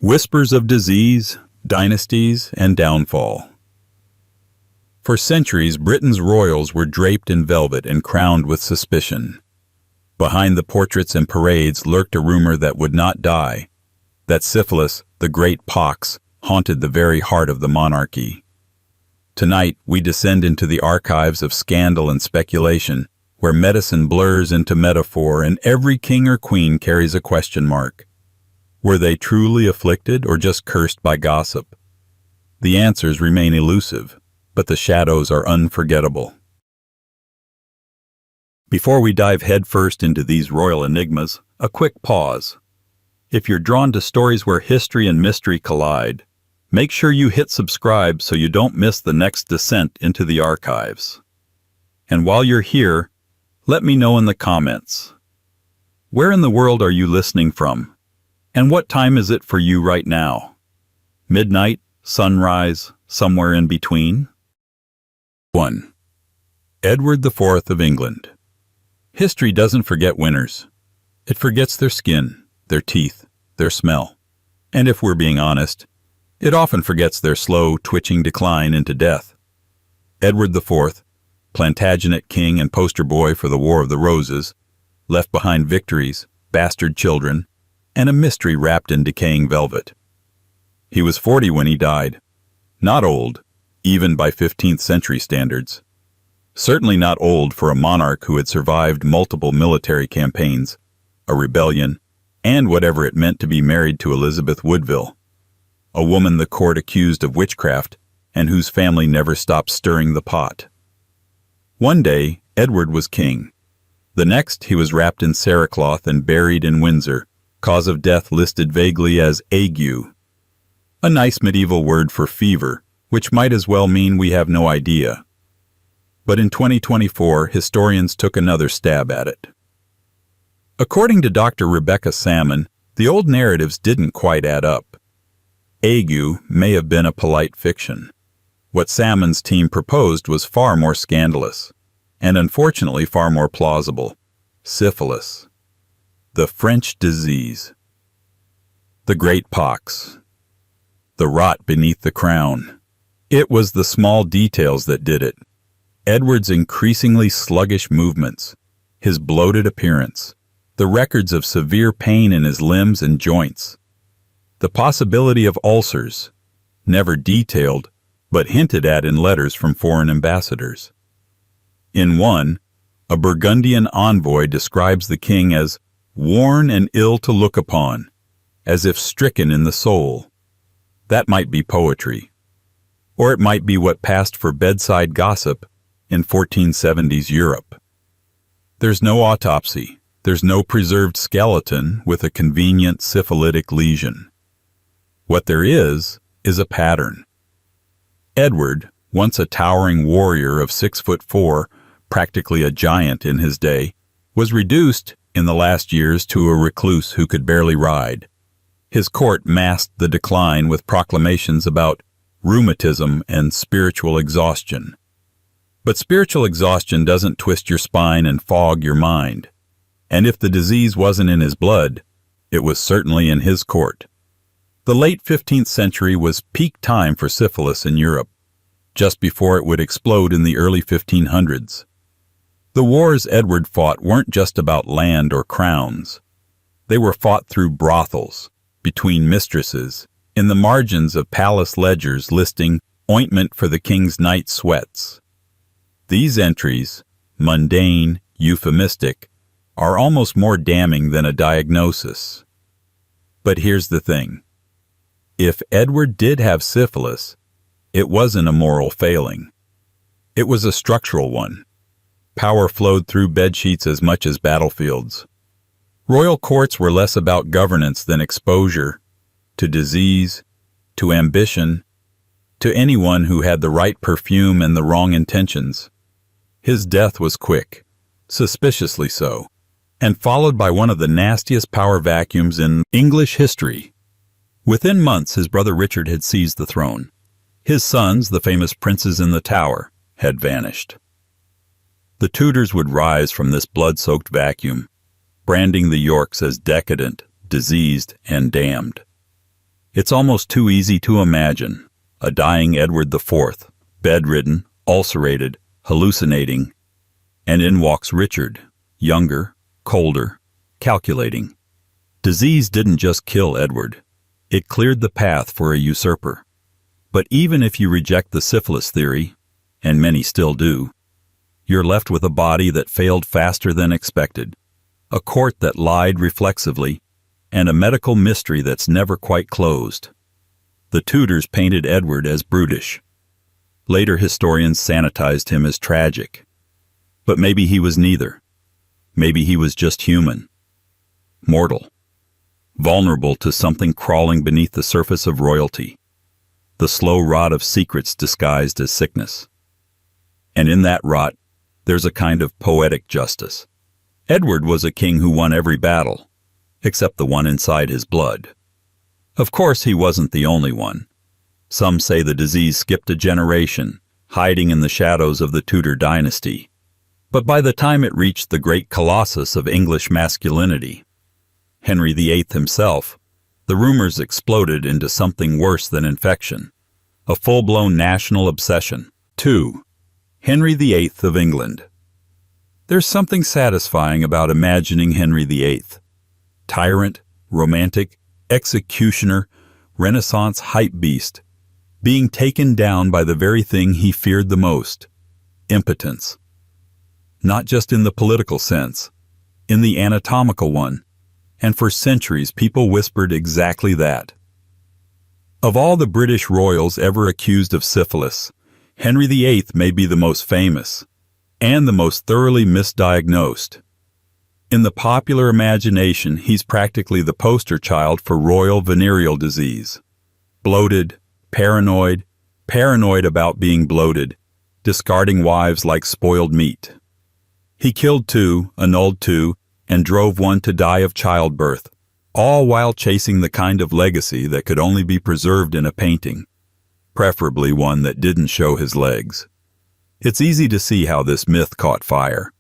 Whispers of disease, dynasties, and downfall. For centuries, Britain's royals were draped in velvet and crowned with suspicion. Behind the portraits and parades lurked a rumor that would not die, that syphilis, the great pox, haunted the very heart of the monarchy. Tonight, we descend into the archives of scandal and speculation, where medicine blurs into metaphor and every king or queen carries a question mark. Were they truly afflicted or just cursed by gossip? The answers remain elusive, but the shadows are unforgettable. Before we dive headfirst into these royal enigmas, a quick pause. If you're drawn to stories where history and mystery collide, make sure you hit subscribe so you don't miss the next descent into the archives. And while you're here, let me know in the comments. Where in the world are you listening from? And what time is it for you right now? Midnight, sunrise, somewhere in between? 1. Edward IV of England. History doesn't forget winners. It forgets their skin, their teeth, their smell. And if we're being honest, it often forgets their slow, twitching decline into death. Edward IV, Plantagenet king and poster boy for the War of the Roses, left behind victories, bastard children, and a mystery wrapped in decaying velvet. He was 40 when he died. Not old, even by 15th century standards. Certainly not old for a monarch who had survived multiple military campaigns, a rebellion, and whatever it meant to be married to Elizabeth Woodville, a woman the court accused of witchcraft and whose family never stopped stirring the pot. One day, Edward was king. The next, he was wrapped in cerecloth and buried in Windsor, cause of death listed vaguely as ague, a nice medieval word for fever, which might as well mean we have no idea. But in 2024, historians took another stab at it. According to Dr. Rebecca Salmon, the old narratives didn't quite add up. Ague may have been a polite fiction. What Salmon's team proposed was far more scandalous, and unfortunately far more plausible: syphilis. The French disease. The great pox. The rot beneath the crown. It was the small details that did it. Edward's increasingly sluggish movements, his bloated appearance, the records of severe pain in his limbs and joints, the possibility of ulcers, never detailed, but hinted at in letters from foreign ambassadors. In one, a Burgundian envoy describes the king as worn and ill to look upon, as if stricken in the soul. That might be poetry. Or it might be what passed for bedside gossip in 1470s Europe. There's no autopsy. There's no preserved skeleton with a convenient syphilitic lesion. What there is a pattern. Edward, once a towering warrior of 6'4", practically a giant in his day, was reduced in the last years to a recluse who could barely ride. His court masked the decline with proclamations about rheumatism and spiritual exhaustion. But spiritual exhaustion doesn't twist your spine and fog your mind. And if the disease wasn't in his blood, it was certainly in his court. The late 15th century was peak time for syphilis in Europe, just before it would explode in the early 1500s. The wars Edward fought weren't just about land or crowns. They were fought through brothels, between mistresses, in the margins of palace ledgers listing ointment for the king's night sweats. These entries, mundane, euphemistic, are almost more damning than a diagnosis. But here's the thing. If Edward did have syphilis, it wasn't a moral failing. It was a structural one. Power flowed through bedsheets as much as battlefields. Royal courts were less about governance than exposure to disease, to ambition, to anyone who had the right perfume and the wrong intentions. His death was quick, suspiciously so, and followed by one of the nastiest power vacuums in English history. Within months, his brother Richard had seized the throne. His sons, the famous princes in the Tower, had vanished. The Tudors would rise from this blood-soaked vacuum, branding the Yorks as decadent, diseased, and damned. It's almost too easy to imagine. A dying Edward IV, bedridden, ulcerated, hallucinating, and in walks Richard, younger, colder, calculating. Disease didn't just kill Edward. It cleared the path for a usurper. But even if you reject the syphilis theory, and many still do, you're left with a body that failed faster than expected, a court that lied reflexively, and a medical mystery that's never quite closed. The Tudors painted Edward as brutish. Later historians sanitized him as tragic. But maybe he was neither. Maybe he was just human. Mortal. Vulnerable to something crawling beneath the surface of royalty. The slow rot of secrets disguised as sickness. And in that rot, there's a kind of poetic justice. Edward was a king who won every battle, except the one inside his blood. Of course, he wasn't the only one. Some say the disease skipped a generation, hiding in the shadows of the Tudor dynasty. But by the time it reached the great colossus of English masculinity, Henry VIII himself, the rumors exploded into something worse than infection, a full-blown national obsession. 2. Henry VIII of England. There's something satisfying about imagining Henry VIII. Tyrant, romantic, executioner, Renaissance hype beast, being taken down by the very thing he feared the most, impotence. Not just in the political sense, in the anatomical one, and for centuries people whispered exactly that. Of all the British royals ever accused of syphilis, Henry VIII may be the most famous, and the most thoroughly misdiagnosed. In the popular imagination, he's practically the poster child for royal venereal disease. Bloated, paranoid about being bloated, discarding wives like spoiled meat. He killed 2, annulled 2, and drove 1 to die of childbirth, all while chasing the kind of legacy that could only be preserved in a painting, preferably one that didn't show his legs. It's easy to see how this myth caught fire.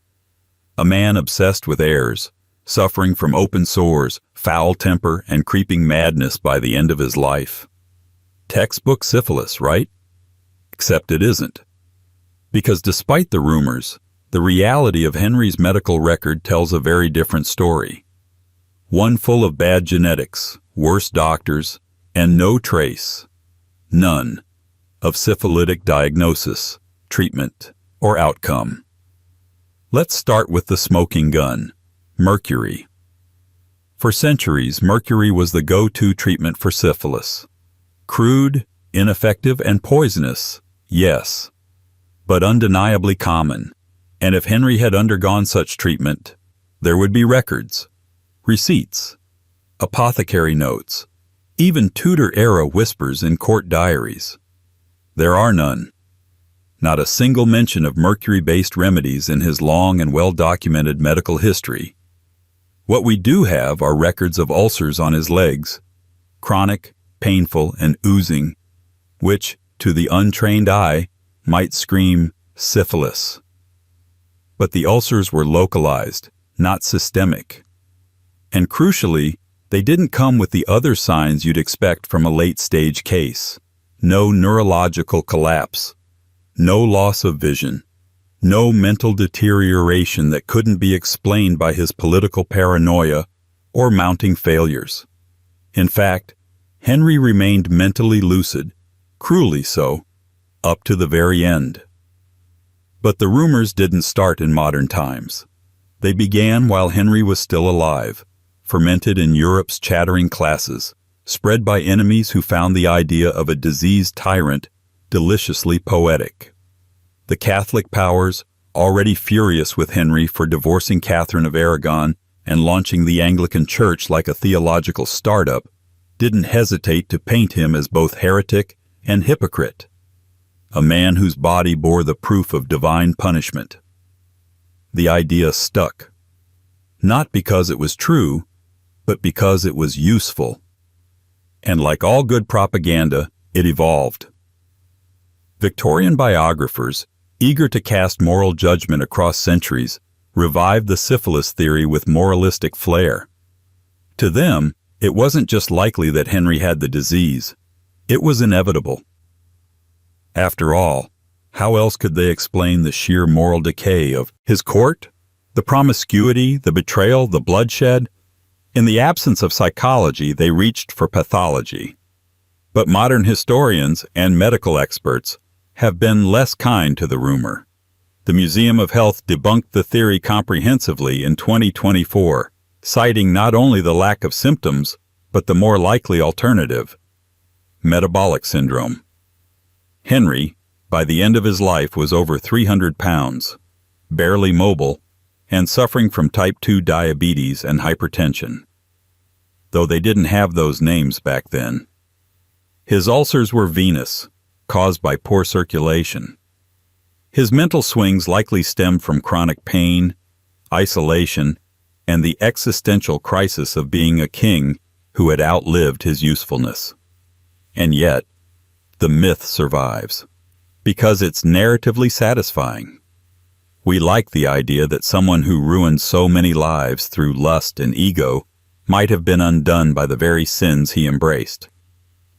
A man obsessed with heirs, suffering from open sores, foul temper, and creeping madness by the end of his life. Textbook syphilis, right? Except it isn't. Because despite the rumors, the reality of Henry's medical record tells a very different story. One full of bad genetics, worse doctors, and no trace, none, of syphilitic diagnosis, treatment, or outcome. Let's start with the smoking gun, mercury. For centuries, mercury was the go-to treatment for syphilis. Crude, ineffective, and poisonous, yes, but undeniably common. And if Henry had undergone such treatment, there would be records, receipts, apothecary notes, even Tudor-era whispers in court diaries. There are none. Not a single mention of mercury-based remedies in his long and well-documented medical history. What we do have are records of ulcers on his legs, chronic, painful, and oozing, which, to the untrained eye, might scream syphilis. But the ulcers were localized, not systemic. And crucially, they didn't come with the other signs you'd expect from a late-stage case. No neurological collapse, no loss of vision, no mental deterioration that couldn't be explained by his political paranoia or mounting failures. In fact, Henry remained mentally lucid, cruelly so, up to the very end. But the rumors didn't start in modern times. They began while Henry was still alive, fermented in Europe's chattering classes, spread by enemies who found the idea of a diseased tyrant deliciously poetic. The Catholic powers, already furious with Henry for divorcing Catherine of Aragon and launching the Anglican Church like a theological startup, didn't hesitate to paint him as both heretic and hypocrite. A man whose body bore the proof of divine punishment. The idea stuck. Not because it was true, but because it was useful. And like all good propaganda, it evolved. Victorian biographers, eager to cast moral judgment across centuries, revived the syphilis theory with moralistic flair. To them, It wasn't just likely that Henry had the disease. It was inevitable. After all, how else could they explain the sheer moral decay of his court? The promiscuity, the betrayal, the bloodshed? In the absence of psychology, they reached for pathology. But modern historians and medical experts have been less kind to the rumor. The Museum of Health debunked the theory comprehensively in 2024, citing not only the lack of symptoms, but the more likely alternative: metabolic syndrome. Henry, by the end of his life, was over 300 pounds, barely mobile, and suffering from type 2 diabetes and hypertension. Though they didn't have those names back then. His ulcers were venous, caused by poor circulation. His mental swings likely stemmed from chronic pain, isolation, and the existential crisis of being a king who had outlived his usefulness. And yet, the myth survives, because it's narratively satisfying. We like the idea that someone who ruined so many lives through lust and ego might have been undone by the very sins he embraced.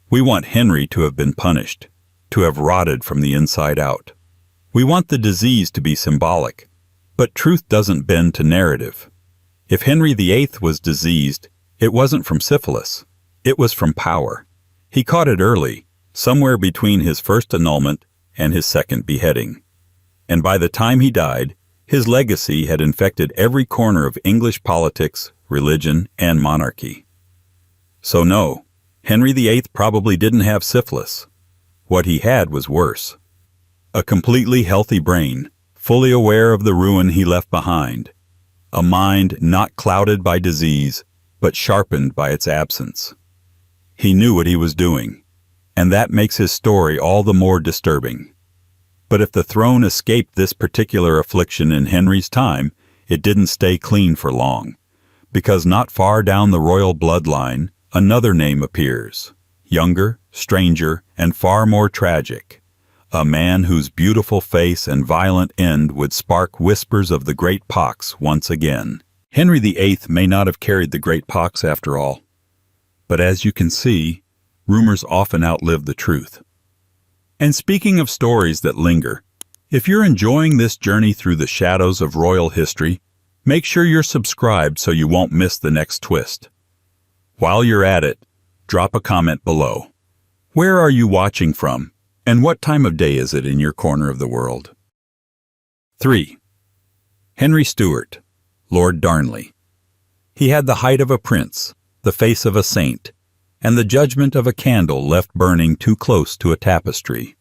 We want Henry to have been punished, to have rotted from the inside out. We want the disease to be symbolic, but truth doesn't bend to narrative. If Henry VIII was diseased, it wasn't from syphilis. It was from power. He caught it early, somewhere between his first annulment and his second beheading. And by the time he died, his legacy had infected every corner of English politics, religion, and monarchy. So no, Henry VIII probably didn't have syphilis. What he had was worse. A completely healthy brain, fully aware of the ruin he left behind. A mind not clouded by disease, but sharpened by its absence. He knew what he was doing, and that makes his story all the more disturbing. But if the throne escaped this particular affliction in Henry's time, it didn't stay clean for long, because not far down the royal bloodline, another name appears, younger, stranger, and far more tragic. A man whose beautiful face and violent end would spark whispers of the Great Pox once again. Henry VIII may not have carried the Great Pox after all. But as you can see, rumors often outlive the truth. And speaking of stories that linger, if you're enjoying this journey through the shadows of royal history, make sure you're subscribed so you won't miss the next twist. While you're at it, drop a comment below. Where are you watching from, and what time of day is it in your corner of the world? 3. Henry Stuart, Lord Darnley. He had the height of a prince, the face of a saint, and the judgment of a candle left burning too close to a tapestry.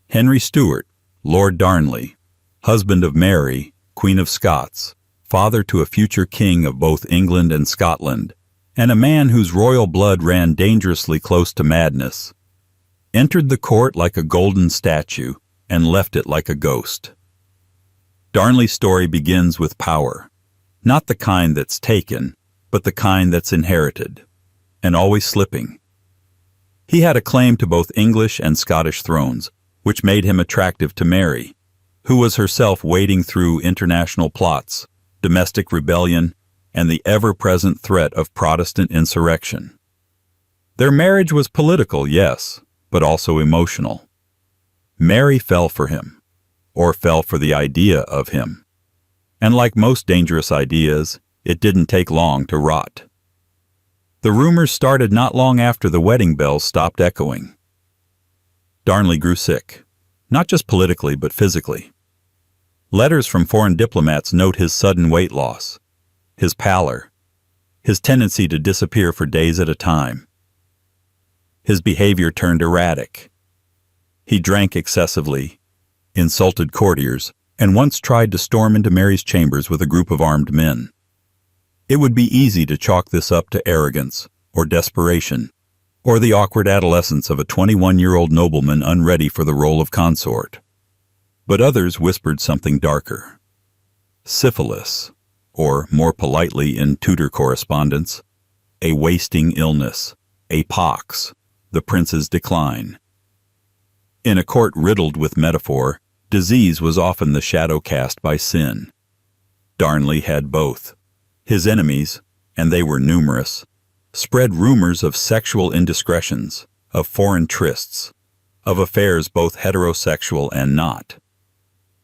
Henry Stuart, Lord Darnley, husband of Mary, Queen of Scots, father to a future king of both England and Scotland, and a man whose royal blood ran dangerously close to madness, entered the court like a golden statue and left it like a ghost. Darnley's story begins with power, not the kind that's taken, but the kind that's inherited, and always slipping. He had a claim to both English and Scottish thrones, which made him attractive to Mary, who was herself wading through international plots, domestic rebellion, and the ever-present threat of Protestant insurrection. Their marriage was political, yes, but also emotional. Mary fell for him, or fell for the idea of him. And like most dangerous ideas, it didn't take long to rot. The rumors started not long after the wedding bells stopped echoing. Darnley grew sick, not just politically but physically. Letters from foreign diplomats note his sudden weight loss, his pallor, his tendency to disappear for days at a time. His behavior turned erratic. He drank excessively, insulted courtiers, and once tried to storm into Mary's chambers with a group of armed men. It would be easy to chalk this up to arrogance, or desperation, or the awkward adolescence of a 21-year-old nobleman unready for the role of consort. But others whispered something darker. Syphilis, or more politely in Tudor correspondence, a wasting illness, a pox, the prince's decline. In a court riddled with metaphor, disease was often the shadow cast by sin. Darnley had both. His enemies, and they were numerous, spread rumors of sexual indiscretions, of foreign trysts, of affairs both heterosexual and not.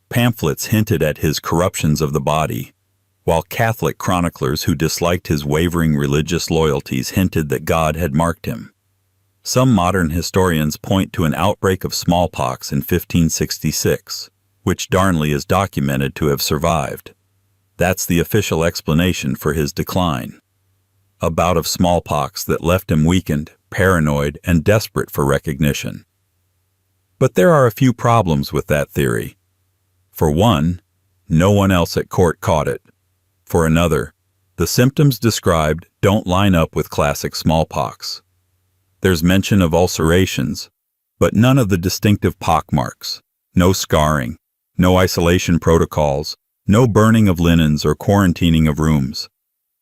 Pamphlets hinted at his corruptions of the body, while Catholic chroniclers who disliked his wavering religious loyalties hinted that God had marked him. Some modern historians point to an outbreak of smallpox in 1566, which Darnley is documented to have survived. That's the official explanation for his decline. A bout of smallpox that left him weakened, paranoid, and desperate for recognition. But there are a few problems with that theory. For one, no one else at court caught it. For another, the symptoms described don't line up with classic smallpox. There's mention of ulcerations, but none of the distinctive pockmarks, no scarring, no isolation protocols, no burning of linens or quarantining of rooms.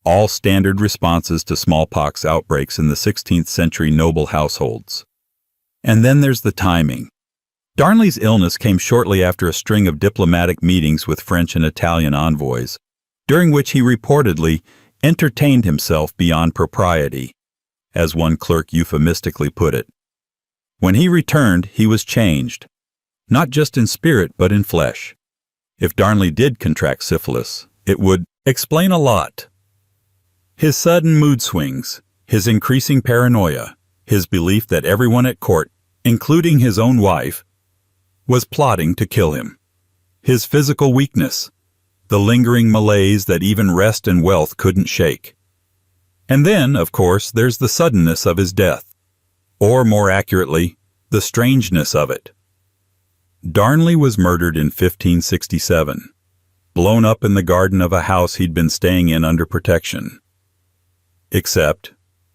All standard responses to smallpox outbreaks in the 16th century noble households. And then there's the timing. Darnley's illness came shortly after a string of diplomatic meetings with French and Italian envoys, during which he reportedly entertained himself beyond propriety, as one clerk euphemistically put it. When he returned, he was changed, not just in spirit but in flesh. If Darnley did contract syphilis, it would explain a lot. His sudden mood swings, his increasing paranoia, his belief that everyone at court, including his own wife, was plotting to kill him. His physical weakness, the lingering malaise that even rest and wealth couldn't shake. And then, of course, there's the suddenness of his death, or more accurately, the strangeness of it. Darnley was murdered in 1567, blown up in the garden of a house he'd been staying in under protection. Except,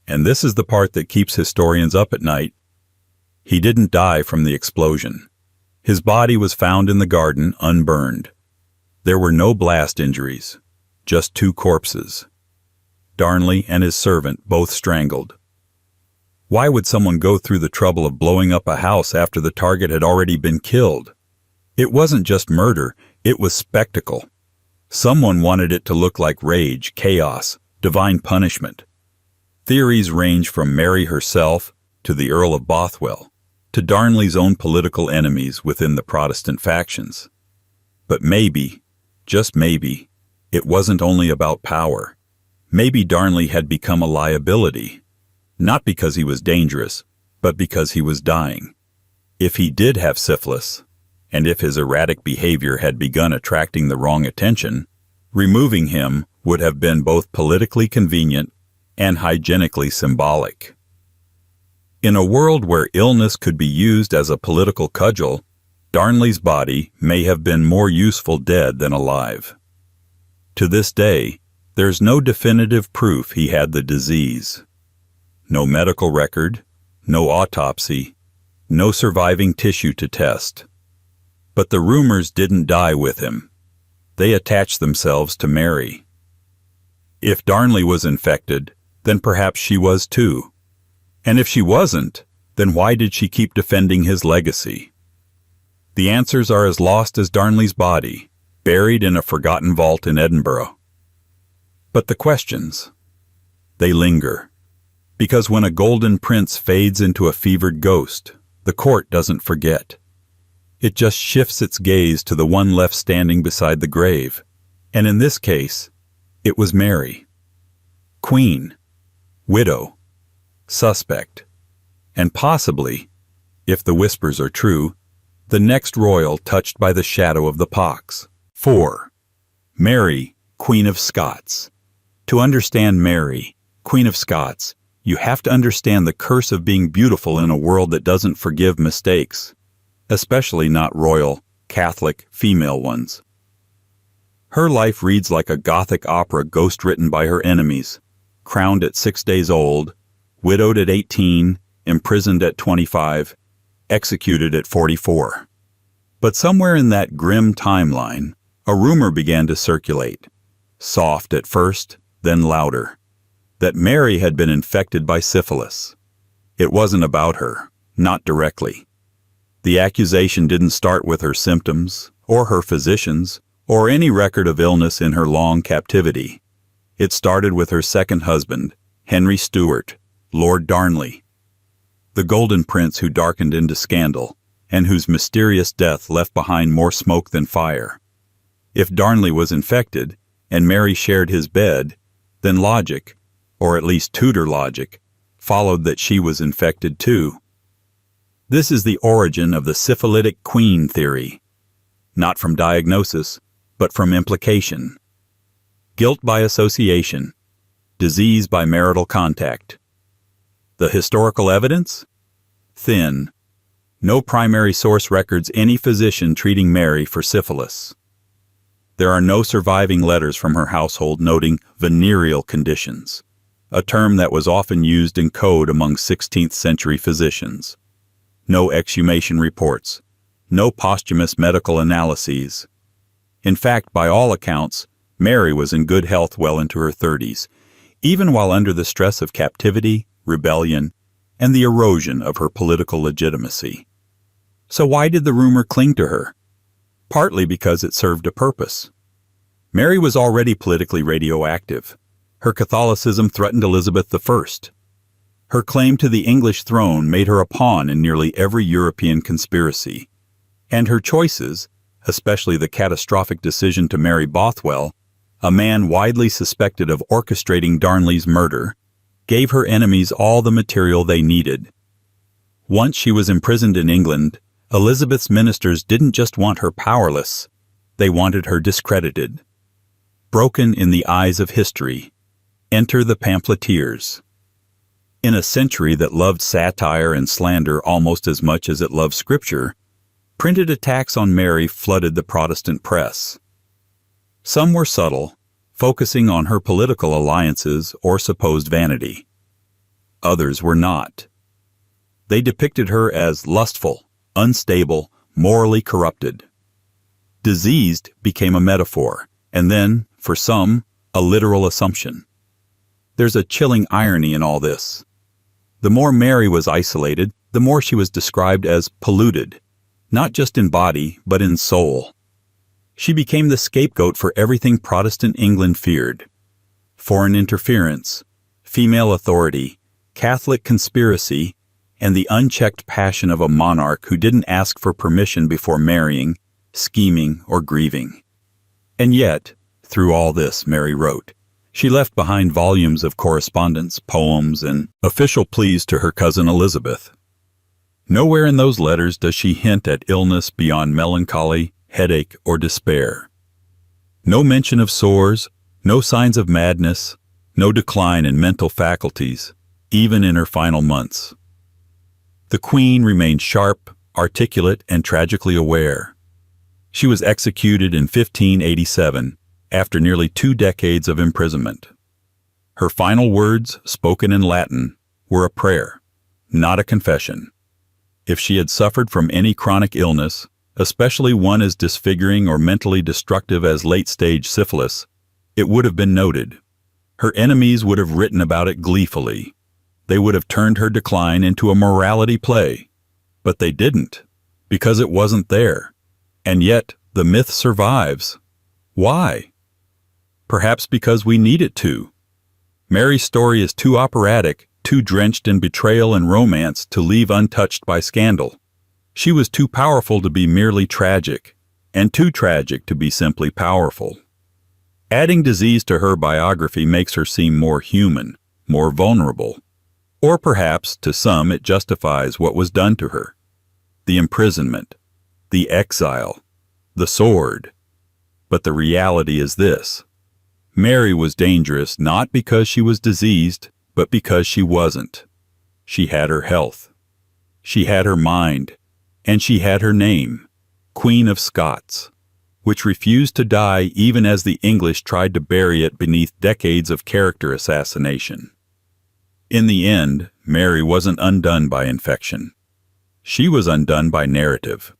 and this is the part that keeps historians up at night, he didn't die from the explosion. His body was found in the garden unburned. There were no blast injuries, just two corpses. Darnley and his servant both strangled. Why would someone go through the trouble of blowing up a house after the target had already been killed? It wasn't just murder, it was spectacle. Someone wanted it to look like rage, chaos, divine punishment. Theories range from Mary herself to the Earl of Bothwell, to Darnley's own political enemies within the Protestant factions. But maybe, just maybe, it wasn't only about power. Maybe Darnley had become a liability. Not because he was dangerous, but because he was dying. If he did have syphilis, and if his erratic behavior had begun attracting the wrong attention, removing him would have been both politically convenient and hygienically symbolic. In a world where illness could be used as a political cudgel, Darnley's body may have been more useful dead than alive. To this day, there's no definitive proof he had the disease. No medical record, no autopsy, no surviving tissue to test. But the rumors didn't die with him. They attached themselves to Mary. If Darnley was infected, then perhaps she was too. And if she wasn't, then why did she keep defending his legacy? The answers are as lost as Darnley's body, buried in a forgotten vault in Edinburgh. But the questions, they linger. Because when a golden prince fades into a fevered ghost, the court doesn't forget. It just shifts its gaze to the one left standing beside the grave. And in this case, it was Mary. Queen, widow, suspect, and possibly, if the whispers are true, the next royal touched by the shadow of the pox. 4. Mary, Queen of Scots. To understand Mary, Queen of Scots, you have to understand the curse of being beautiful in a world that doesn't forgive mistakes, especially not royal, Catholic, female ones. Her life reads like a Gothic opera ghost-written by her enemies, crowned at 6 days old, widowed at 18, imprisoned at 25, executed at 44. But somewhere in that grim timeline, a rumor began to circulate, soft at first, then louder, that Mary had been infected by syphilis. It wasn't about her, not directly. The accusation didn't start with her symptoms, or her physicians, or any record of illness in her long captivity. It started with her second husband, Henry Stuart, Lord Darnley, the Golden Prince who darkened into scandal, and whose mysterious death left behind more smoke than fire. If Darnley was infected, and Mary shared his bed, then logic, or at least Tudor logic, followed that she was infected too. This is the origin of the syphilitic queen theory, not from diagnosis, but from implication. Guilt by association, disease by marital contact. The historical evidence? Thin. No primary source records any physician treating Mary for syphilis. There are no surviving letters from her household noting venereal conditions, a term that was often used in code among 16th century physicians. No exhumation reports, no posthumous medical analyses. In fact, by all accounts, Mary was in good health well into her 30s, even while under the stress of captivity, rebellion, and the erosion of her political legitimacy. So why did the rumor cling to her? Partly because it served a purpose. Mary was already politically radioactive. Her Catholicism threatened Elizabeth I. Her claim to the English throne made her a pawn in nearly every European conspiracy. And her choices, especially the catastrophic decision to marry Bothwell, a man widely suspected of orchestrating Darnley's murder, gave her enemies all the material they needed. Once she was imprisoned in England, Elizabeth's ministers didn't just want her powerless, they wanted her discredited. Broken in the eyes of history, enter the pamphleteers. In a century that loved satire and slander almost as much as it loved scripture, printed attacks on Mary flooded the Protestant press. Some were subtle, focusing on her political alliances or supposed vanity. Others were not. They depicted her as lustful, unstable, morally corrupted. Diseased became a metaphor, and then, for some, a literal assumption. There's a chilling irony in all this. The more Mary was isolated, the more she was described as polluted, not just in body, but in soul. She became the scapegoat for everything Protestant England feared: foreign interference, female authority, Catholic conspiracy, and the unchecked passion of a monarch who didn't ask for permission before marrying, scheming, or grieving. And yet, through all this, Mary wrote. She left behind volumes of correspondence, poems, and official pleas to her cousin Elizabeth. Nowhere in those letters does she hint at illness beyond melancholy, headache, or despair. No mention of sores, no signs of madness, no decline in mental faculties, even in her final months. The Queen remained sharp, articulate, and tragically aware. She was executed in 1587, after nearly 2 decades of imprisonment. Her final words, spoken in Latin, were a prayer, not a confession. If she had suffered from any chronic illness, especially one as disfiguring or mentally destructive as late-stage syphilis, it would have been noted. Her enemies would have written about it gleefully. They would have turned her decline into a morality play. But they didn't, because it wasn't there. And yet, the myth survives. Why? Perhaps because we need it to. Mary's story is too operatic, too drenched in betrayal and romance to leave untouched by scandal. She was too powerful to be merely tragic, and too tragic to be simply powerful. Adding disease to her biography makes her seem more human, more vulnerable. Or perhaps, to some, it justifies what was done to her. The imprisonment, the exile, the sword. But the reality is this. Mary was dangerous not because she was diseased, but because she wasn't. She had her health. She had her mind. And she had her name, Queen of Scots, which refused to die even as the English tried to bury it beneath decades of character assassination. In the end, Mary wasn't undone by infection. She was undone by narrative,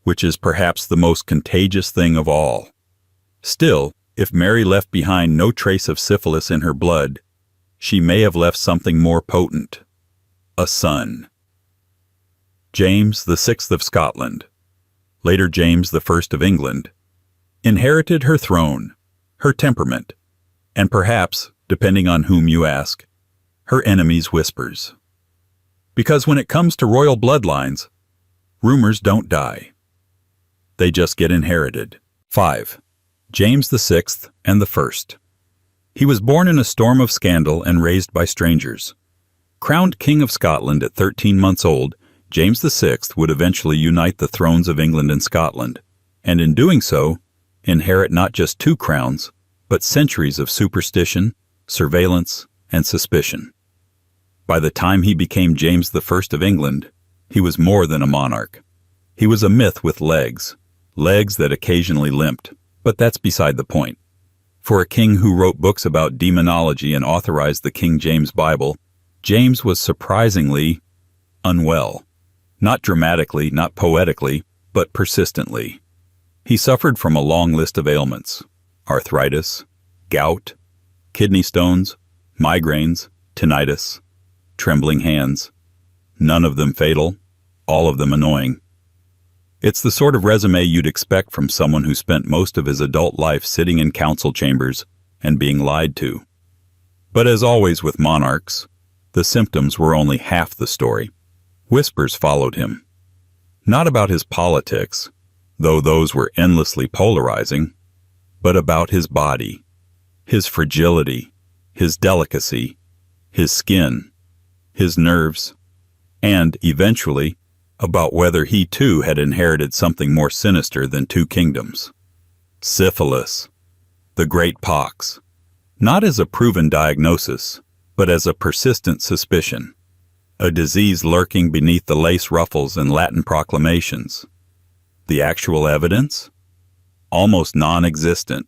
which is perhaps the most contagious thing of all. Still, if Mary left behind no trace of syphilis in her blood, she may have left something more potent: a son. James VI of Scotland, later James I of England, inherited her throne, her temperament, and perhaps, depending on whom you ask, her enemies' whispers. Because when it comes to royal bloodlines, rumors don't die. They just get inherited. 5. James VI and the First. He was born in a storm of scandal and raised by strangers. Crowned King of Scotland at 13 months old, James VI would eventually unite the thrones of England and Scotland, and in doing so, inherit not just 2 crowns, but centuries of superstition, surveillance, and suspicion. By the time he became James I of England, he was more than a monarch. He was a myth with legs that occasionally limped, but that's beside the point. For a king who wrote books about demonology and authorized the King James Bible, James was surprisingly unwell. Not dramatically, not poetically, but persistently. He suffered from a long list of ailments: arthritis, gout, kidney stones, migraines, tinnitus, trembling hands. None of them fatal, all of them annoying. It's the sort of resume you'd expect from someone who spent most of his adult life sitting in council chambers and being lied to. But as always with monarchs, the symptoms were only half the story. Whispers followed him. Not about his politics, though those were endlessly polarizing, but about his body, his fragility, his delicacy, his skin, his nerves, and, eventually, about whether he too had inherited something more sinister than 2 kingdoms. Syphilis, the great pox, not as a proven diagnosis, but as a persistent suspicion, a disease lurking beneath the lace ruffles and Latin proclamations. The actual evidence? Almost non-existent.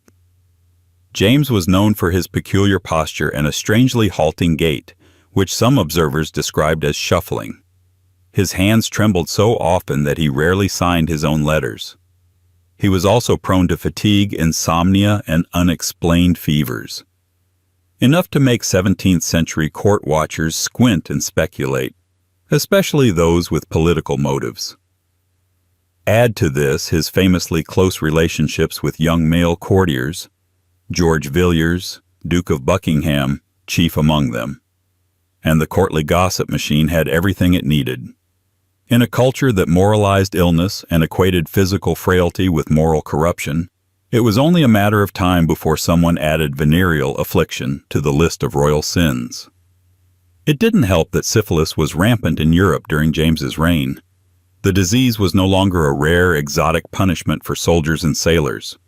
James was known for his peculiar posture and a strangely halting gait, which some observers described as shuffling. His hands trembled so often that he rarely signed his own letters. He was also prone to fatigue, insomnia, and unexplained fevers. Enough to make 17th century court watchers squint and speculate, especially those with political motives. Add to this his famously close relationships with young male courtiers, George Villiers, Duke of Buckingham, chief among them, and the courtly gossip machine had everything it needed. In a culture that moralized illness and equated physical frailty with moral corruption, it was only a matter of time before someone added venereal affliction to the list of royal sins. It didn't help that syphilis was rampant in Europe during James's reign. The disease was no longer a rare, exotic punishment for soldiers and sailors.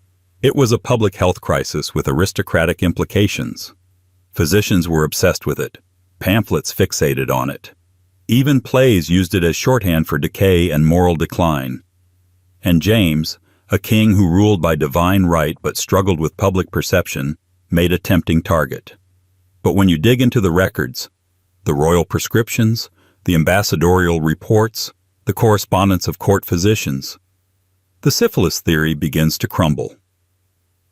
It was a public health crisis with aristocratic implications. Physicians were obsessed with it. Pamphlets fixated on it. Even plays used it as shorthand for decay and moral decline. And James, a king who ruled by divine right but struggled with public perception, made a tempting target. But when you dig into the records, the royal prescriptions, the ambassadorial reports, the correspondence of court physicians, the syphilis theory begins to crumble.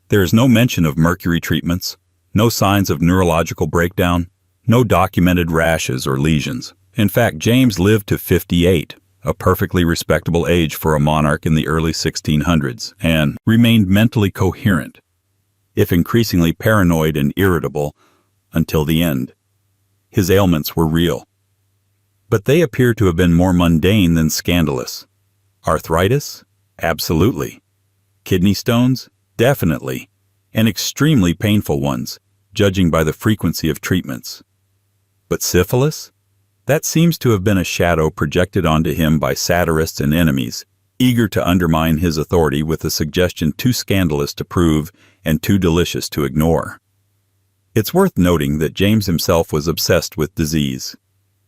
There is no mention of mercury treatments, no signs of neurological breakdown, no documented rashes or lesions. In fact, James lived to 58, a perfectly respectable age for a monarch in the early 1600s, and remained mentally coherent, if increasingly paranoid and irritable, until the end. His ailments were real. But they appear to have been more mundane than scandalous. Arthritis? Absolutely. Kidney stones? Definitely. And extremely painful ones, judging by the frequency of treatments. But syphilis? That seems to have been a shadow projected onto him by satirists and enemies, eager to undermine his authority with a suggestion too scandalous to prove and too delicious to ignore. It's worth noting that James himself was obsessed with disease.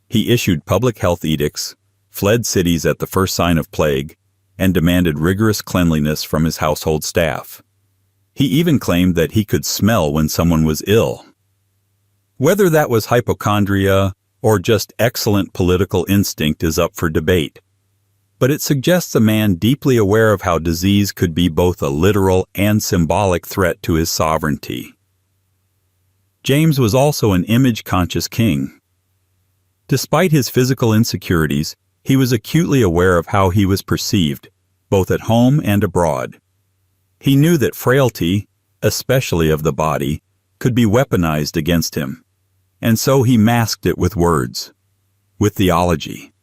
He issued public health edicts, fled cities at the first sign of plague, and demanded rigorous cleanliness from his household staff. He even claimed that he could smell when someone was ill. Whether that was hypochondria or just excellent political instinct is up for debate, but it suggests a man deeply aware of how disease could be both a literal and symbolic threat to his sovereignty. James was also an image-conscious king. Despite his physical insecurities, he was acutely aware of how he was perceived, both at home and abroad. He knew that frailty, especially of the body, could be weaponized against him. And so he masked it with words, with theology,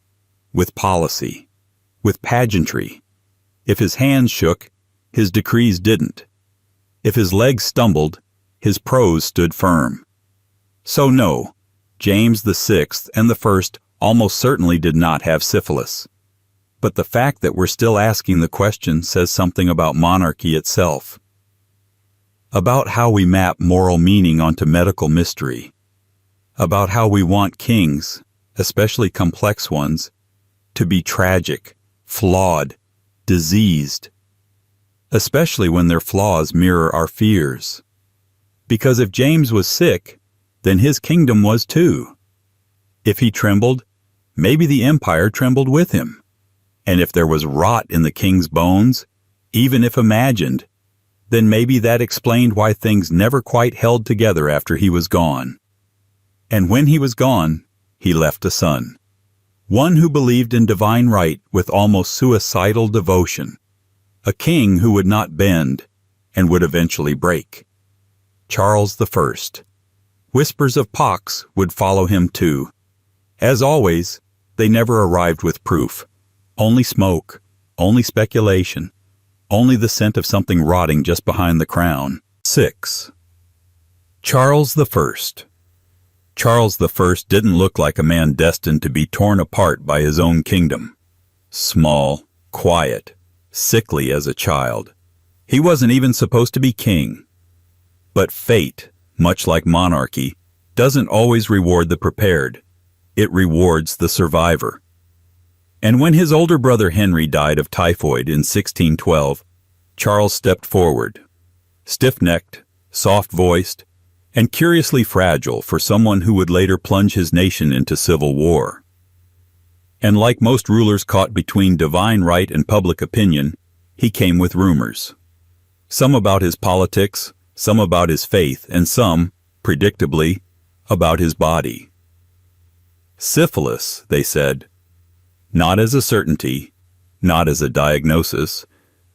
with policy, with pageantry. If his hands shook, his decrees didn't. If his legs stumbled, his prose stood firm. So no, James VI and the First almost certainly did not have syphilis. But the fact that we're still asking the question says something about monarchy itself. About how we map moral meaning onto medical mystery. About how we want kings, especially complex ones, to be tragic, flawed, diseased, especially when their flaws mirror our fears. Because if James was sick, then his kingdom was too. If he trembled, maybe the empire trembled with him. And if there was rot in the king's bones, even if imagined, then maybe that explained why things never quite held together after he was gone. And when he was gone, he left a son. One who believed in divine right with almost suicidal devotion. A king who would not bend and would eventually break. Charles I. Whispers of pox would follow him too. As always, they never arrived with proof. Only smoke, only speculation, only the scent of something rotting just behind the crown. 6. Charles I. Charles I didn't look like a man destined to be torn apart by his own kingdom. Small, quiet, sickly as a child. He wasn't even supposed to be king. But fate, much like monarchy, doesn't always reward the prepared. It rewards the survivor. And when his older brother Henry died of typhoid in 1612, Charles stepped forward, stiff-necked, soft-voiced, and curiously fragile for someone who would later plunge his nation into civil war. And like most rulers caught between divine right and public opinion, he came with rumors. Some about his politics, some about his faith, and some, predictably, about his body. Syphilis, they said. Not as a certainty, not as a diagnosis,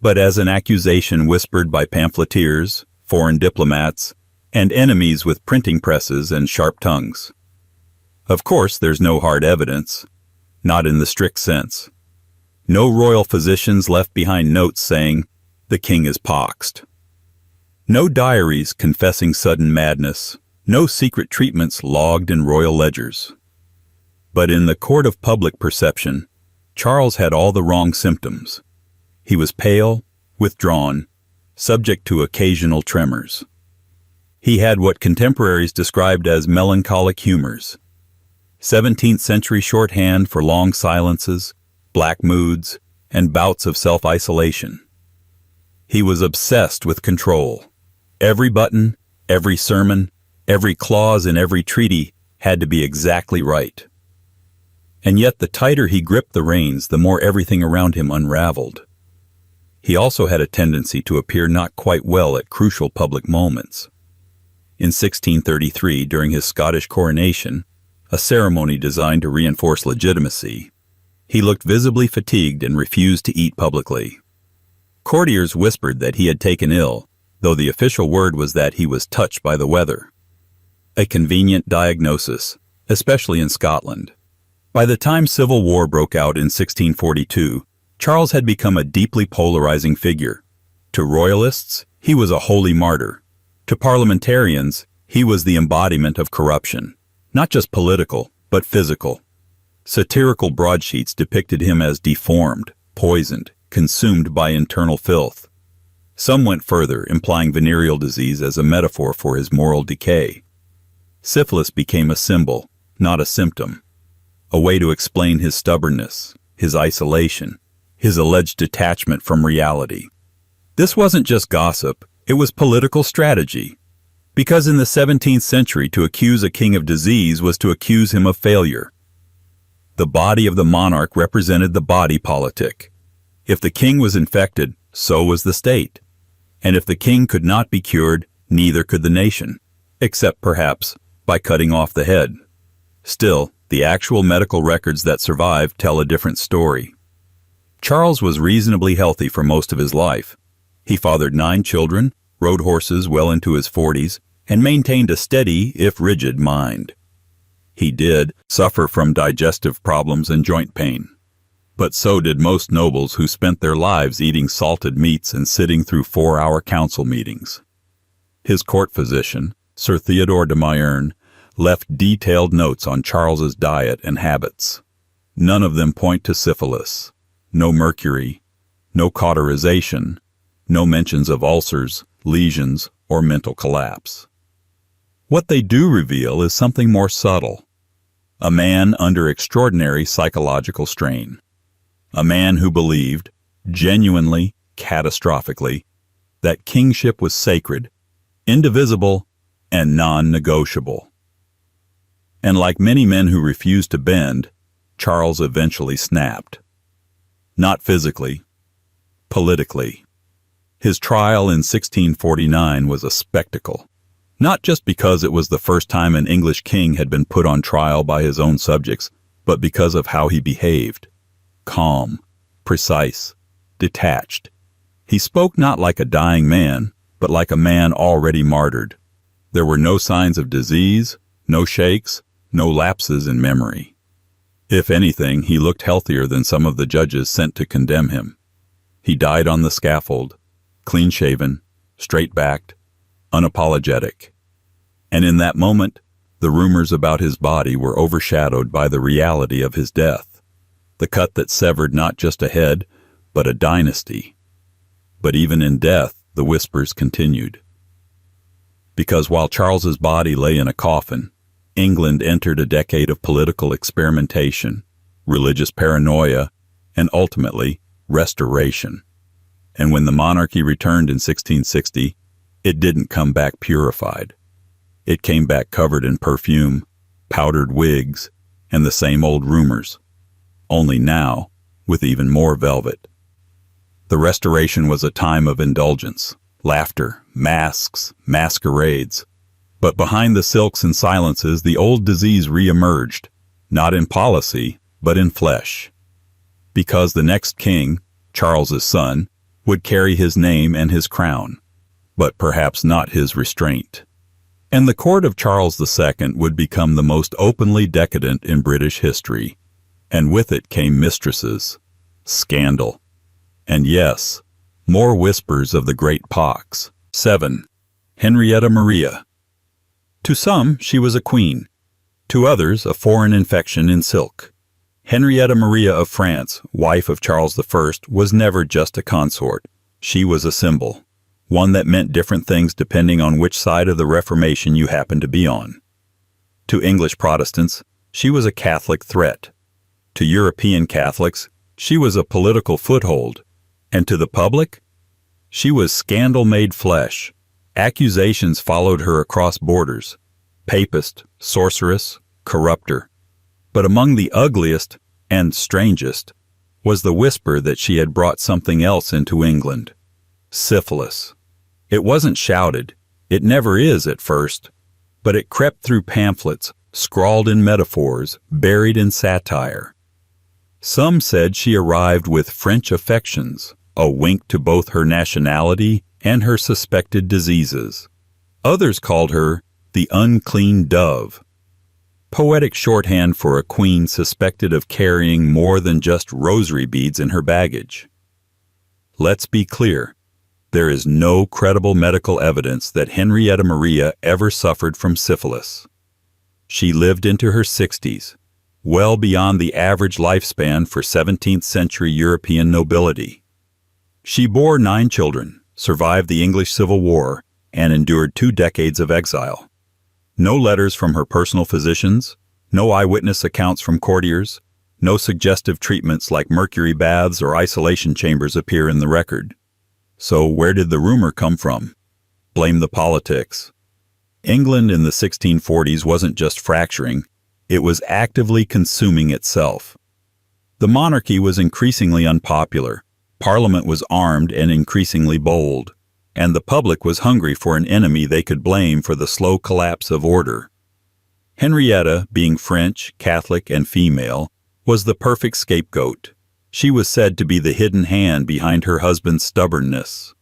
but as an accusation whispered by pamphleteers, foreign diplomats, and enemies with printing presses and sharp tongues. Of course, there's no hard evidence, not in the strict sense. No royal physicians left behind notes saying, "The king is poxed." No diaries confessing sudden madness, no secret treatments logged in royal ledgers. But in the court of public perception, Charles had all the wrong symptoms. He was pale, withdrawn, subject to occasional tremors. He had what contemporaries described as melancholic humors, 17th century shorthand for long silences, black moods, and bouts of self-isolation. He was obsessed with control. Every button, every sermon, every clause in every treaty had to be exactly right. And yet the tighter he gripped the reins, the more everything around him unraveled. He also had a tendency to appear not quite well at crucial public moments. In 1633, during his Scottish coronation, a ceremony designed to reinforce legitimacy, he looked visibly fatigued and refused to eat publicly. Courtiers whispered that he had taken ill, though the official word was that he was touched by the weather. A convenient diagnosis, especially in Scotland. By the time civil war broke out in 1642, Charles had become a deeply polarizing figure. To royalists, he was a holy martyr. To parliamentarians, he was the embodiment of corruption, not just political, but physical. Satirical broadsheets depicted him as deformed, poisoned, consumed by internal filth. Some went further, implying venereal disease as a metaphor for his moral decay. Syphilis became a symbol, not a symptom. A way to explain his stubbornness, his isolation, his alleged detachment from reality. This wasn't just gossip, it was political strategy. Because in the 17th century, to accuse a king of disease was to accuse him of failure. The body of the monarch represented the body politic. If the king was infected, so was the state. And if the king could not be cured, neither could the nation, except perhaps by cutting off the head. Still, the actual medical records that survive tell a different story. Charles was reasonably healthy for most of his life. He fathered 9 children, rode horses well into his 40s, and maintained a steady, if rigid, mind. He did suffer from digestive problems and joint pain. But so did most nobles who spent their lives eating salted meats and sitting through 4-hour council meetings. His court physician, Sir Theodore de Mayerne, left detailed notes on Charles's diet and habits. None of them point to syphilis, no mercury, no cauterization, no mentions of ulcers, lesions, or mental collapse. What they do reveal is something more subtle. A man under extraordinary psychological strain. A man who believed, genuinely, catastrophically, that kingship was sacred, indivisible, and non-negotiable. And like many men who refused to bend, Charles eventually snapped. Not physically, politically. His trial in 1649 was a spectacle, not just because it was the first time an English king had been put on trial by his own subjects, but because of how he behaved. Calm, precise, detached. He spoke not like a dying man, but like a man already martyred. There were no signs of disease, no shakes, no lapses in memory. If anything, he looked healthier than some of the judges sent to condemn him. He died on the scaffold, clean-shaven, straight-backed, unapologetic. And in that moment, the rumors about his body were overshadowed by the reality of his death, the cut that severed not just a head, but a dynasty. But even in death, the whispers continued. Because while Charles's body lay in a coffin, England entered a decade of political experimentation, religious paranoia, and ultimately, restoration. And when the monarchy returned in 1660, it didn't come back purified. It came back covered in perfume, powdered wigs, and the same old rumors, only now with even more velvet. The restoration was a time of indulgence, laughter, masks, masquerades. But behind the silks and silences, the old disease re-emerged, not in policy, but in flesh. Because the next king, Charles's son, would carry his name and his crown, but perhaps not his restraint. And the court of Charles II would become the most openly decadent in British history, and with it came mistresses, scandal, and yes, more whispers of the great pox. 7. Henrietta Maria. To some, she was a queen. To others, a foreign infection in silk. Henrietta Maria of France, wife of Charles I, was never just a consort. She was a symbol, one that meant different things depending on which side of the Reformation you happened to be on. To English Protestants, she was a Catholic threat. To European Catholics, she was a political foothold. And to the public, she was scandal made flesh. Accusations followed her across borders. Papist, sorceress, corrupter. But among the ugliest and strangest was the whisper that she had brought something else into England. Syphilis. It wasn't shouted. It never is at first. But it crept through pamphlets, scrawled in metaphors, buried in satire. Some said she arrived with French affections, a wink to both her nationality and her suspected diseases. Others called her the unclean dove, poetic shorthand for a queen suspected of carrying more than just rosary beads in her baggage. Let's be clear, there is no credible medical evidence that Henrietta Maria ever suffered from syphilis. She lived into her 60s, well beyond the average lifespan for 17th century European nobility. She bore 9 children, survived the English Civil War, and endured 2 decades of exile. No letters from her personal physicians, no eyewitness accounts from courtiers, no suggestive treatments like mercury baths or isolation chambers appear in the record. So where did the rumor come from? Blame the politics. England in the 1640s wasn't just fracturing, it was actively consuming itself. The monarchy was increasingly unpopular, Parliament was armed and increasingly bold, and the public was hungry for an enemy they could blame for the slow collapse of order. Henrietta, being French, Catholic, and female, was the perfect scapegoat. She was said to be the hidden hand behind her husband's stubbornness.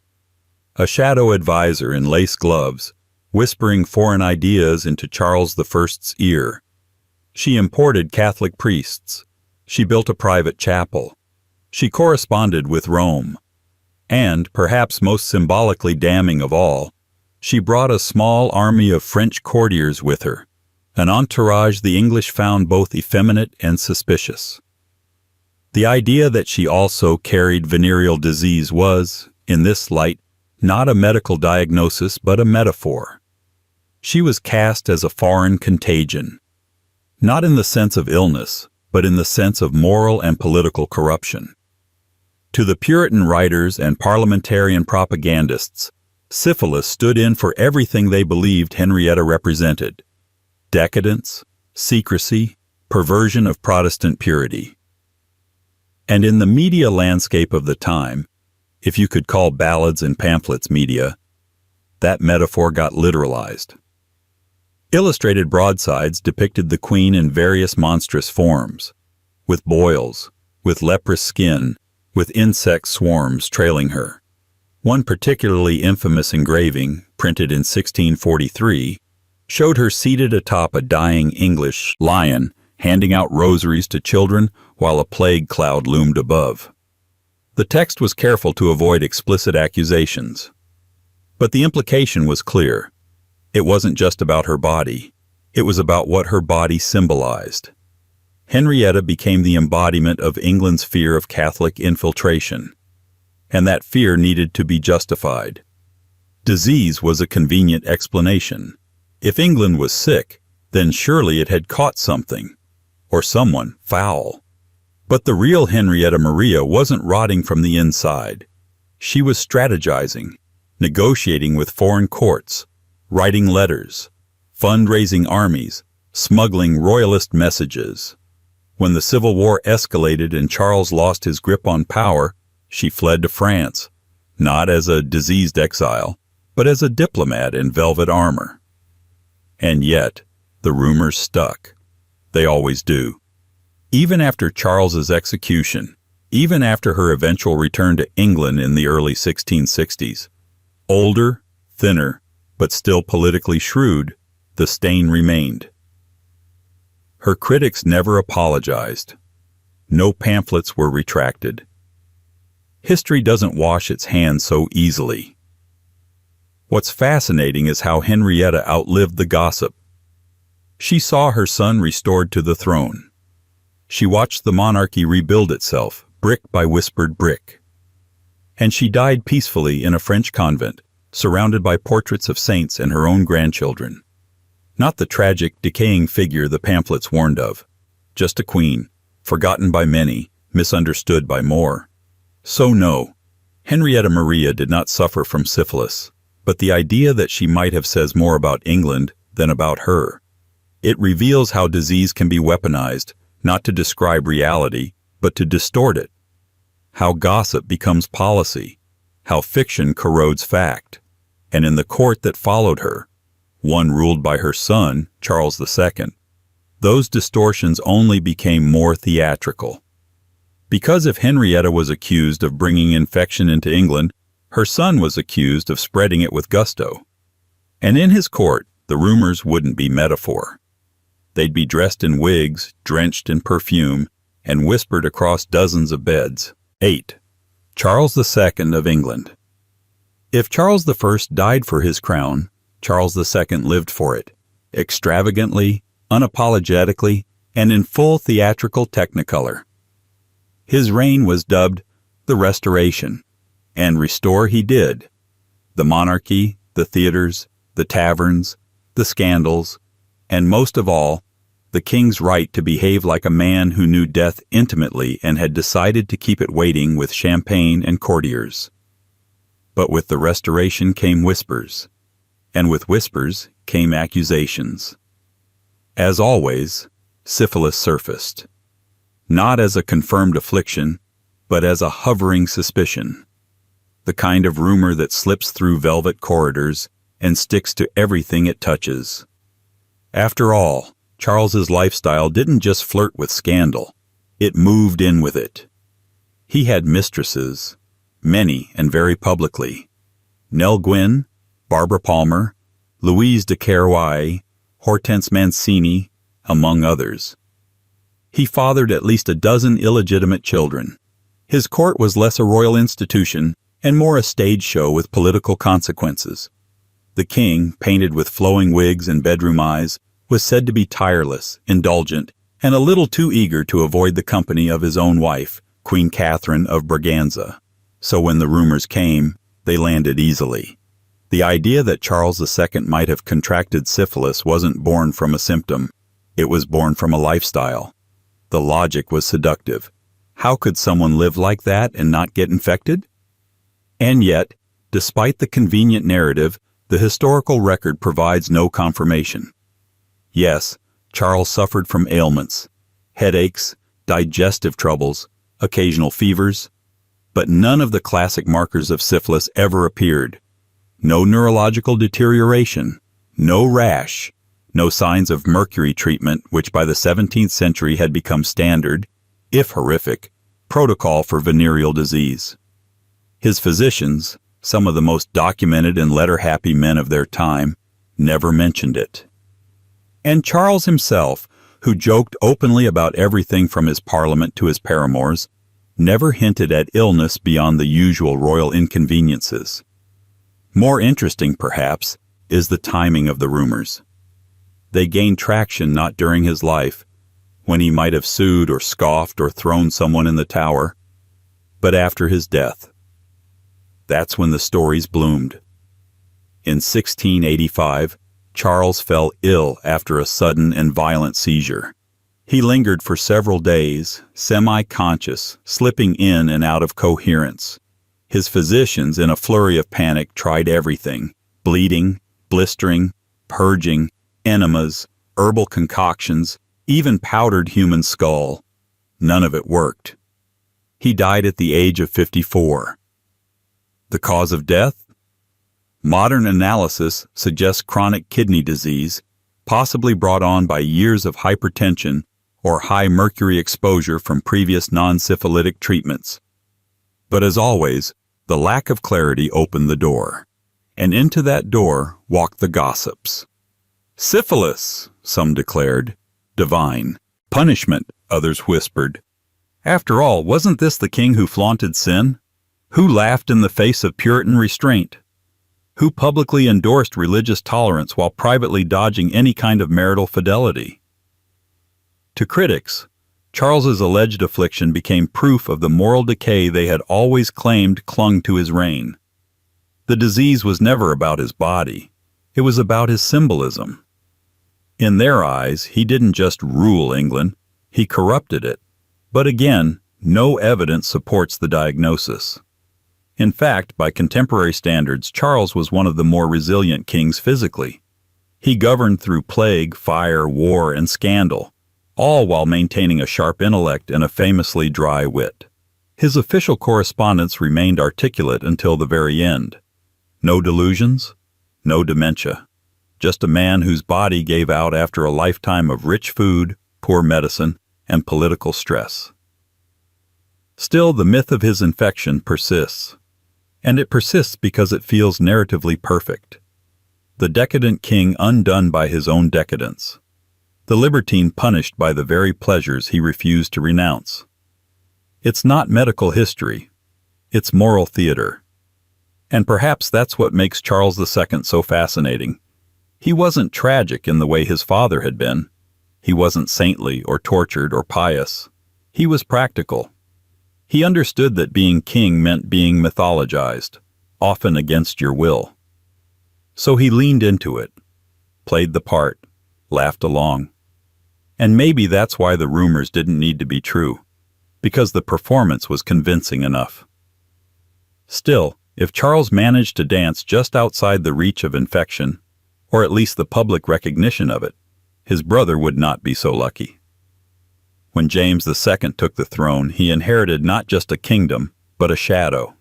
A shadow advisor in lace gloves, whispering foreign ideas into Charles I's ear. She imported Catholic priests. She built a private chapel. She corresponded with Rome. And, perhaps most symbolically damning of all, she brought a small army of French courtiers with her, an entourage the English found both effeminate and suspicious. The idea that she also carried venereal disease was, in this light, not a medical diagnosis but a metaphor. She was cast as a foreign contagion, not in the sense of illness, but in the sense of moral and political corruption. To the Puritan writers and parliamentarian propagandists, Syphilis stood in for everything they believed Henrietta represented: decadence, secrecy, perversion of Protestant purity. And in the media landscape of the time, if you could call ballads and pamphlets media, that metaphor got literalized. Illustrated broadsides depicted the queen in various monstrous forms, with boils, with leprous skin, with insect swarms trailing her. One particularly infamous engraving, printed in 1643, showed her seated atop a dying English lion, handing out rosaries to children while a plague cloud loomed above. The text was careful to avoid explicit accusations. But the implication was clear. It wasn't just about her body. It was about what her body symbolized. Henrietta became the embodiment of England's fear of Catholic infiltration, and that fear needed to be justified. Disease was a convenient explanation. If England was sick, then surely it had caught something, or someone, foul. But the real Henrietta Maria wasn't rotting from the inside. She was strategizing, negotiating with foreign courts, writing letters, fundraising armies, smuggling royalist messages. When the Civil War escalated and Charles lost his grip on power, she fled to France, not as a diseased exile, but as a diplomat in velvet armor. And yet, the rumors stuck. They always do. Even after Charles's execution, even after her eventual return to England in the early 1660s, older, thinner, but still politically shrewd, the stain remained. Her critics never apologized. No pamphlets were retracted. History doesn't wash its hands so easily. What's fascinating is how Henrietta outlived the gossip. She saw her son restored to the throne. She watched the monarchy rebuild itself, brick by whispered brick. And she died peacefully in a French convent, surrounded by portraits of saints and her own grandchildren. Not the tragic, decaying figure the pamphlets warned of, just a queen, forgotten by many, misunderstood by more. So no, Henrietta Maria did not suffer from syphilis, but the idea that she might have says more about England than about her. It reveals how disease can be weaponized, not to describe reality, but to distort it. How gossip becomes policy, how fiction corrodes fact. And in the court that followed her, one ruled by her son, Charles II, those distortions only became more theatrical. Because if Henrietta was accused of bringing infection into England, her son was accused of spreading it with gusto. And in his court, the rumors wouldn't be metaphor. They'd be dressed in wigs, drenched in perfume, and whispered across dozens of beds. 8. Charles II of England. If Charles I died for his crown, Charles II lived for it, extravagantly, unapologetically, and in full theatrical technicolor. His reign was dubbed the Restoration, and restore he did. The monarchy, the theaters, the taverns, the scandals, and most of all, the king's right to behave like a man who knew death intimately and had decided to keep it waiting with champagne and courtiers. But with the Restoration came whispers, and with whispers came accusations. As always, syphilis surfaced, not as a confirmed affliction, but as a hovering suspicion, the kind of rumor that slips through velvet corridors and sticks to everything it touches. After all, Charles's lifestyle didn't just flirt with scandal, it moved in with it. He had mistresses, many and very publicly. Nell Gwynn, Barbara Palmer, Louise de Querouaille, Hortense Mancini, among others. He fathered at least a dozen illegitimate children. His court was less a royal institution and more a stage show with political consequences. The king, painted with flowing wigs and bedroom eyes, was said to be tireless, indulgent, and a little too eager to avoid the company of his own wife, Queen Catherine of Braganza. So when the rumors came, they landed easily. The idea that Charles II might have contracted syphilis wasn't born from a symptom. It was born from a lifestyle. The logic was seductive. How could someone live like that and not get infected? And yet, despite the convenient narrative, the historical record provides no confirmation. Yes, Charles suffered from ailments, headaches, digestive troubles, occasional fevers, but none of the classic markers of syphilis ever appeared. No neurological deterioration, no rash, no signs of mercury treatment, which by the 17th century had become standard, if horrific, protocol for venereal disease. His physicians, some of the most documented and letter-happy men of their time, never mentioned it. And Charles himself, who joked openly about everything from his parliament to his paramours, never hinted at illness beyond the usual royal inconveniences. More interesting, perhaps, is the timing of the rumors. They gained traction not during his life, when he might have sued or scoffed or thrown someone in the tower, but after his death. That's when the stories bloomed. In 1685, Charles fell ill after a sudden and violent seizure. He lingered for several days, semi-conscious, slipping in and out of coherence. His physicians, in a flurry of panic, tried everything: bleeding, blistering, purging, enemas, herbal concoctions, even powdered human skull. None of it worked. He died at the age of 54. The cause of death? Modern analysis suggests chronic kidney disease, possibly brought on by years of hypertension or high mercury exposure from previous non-syphilitic treatments. But as always, the lack of clarity opened the door. And into that door walked the gossips. Syphilis, some declared. Divine. Punishment, others whispered. After all, wasn't this the king who flaunted sin? Who laughed in the face of Puritan restraint? Who publicly endorsed religious tolerance while privately dodging any kind of marital fidelity? To critics, Charles's alleged affliction became proof of the moral decay they had always claimed clung to his reign. The disease was never about his body. It was about his symbolism. In their eyes, he didn't just rule England, he corrupted it. But again, no evidence supports the diagnosis. In fact, by contemporary standards, Charles was one of the more resilient kings physically. He governed through plague, fire, war, and scandal, all while maintaining a sharp intellect and a famously dry wit. His official correspondence remained articulate until the very end. No delusions, no dementia. Just a man whose body gave out after a lifetime of rich food, poor medicine, and political stress. Still, the myth of his infection persists. And it persists because it feels narratively perfect. The decadent king undone by his own decadence. The libertine punished by the very pleasures he refused to renounce. It's not medical history. It's moral theater. And perhaps that's what makes Charles II so fascinating. He wasn't tragic in the way his father had been. He wasn't saintly or tortured or pious. He was practical. He understood that being king meant being mythologized, often against your will. So he leaned into it, played the part, laughed along. And maybe that's why the rumors didn't need to be true, because the performance was convincing enough. Still, if Charles managed to dance just outside the reach of infection, or at least the public recognition of it, his brother would not be so lucky. When James II took the throne, he inherited not just a kingdom, but a shadow.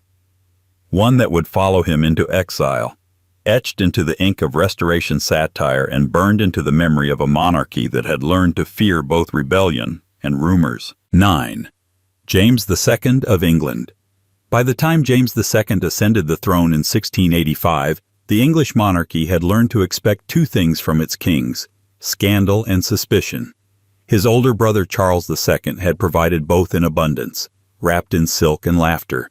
One that would follow him into exile, etched into the ink of Restoration satire and burned into the memory of a monarchy that had learned to fear both rebellion and rumors. 9. James II of England. By the time James II ascended the throne in 1685, the English monarchy had learned to expect two things from its kings: scandal and suspicion. His older brother Charles II had provided both in abundance, wrapped in silk and laughter.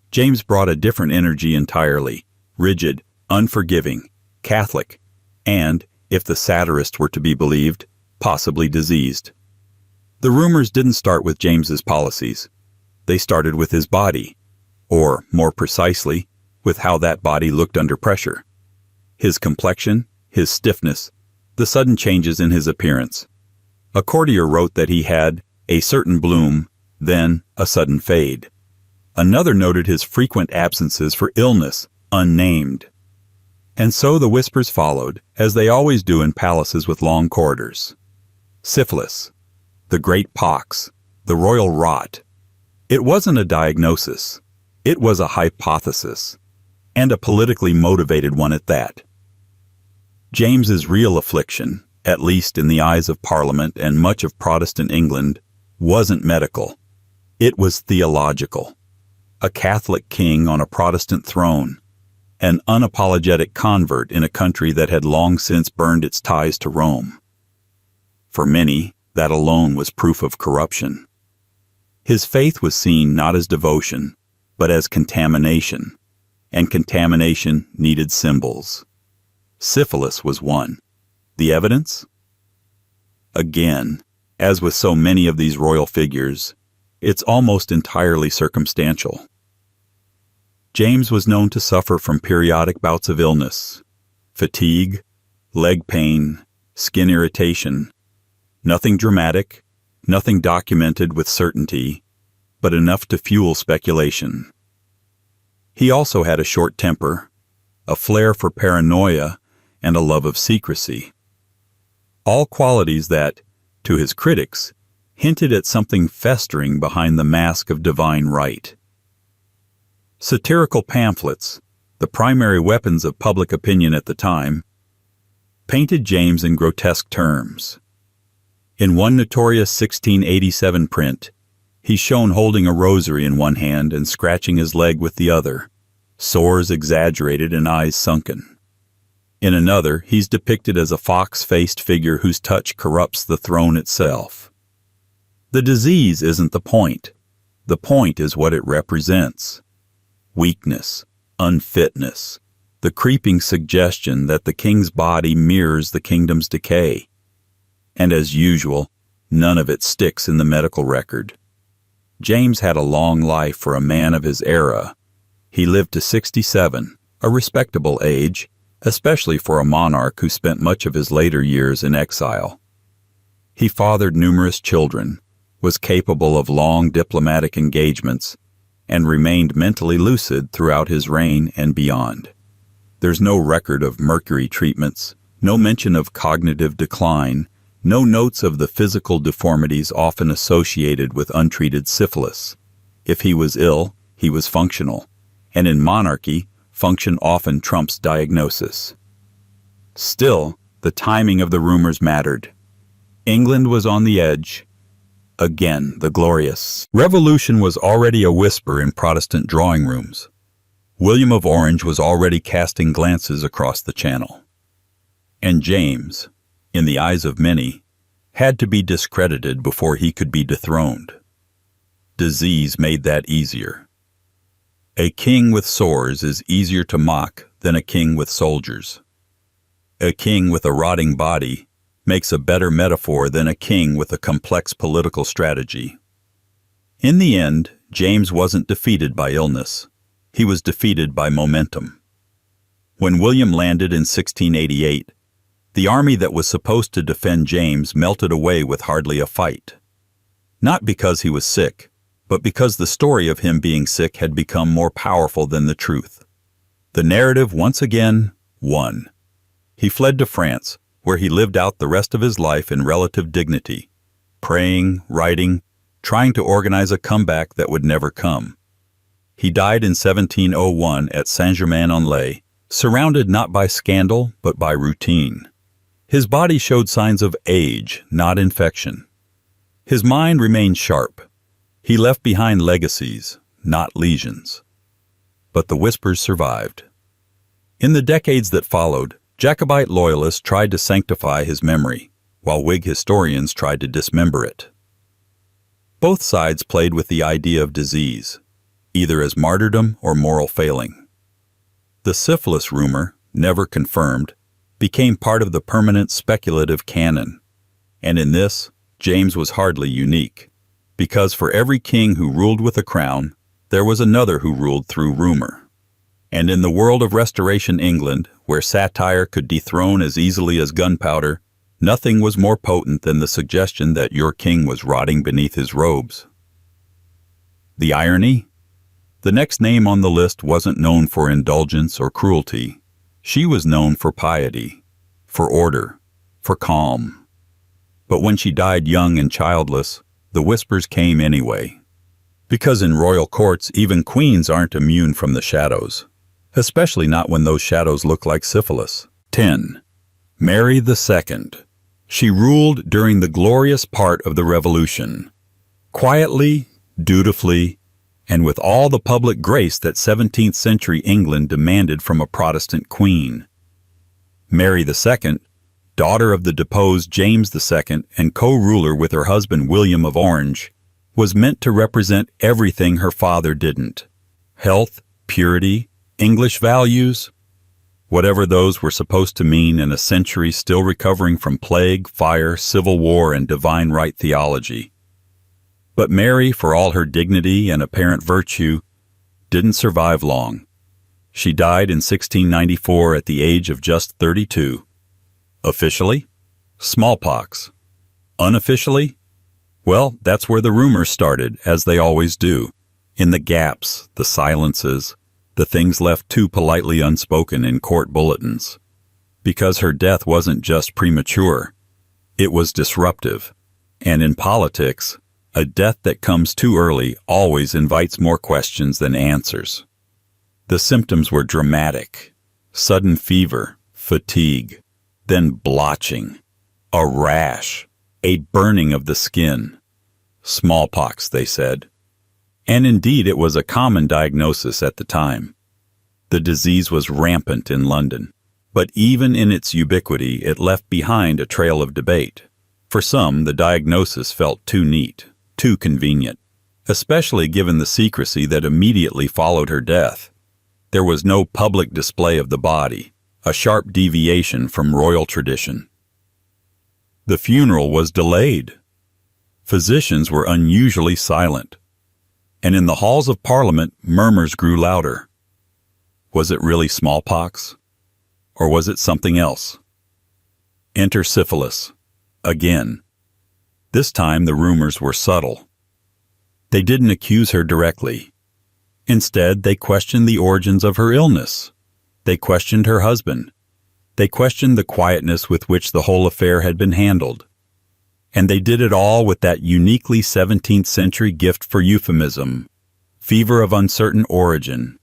James brought a different energy entirely, rigid, unforgiving, Catholic, and, if the satirist were to be believed, possibly diseased. The rumors didn't start with James's policies. They started with his body, or, more precisely, with how that body looked under pressure. His complexion, his stiffness, the sudden changes in his appearance. A courtier wrote that he had a certain bloom, then a sudden fade. Another noted his frequent absences for illness, unnamed. And so the whispers followed, as they always do in palaces with long corridors. Syphilis, the great pox, the royal rot. It wasn't a diagnosis. It was a hypothesis, and a politically motivated one at that. James's real affliction, at least in the eyes of Parliament and much of Protestant England, wasn't medical. It was theological. A Catholic king on a Protestant throne, an unapologetic convert in a country that had long since burned its ties to Rome. For many, that alone was proof of corruption. His faith was seen not as devotion, but as contamination, and contamination needed symbols. Syphilis was one. The evidence? Again, as with so many of these royal figures, it's almost entirely circumstantial. James was known to suffer from periodic bouts of illness, fatigue, leg pain, skin irritation. Nothing dramatic, nothing documented with certainty, but enough to fuel speculation. He also had a short temper, a flair for paranoia, and a love of secrecy. All qualities that, to his critics, hinted at something festering behind the mask of divine right. Satirical pamphlets, the primary weapons of public opinion at the time, painted James in grotesque terms. In one notorious 1687 print, he's shown holding a rosary in one hand and scratching his leg with the other, sores exaggerated and eyes sunken. In another, he's depicted as a fox-faced figure whose touch corrupts the throne itself. The disease isn't the point. The point is what it represents. Weakness, unfitness, the creeping suggestion that the king's body mirrors the kingdom's decay. And as usual, none of it sticks in the medical record. James had a long life for a man of his era. He lived to 67, a respectable age, especially for a monarch who spent much of his later years in exile. He fathered numerous children, was capable of long diplomatic engagements, and remained mentally lucid throughout his reign and beyond. There's no record of mercury treatments, no mention of cognitive decline, no notes of the physical deformities often associated with untreated syphilis. If he was ill, he was functional, and in monarchy, function often trumps diagnosis. Still, the timing of the rumors mattered. England was on the edge. Again, the glorious Revolution was already a whisper in Protestant drawing rooms. William of Orange was already casting glances across the Channel. And James, in the eyes of many, had to be discredited before he could be dethroned. Disease made that easier. A king with sores is easier to mock than a king with soldiers. A king with a rotting body makes a better metaphor than a king with a complex political strategy. In the end, James wasn't defeated by illness. He was defeated by momentum. When William landed in 1688, the army that was supposed to defend James melted away with hardly a fight. Not because he was sick, but because the story of him being sick had become more powerful than the truth. The narrative once again won. He fled to France, where he lived out the rest of his life in relative dignity, praying, writing, trying to organize a comeback that would never come. He died in 1701 at Saint-Germain-en-Laye, surrounded not by scandal, but by routine. His body showed signs of age, not infection. His mind remained sharp. He left behind legacies, not lesions. But the whispers survived. In the decades that followed, Jacobite loyalists tried to sanctify his memory. while Whig historians tried to dismember it. Both sides played with the idea of disease, either as martyrdom or moral failing. The syphilis rumor, never confirmed, became part of the permanent speculative canon, and in this, James was hardly unique, because for every king who ruled with a crown, there was another who ruled through rumor. And in the world of Restoration England, where satire could dethrone as easily as gunpowder, nothing was more potent than the suggestion that your king was rotting beneath his robes. The irony? The next name on the list wasn't known for indulgence or cruelty. She was known for piety, for order, for calm. But when she died young and childless, the whispers came anyway. Because in royal courts, even queens aren't immune from the shadows, especially not when those shadows look like syphilis. 10. Mary II. She ruled during the glorious part of the Revolution, quietly, dutifully, and with all the public grace that 17th century England demanded from a Protestant queen. Mary II, daughter of the deposed James II and co-ruler with her husband William of Orange, was meant to represent everything her father didn't: health, purity, English values, whatever those were supposed to mean in a century still recovering from plague, fire, civil war, and divine right theology. But Mary, for all her dignity and apparent virtue, didn't survive long. She died in 1694 at the age of just 32. Officially? Smallpox. Unofficially? Well, that's where the rumors started, as they always do, in the gaps, the silences, the things left too politely unspoken in court bulletins. Because her death wasn't just premature, it was disruptive. And in politics, a death that comes too early always invites more questions than answers. The symptoms were dramatic: sudden fever, fatigue, then blotching, a rash, a burning of the skin. Smallpox, they said. And indeed, it was a common diagnosis at the time. The disease was rampant in London, but even in its ubiquity, it left behind a trail of debate. For some, the diagnosis felt too neat, too convenient, especially given the secrecy that immediately followed her death. There was no public display of the body, a sharp deviation from royal tradition. The funeral was delayed. Physicians were unusually silent, and in the halls of Parliament, murmurs grew louder. Was it really smallpox? Or was it something else? Enter syphilis. Again. This time the rumors were subtle. They didn't accuse her directly. Instead, they questioned the origins of her illness. They questioned her husband. They questioned the quietness with which the whole affair had been handled. And they did it all with that uniquely 17th century gift for euphemism: fever of uncertain origin,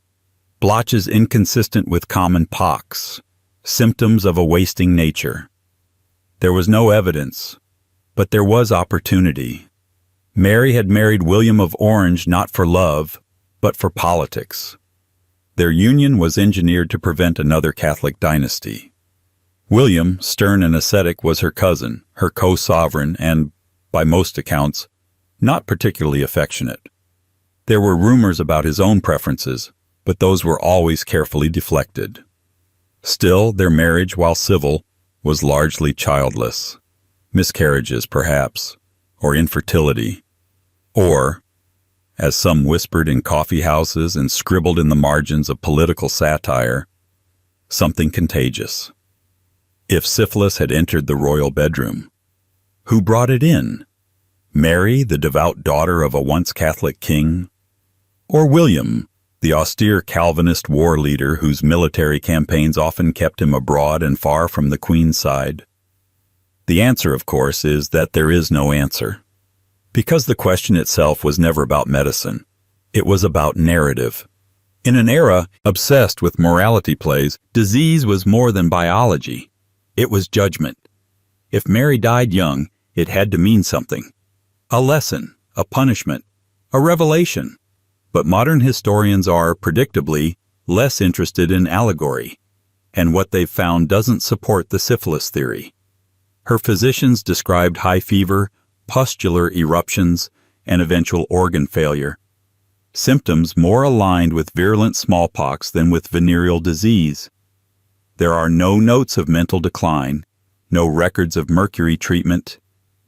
blotches inconsistent with common pox, symptoms of a wasting nature. There was no evidence, but there was opportunity. Mary had married William of Orange not for love, but for politics. Their union was engineered to prevent another Catholic dynasty. William, stern and ascetic, was her cousin, her co-sovereign, and, by most accounts, not particularly affectionate. There were rumors about his own preferences, but those were always carefully deflected. Still, their marriage, while civil, was largely childless. Miscarriages, perhaps, or infertility, or, as some whispered in coffee houses and scribbled in the margins of political satire, something contagious. If syphilis had entered the royal bedroom, who brought it in? Mary, the devout daughter of a once Catholic king? Or William, the austere Calvinist war leader whose military campaigns often kept him abroad and far from the Queen's side? The answer, of course, is that there is no answer. Because the question itself was never about medicine. It was about narrative. In an era obsessed with morality plays, disease was more than biology. It was judgment. If Mary died young, it had to mean something. A lesson, a punishment, a revelation. But modern historians are, predictably, less interested in allegory, and what they've found doesn't support the syphilis theory. Her physicians described high fever, pustular eruptions, and eventual organ failure, symptoms more aligned with virulent smallpox than with venereal disease. There are no notes of mental decline, no records of mercury treatment,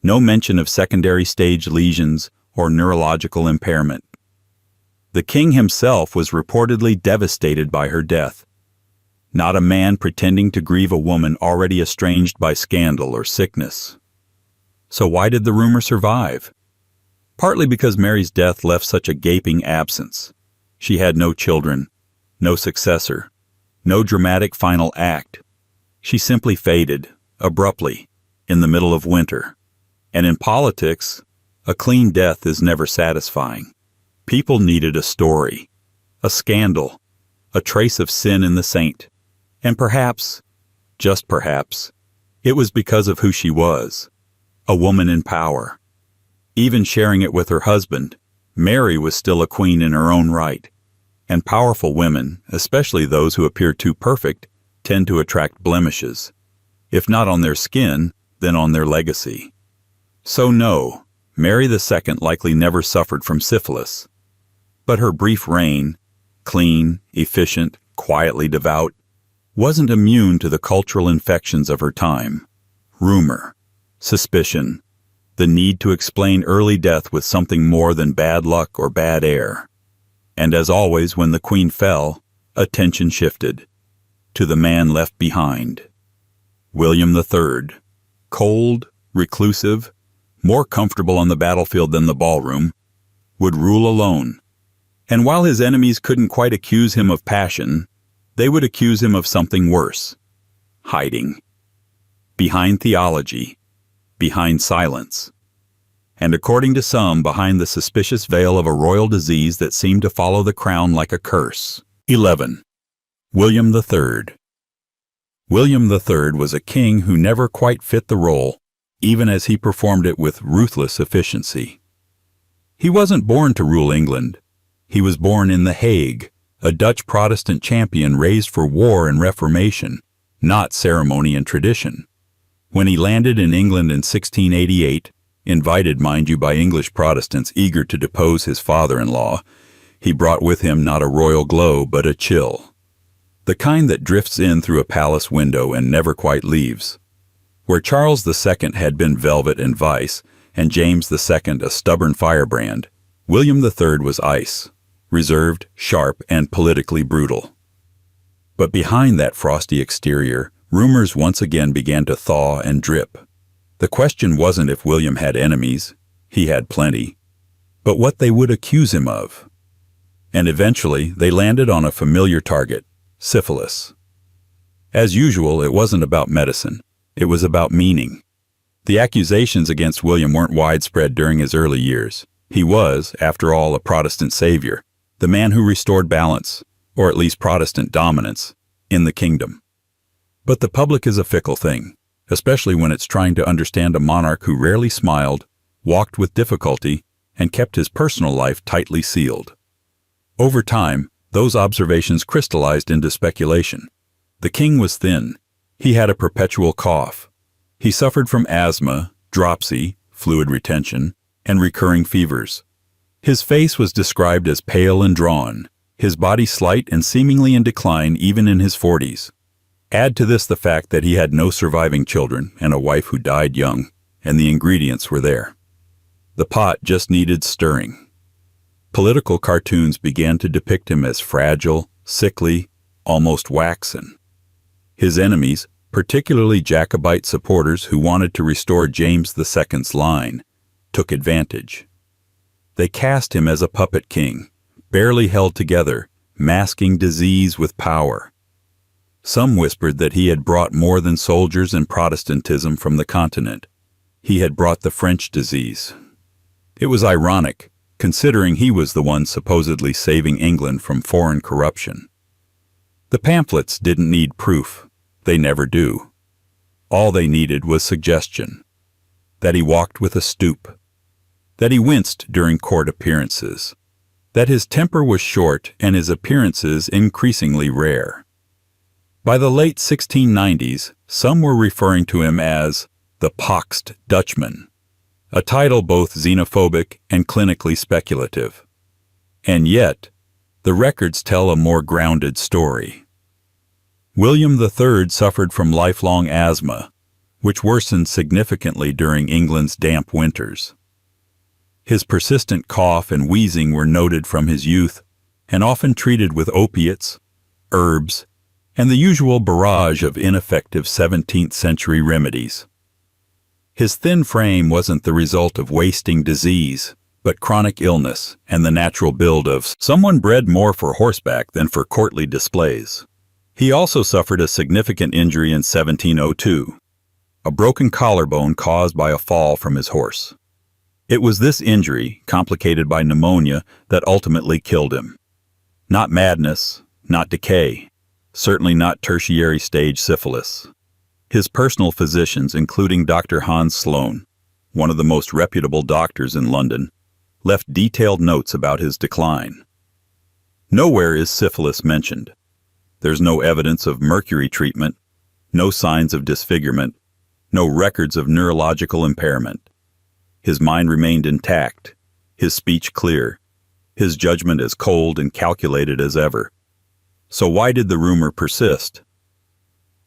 no mention of secondary stage lesions or neurological impairment. The king himself was reportedly devastated by her death. Not a man pretending to grieve a woman already estranged by scandal or sickness. So why did the rumor survive? Partly because Mary's death left such a gaping absence. She had no children, no successor, no dramatic final act. She simply faded, abruptly, in the middle of winter. And in politics, a clean death is never satisfying. People needed a story, a scandal, a trace of sin in the saint. And perhaps, just perhaps, it was because of who she was, a woman in power. Even sharing it with her husband, Mary was still a queen in her own right. And powerful women, especially those who appear too perfect, tend to attract blemishes. If not on their skin, then on their legacy. So no, Mary II likely never suffered from syphilis. But her brief reign, clean, efficient, quietly devout, wasn't immune to the cultural infections of her time. Rumor, suspicion, the need to explain early death with something more than bad luck or bad air. And as always, when the queen fell, attention shifted to the man left behind. William III, cold, reclusive, more comfortable on the battlefield than the ballroom, would rule alone. And while his enemies couldn't quite accuse him of passion, they would accuse him of something worse: hiding. Behind theology, behind silence, and according to some, behind the suspicious veil of a royal disease that seemed to follow the crown like a curse. 11. William III. William III was a king who never quite fit the role, even as he performed it with ruthless efficiency. He wasn't born to rule England. He was born in The Hague, a Dutch Protestant champion raised for war and reformation, not ceremony and tradition. When he landed in England in 1688, invited, mind you, by English Protestants eager to depose his father-in-law, he brought with him not a royal glow but a chill. The kind that drifts in through a palace window and never quite leaves. Where Charles II had been velvet and vice, and James II a stubborn firebrand, William III was ice, reserved, sharp, and politically brutal. But behind that frosty exterior, rumors once again began to thaw and drip. The question wasn't if William had enemies, he had plenty, but what they would accuse him of. And eventually they landed on a familiar target: syphilis. As usual, it wasn't about medicine, it was about meaning. The accusations against William weren't widespread during his early years. He was, after all, a Protestant savior, the man who restored balance, or at least Protestant dominance, in the kingdom. But the public is a fickle thing, especially when it's trying to understand a monarch who rarely smiled, walked with difficulty, and kept his personal life tightly sealed. Over time, those observations crystallized into speculation. The king was thin. He had a perpetual cough. He suffered from asthma, dropsy, fluid retention, and recurring fevers. His face was described as pale and drawn, his body slight and seemingly in decline even in his 40s. Add to this the fact that he had no surviving children and a wife who died young, and the ingredients were there. The pot just needed stirring. Political cartoons began to depict him as fragile, sickly, almost waxen. His enemies, particularly Jacobite supporters who wanted to restore James II's line, took advantage. They cast him as a puppet king, barely held together, masking disease with power. Some whispered that he had brought more than soldiers and Protestantism from the continent. He had brought the French disease. It was ironic, considering he was the one supposedly saving England from foreign corruption. The pamphlets didn't need proof. They never do. All they needed was suggestion. That he walked with a stoop. That he winced during court appearances. That his temper was short and his appearances increasingly rare. By the late 1690s, some were referring to him as the Poxed Dutchman, a title both xenophobic and clinically speculative. And yet, the records tell a more grounded story. William III suffered from lifelong asthma, which worsened significantly during England's damp winters. His persistent cough and wheezing were noted from his youth, and often treated with opiates, herbs, and the usual barrage of ineffective 17th-century remedies. His thin frame wasn't the result of wasting disease, but chronic illness and the natural build of someone bred more for horseback than for courtly displays. He also suffered a significant injury in 1702, a broken collarbone caused by a fall from his horse. It was this injury, complicated by pneumonia, that ultimately killed him. Not madness, not decay, certainly not tertiary stage syphilis. His personal physicians, including Dr. Hans Sloane, one of the most reputable doctors in London, left detailed notes about his decline. Nowhere is syphilis mentioned. There's no evidence of mercury treatment, no signs of disfigurement, no records of neurological impairment. His mind remained intact, his speech clear, his judgment as cold and calculated as ever. So why did the rumor persist?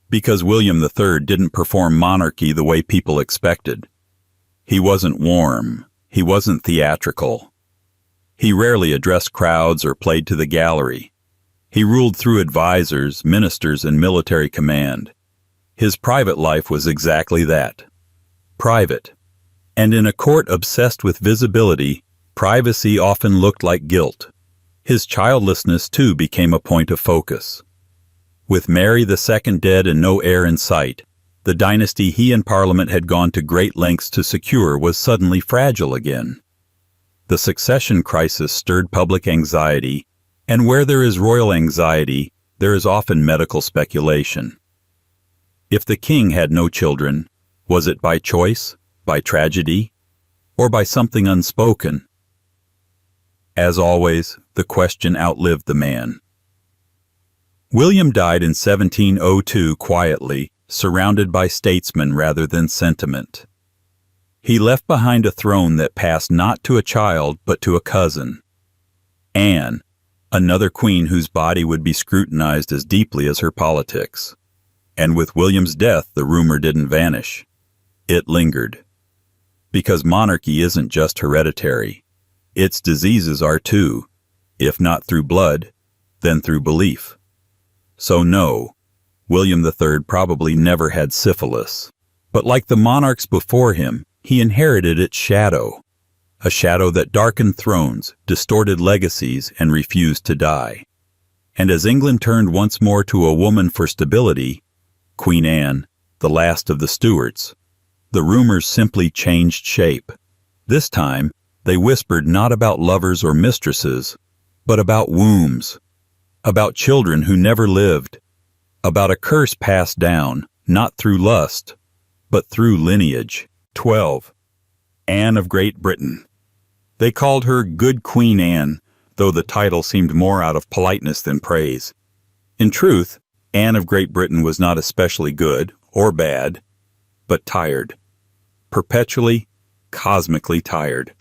Because William III didn't perform monarchy the way people expected. He wasn't warm. He wasn't theatrical. He rarely addressed crowds or played to the gallery. He ruled through advisors, ministers, and military command. His private life was exactly that. Private. And in a court obsessed with visibility, privacy often looked like guilt. His childlessness, too, became a point of focus. With Mary II dead and no heir in sight, the dynasty he and Parliament had gone to great lengths to secure was suddenly fragile again. The succession crisis stirred public anxiety, and where there is royal anxiety, there is often medical speculation. If the king had no children, was it by choice, by tragedy, or by something unspoken? As always, the question outlived the man. William died in 1702 quietly, surrounded by statesmen rather than sentiment. He left behind a throne that passed not to a child but to a cousin, Anne, another queen whose body would be scrutinized as deeply as her politics. And with William's death, the rumor didn't vanish. It lingered. Because monarchy isn't just hereditary. Its diseases are too, if not through blood, then through belief. So no, William III probably never had syphilis. But like the monarchs before him, he inherited its shadow. A shadow that darkened thrones, distorted legacies, and refused to die. And as England turned once more to a woman for stability, Queen Anne, the last of the Stuarts, the rumors simply changed shape. This time, they whispered not about lovers or mistresses, but about wombs, about children who never lived, about a curse passed down, not through lust, but through lineage. 12. Anne of Great Britain. They called her Good Queen Anne, though the title seemed more out of politeness than praise. In truth, Anne of Great Britain was not especially good or bad, but tired. Perpetually, cosmically tired.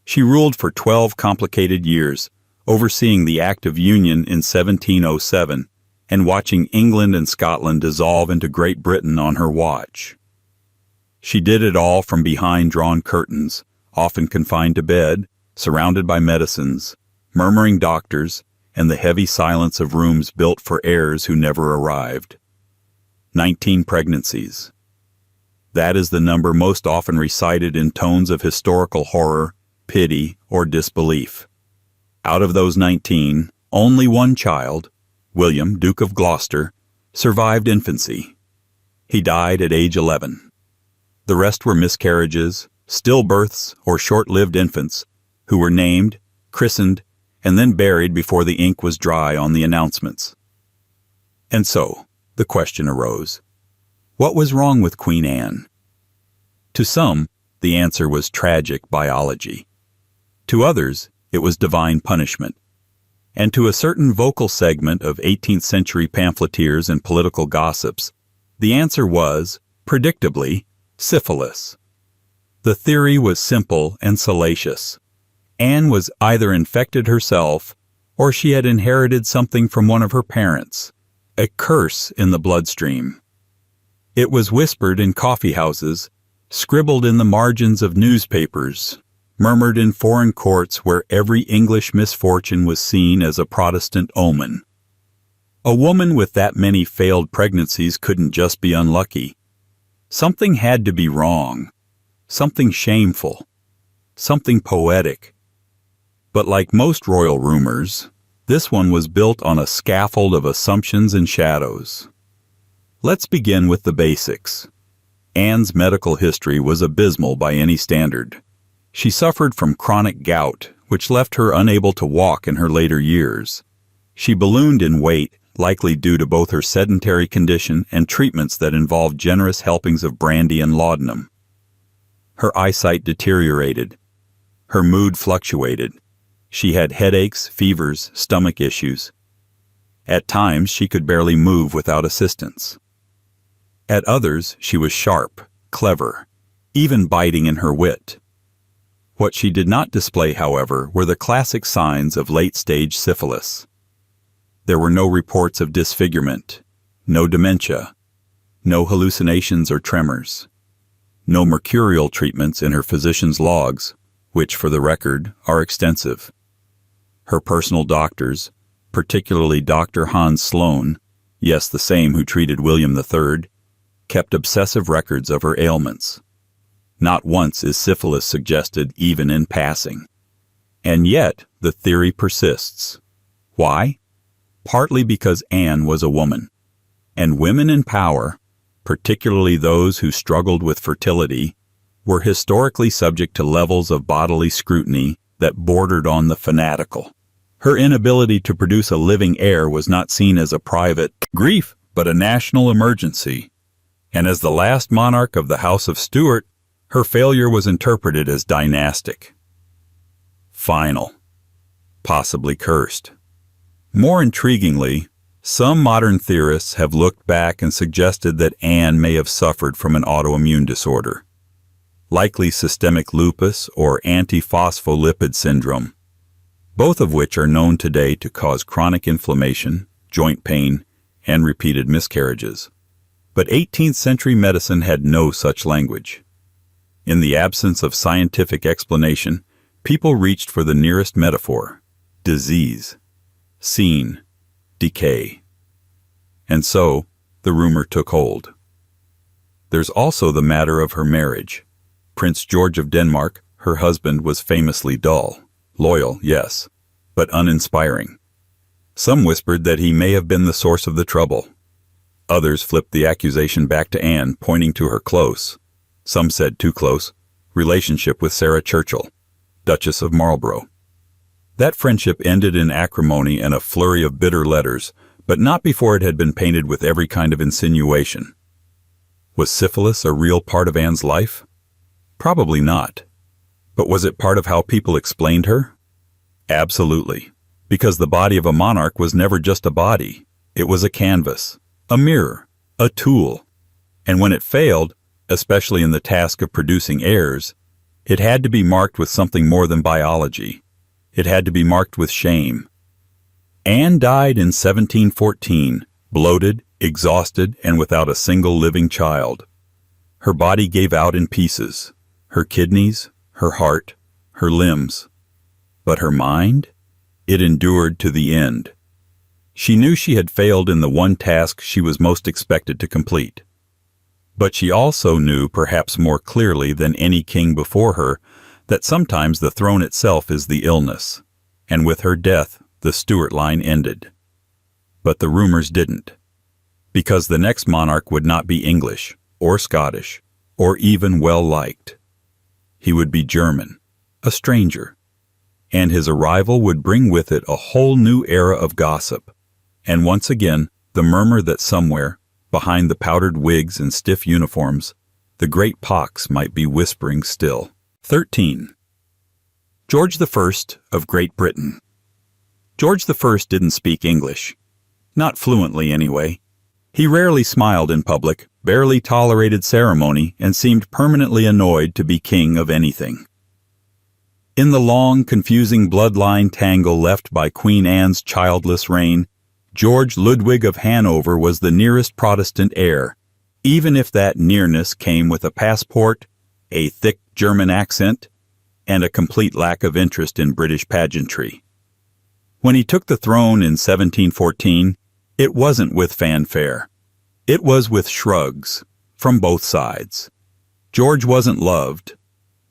She ruled for 12 complicated years, overseeing the Act of Union in 1707 and watching England and Scotland dissolve into Great Britain on her watch. She did it all from behind drawn curtains, often confined to bed, surrounded by medicines, murmuring doctors, and the heavy silence of rooms built for heirs who never arrived. 19 pregnancies. That is the number most often recited in tones of historical horror, pity, or disbelief. Out of those 19, only one child, William, Duke of Gloucester, survived infancy. He died at age 11. The rest were miscarriages, stillbirths, or short-lived infants, who were named, christened, and then buried before the ink was dry on the announcements. And so, the question arose, what was wrong with Queen Anne? To some, the answer was tragic biology. To others, it was divine punishment. And to a certain vocal segment of 18th century pamphleteers and political gossips, the answer was, predictably, Syphilis. The theory was simple and salacious. Anne was either infected herself or she had inherited something from one of her parents, a curse in the bloodstream. It was whispered in coffee houses, scribbled in the margins of newspapers, murmured in foreign courts where every English misfortune was seen as a Protestant omen. A woman with that many failed pregnancies couldn't just be unlucky. Something had to be wrong, something shameful, something poetic. But like most royal rumors, this one was built on a scaffold of assumptions and shadows. Let's begin with the basics. Anne's medical history was abysmal by any standard. She suffered from chronic gout, which left her unable to walk in her later years. She ballooned in weight, likely due to both her sedentary condition and treatments that involved generous helpings of brandy and laudanum. Her eyesight deteriorated. Her mood fluctuated. She had headaches, fevers, stomach issues. At times, she could barely move without assistance. At others, she was sharp, clever, even biting in her wit. What she did not display, however, were the classic signs of late-stage syphilis. There were no reports of disfigurement, no dementia, no hallucinations or tremors, no mercurial treatments in her physician's logs, which, for the record, are extensive. Her personal doctors, particularly Dr. Hans Sloane, yes, the same who treated William III, kept obsessive records of her ailments. Not once is syphilis suggested even in passing. And yet, the theory persists. Why? Partly because Anne was a woman, and women in power, particularly those who struggled with fertility, were historically subject to levels of bodily scrutiny that bordered on the fanatical. Her inability to produce a living heir was not seen as a private grief, but a national emergency. And as the last monarch of the House of Stuart, her failure was interpreted as dynastic. Final. Possibly cursed. More intriguingly, some modern theorists have looked back and suggested that Anne may have suffered from an autoimmune disorder, likely systemic lupus or antiphospholipid syndrome, both of which are known today to cause chronic inflammation, joint pain, and repeated miscarriages. But 18th century medicine had no such language. In the absence of scientific explanation, people reached for the nearest metaphor: disease, scene, decay. And so, the rumor took hold. There's also the matter of her marriage. Prince George of Denmark, her husband, was famously dull. Loyal, yes, but uninspiring. Some whispered that he may have been the source of the trouble. Others flipped the accusation back to Anne, pointing to her close, some said too close, relationship with Sarah Churchill, Duchess of Marlborough. That friendship ended in acrimony and a flurry of bitter letters, but not before it had been painted with every kind of insinuation. Was syphilis a real part of Anne's life? Probably not. But was it part of how people explained her? Absolutely. Because the body of a monarch was never just a body. It was a canvas, a mirror, a tool. And when it failed, especially in the task of producing heirs, it had to be marked with something more than biology. It had to be marked with shame. Anne died in 1714, bloated, exhausted, and without a single living child. Her body gave out in pieces, her kidneys, her heart, her limbs. But her mind? It endured to the end. She knew she had failed in the one task she was most expected to complete. But she also knew, perhaps more clearly than any king before her, that sometimes the throne itself is the illness, and with her death, the Stuart line ended. But the rumors didn't, because the next monarch would not be English, or Scottish, or even well-liked. He would be German, a stranger, and his arrival would bring with it a whole new era of gossip, and once again, the murmur that somewhere, behind the powdered wigs and stiff uniforms, the great pox might be whispering still. 13. George I of Great Britain. George I didn't speak English. Not fluently, anyway. He rarely smiled in public, barely tolerated ceremony, and seemed permanently annoyed to be king of anything. In the long, confusing bloodline tangle left by Queen Anne's childless reign, George Ludwig of Hanover was the nearest Protestant heir, even if that nearness came with a passport, a thick German accent, and a complete lack of interest in British pageantry. When he took the throne in 1714, it wasn't with fanfare. It was with shrugs, from both sides. George wasn't loved,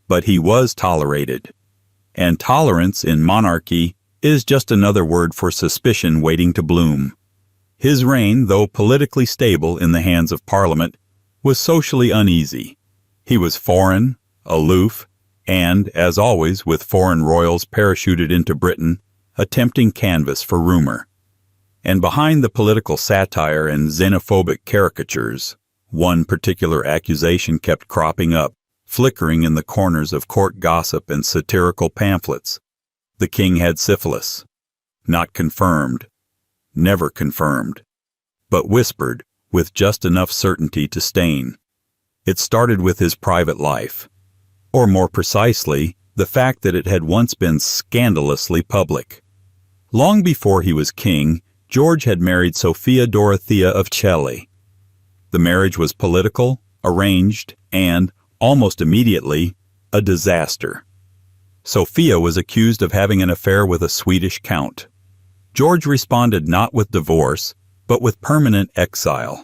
but he was tolerated. And tolerance in monarchy is just another word for suspicion waiting to bloom. His reign, though politically stable in the hands of Parliament, was socially uneasy. He was foreign, aloof, and, as always with foreign royals parachuted into Britain, a tempting canvas for rumor. And behind the political satire and xenophobic caricatures, one particular accusation kept cropping up, flickering in the corners of court gossip and satirical pamphlets. The king had syphilis. Not confirmed. Never confirmed. But whispered, with just enough certainty to stain. It started with his private life. Or more precisely, the fact that it had once been scandalously public. Long before he was king, George had married Sophia Dorothea of Celli. The marriage was political, arranged, and, almost immediately, a disaster. Sophia was accused of having an affair with a Swedish count. George responded not with divorce, but with permanent exile.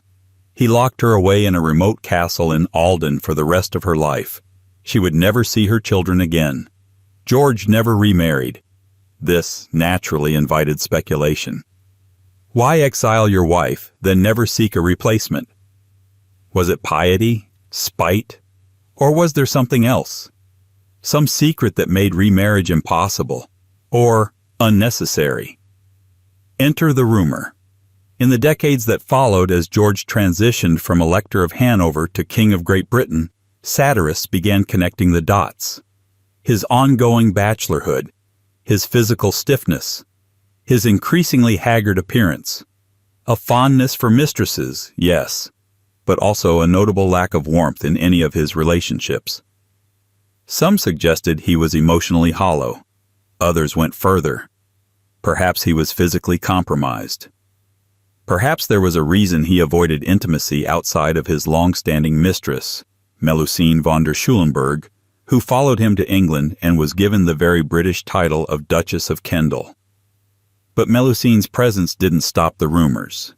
He locked her away in a remote castle in Alden for the rest of her life. She would never see her children again. George never remarried. This naturally invited speculation. Why exile your wife, then never seek a replacement? Was it piety, spite, or was there something else? Some secret that made remarriage impossible, or unnecessary? Enter the rumor. In the decades that followed as George transitioned from Elector of Hanover to King of Great Britain, satirists began connecting the dots. His ongoing bachelorhood, his physical stiffness, his increasingly haggard appearance, a fondness for mistresses, yes, but also a notable lack of warmth in any of his relationships. Some suggested he was emotionally hollow. Others went further. Perhaps he was physically compromised. Perhaps there was a reason he avoided intimacy outside of his long-standing mistress, Melusine von der Schulenburg, who followed him to England and was given the very British title of Duchess of Kendal. But Melusine's presence didn't stop the rumors.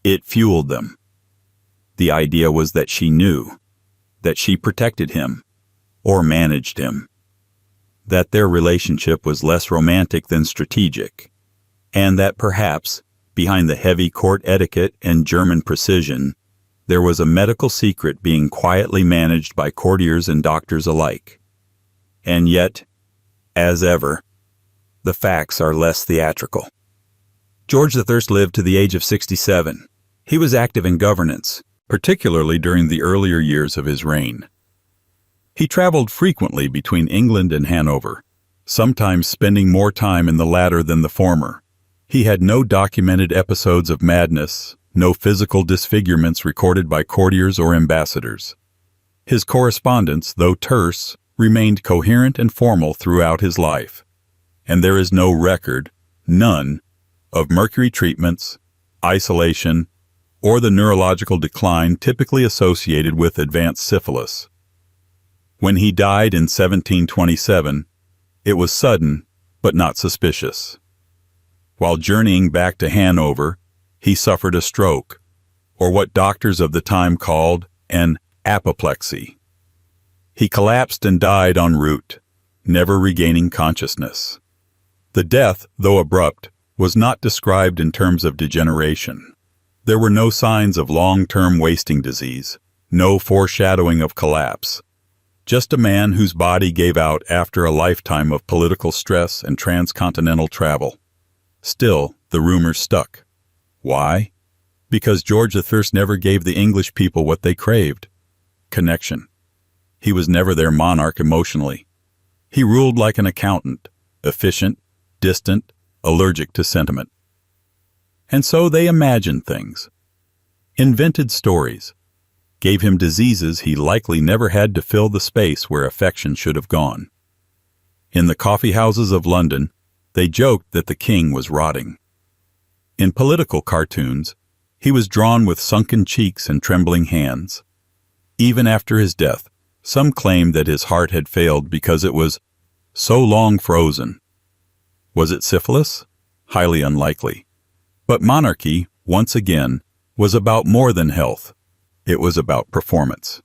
It fueled them. The idea was that she knew, that she protected him, or managed him, that their relationship was less romantic than strategic, and that perhaps, behind the heavy court etiquette and German precision, there was a medical secret being quietly managed by courtiers and doctors alike. And yet, as ever, the facts are less theatrical. George I lived to the age of 67. He was active in governance, particularly during the earlier years of his reign. He traveled frequently between England and Hanover, sometimes spending more time in the latter than the former. He had no documented episodes of madness, no physical disfigurements recorded by courtiers or ambassadors. His correspondence, though terse, remained coherent and formal throughout his life. And there is no record, none, of mercury treatments, isolation, or the neurological decline typically associated with advanced syphilis. When he died in 1727, it was sudden but not suspicious. While journeying back to Hanover, he suffered a stroke, or what doctors of the time called an apoplexy. He collapsed and died en route, never regaining consciousness. The death, though abrupt, was not described in terms of degeneration. There were no signs of long-term wasting disease, no foreshadowing of collapse. Just a man whose body gave out after a lifetime of political stress and transcontinental travel. Still, the rumors stuck. Why? Because George I never gave the English people what they craved: connection. He was never their monarch emotionally. He ruled like an accountant, efficient, distant, allergic to sentiment. And so they imagined things. invented stories, gave him diseases he likely never had to fill the space where affection should have gone. In the coffee houses of London, they joked that the king was rotting. In political cartoons, he was drawn with sunken cheeks and trembling hands. Even after his death, some claimed that his heart had failed because it was so long frozen. Was it syphilis? Highly unlikely. But monarchy, once again, was about more than health. It was about performance.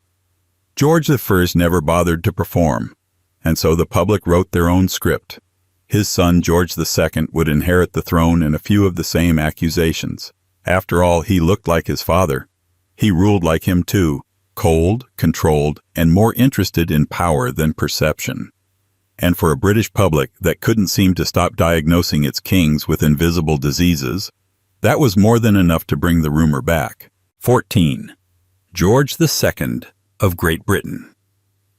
George I never bothered to perform, and so the public wrote their own script. His son George II would inherit the throne in a few of the same accusations. After all, he looked like his father. He ruled like him too, cold, controlled, and more interested in power than perception. And for a British public that couldn't seem to stop diagnosing its kings with invisible diseases, that was more than enough to bring the rumor back. 14. George II of Great Britain.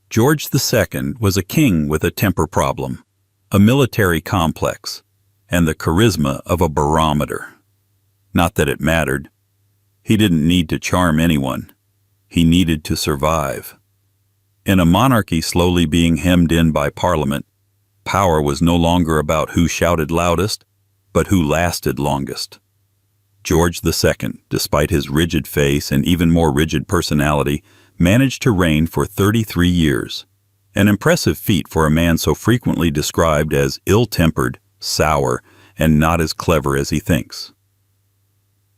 George II was a king with a temper problem, a military complex, and the charisma of a barometer. Not that it mattered. He didn't need to charm anyone. He needed to survive. In a monarchy slowly being hemmed in by Parliament, power was no longer about who shouted loudest, but who lasted longest. George II, despite his rigid face and even more rigid personality, managed to reign for 33 years, an impressive feat for a man so frequently described as ill-tempered, sour, and not as clever as he thinks.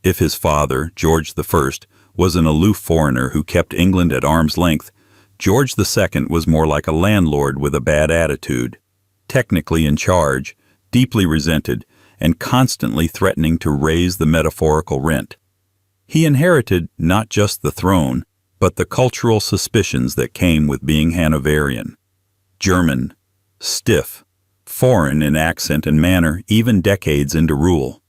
If his father, George I, was an aloof foreigner who kept England at arm's length, George II was more like a landlord with a bad attitude, technically in charge, deeply resented, and constantly threatening to raise the metaphorical rent. He inherited not just the throne, but the cultural suspicions that came with being Hanoverian. German, stiff, foreign in accent and manner even decades into rule.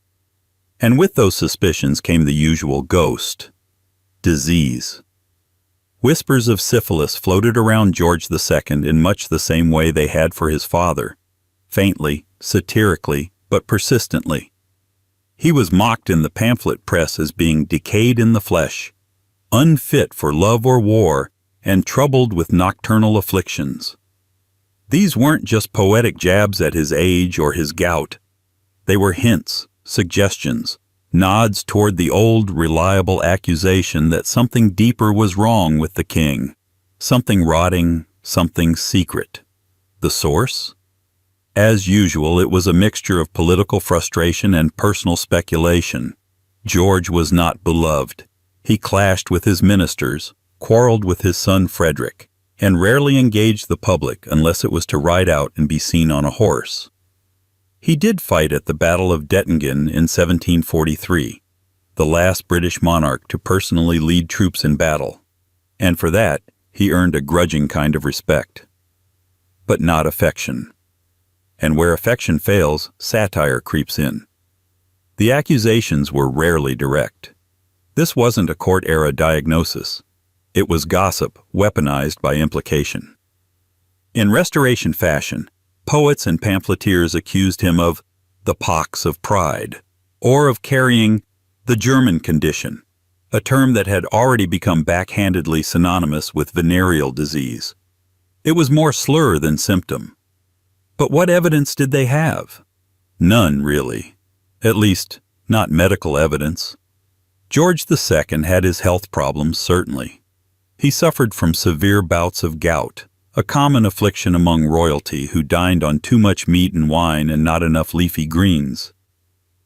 And with those suspicions came the usual ghost, disease. Whispers of syphilis floated around George II in much the same way they had for his father, faintly, satirically, but persistently. He was mocked in the pamphlet press as being decayed in the flesh, unfit for love or war, and troubled with nocturnal afflictions. These weren't just poetic jabs at his age or his gout. They were hints, suggestions, nods toward the old, reliable accusation that something deeper was wrong with the king, something rotting, something secret. The source? As usual, it was a mixture of political frustration and personal speculation. George was not beloved. He clashed with his ministers, quarreled with his son Frederick, and rarely engaged the public unless it was to ride out and be seen on a horse. He did fight at the Battle of Dettingen in 1743, the last British monarch to personally lead troops in battle, and for that he earned a grudging kind of respect. But not affection. And where affection fails, satire creeps in. The accusations were rarely direct. This wasn't a court-era diagnosis. It was gossip weaponized by implication. In Restoration fashion, poets and pamphleteers accused him of the pox of pride, or of carrying the German condition, a term that had already become backhandedly synonymous with venereal disease. It was more slur than symptom. But what evidence did they have? None, really. At least, not medical evidence. George II had his health problems, certainly. He suffered from severe bouts of gout, a common affliction among royalty who dined on too much meat and wine and not enough leafy greens.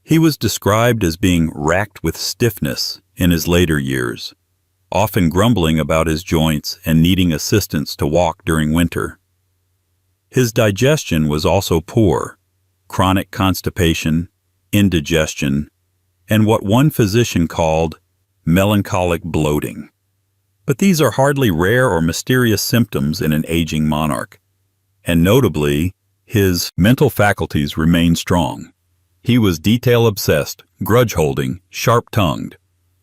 He was described as being racked with stiffness in his later years, often grumbling about his joints and needing assistance to walk during winter. His digestion was also poor, chronic constipation, indigestion, and what one physician called melancholic bloating. But these are hardly rare or mysterious symptoms in an aging monarch. And notably, his mental faculties remained strong. He was detail-obsessed, grudge-holding, sharp-tongued.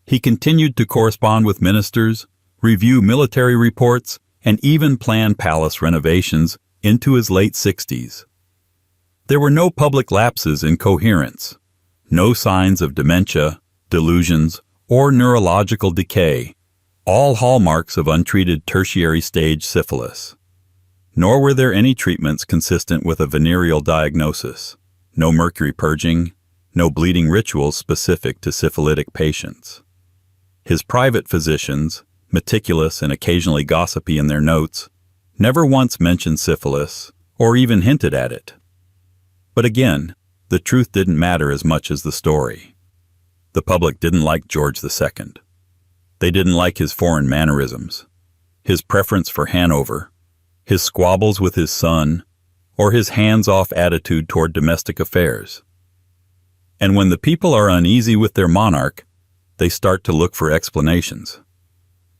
He continued to correspond with ministers, review military reports, and even plan palace renovations into his late 60s. There were no public lapses in coherence, no signs of dementia, delusions, or neurological decay, all hallmarks of untreated tertiary stage syphilis. Nor were there any treatments consistent with a venereal diagnosis, no mercury purging, no bleeding rituals specific to syphilitic patients. His private physicians, meticulous and occasionally gossipy in their notes, never once mentioned syphilis or even hinted at it. But again, the truth didn't matter as much as the story. The public didn't like George II. They didn't like his foreign mannerisms, his preference for Hanover, his squabbles with his son, or his hands-off attitude toward domestic affairs. And when the people are uneasy with their monarch, they start to look for explanations.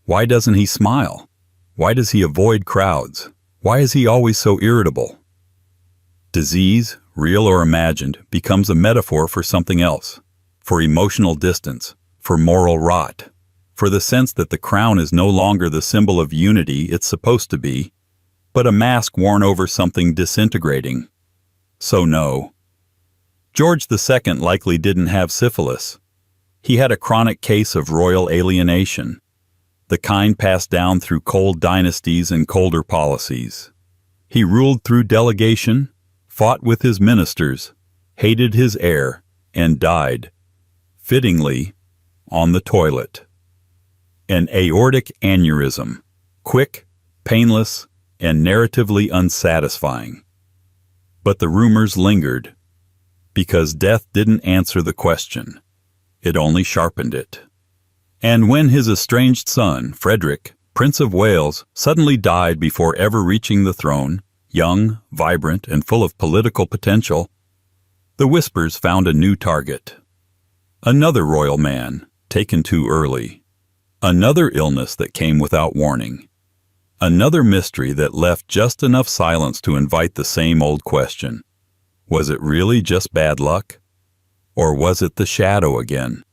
Why doesn't he smile? Why does he avoid crowds? Why is he always so irritable? Disease, real or imagined, becomes a metaphor for something else, for emotional distance, for moral rot, for the sense that the crown is no longer the symbol of unity it's supposed to be, but a mask worn over something disintegrating. So no. George II likely didn't have syphilis. He had a chronic case of royal alienation, the kind passed down through cold dynasties and colder policies. He ruled through delegation, fought with his ministers, hated his heir, and died, fittingly, on the toilet. An aortic aneurysm, quick, painless, and narratively unsatisfying. But the rumors lingered, because death didn't answer the question. It only sharpened it. And when his estranged son, Frederick, Prince of Wales, suddenly died before ever reaching the throne, young, vibrant, and full of political potential, the whispers found a new target. Another royal man, taken too early. Another illness that came without warning. Another mystery that left just enough silence to invite the same old question. Was it really just bad luck? Or was it the shadow again?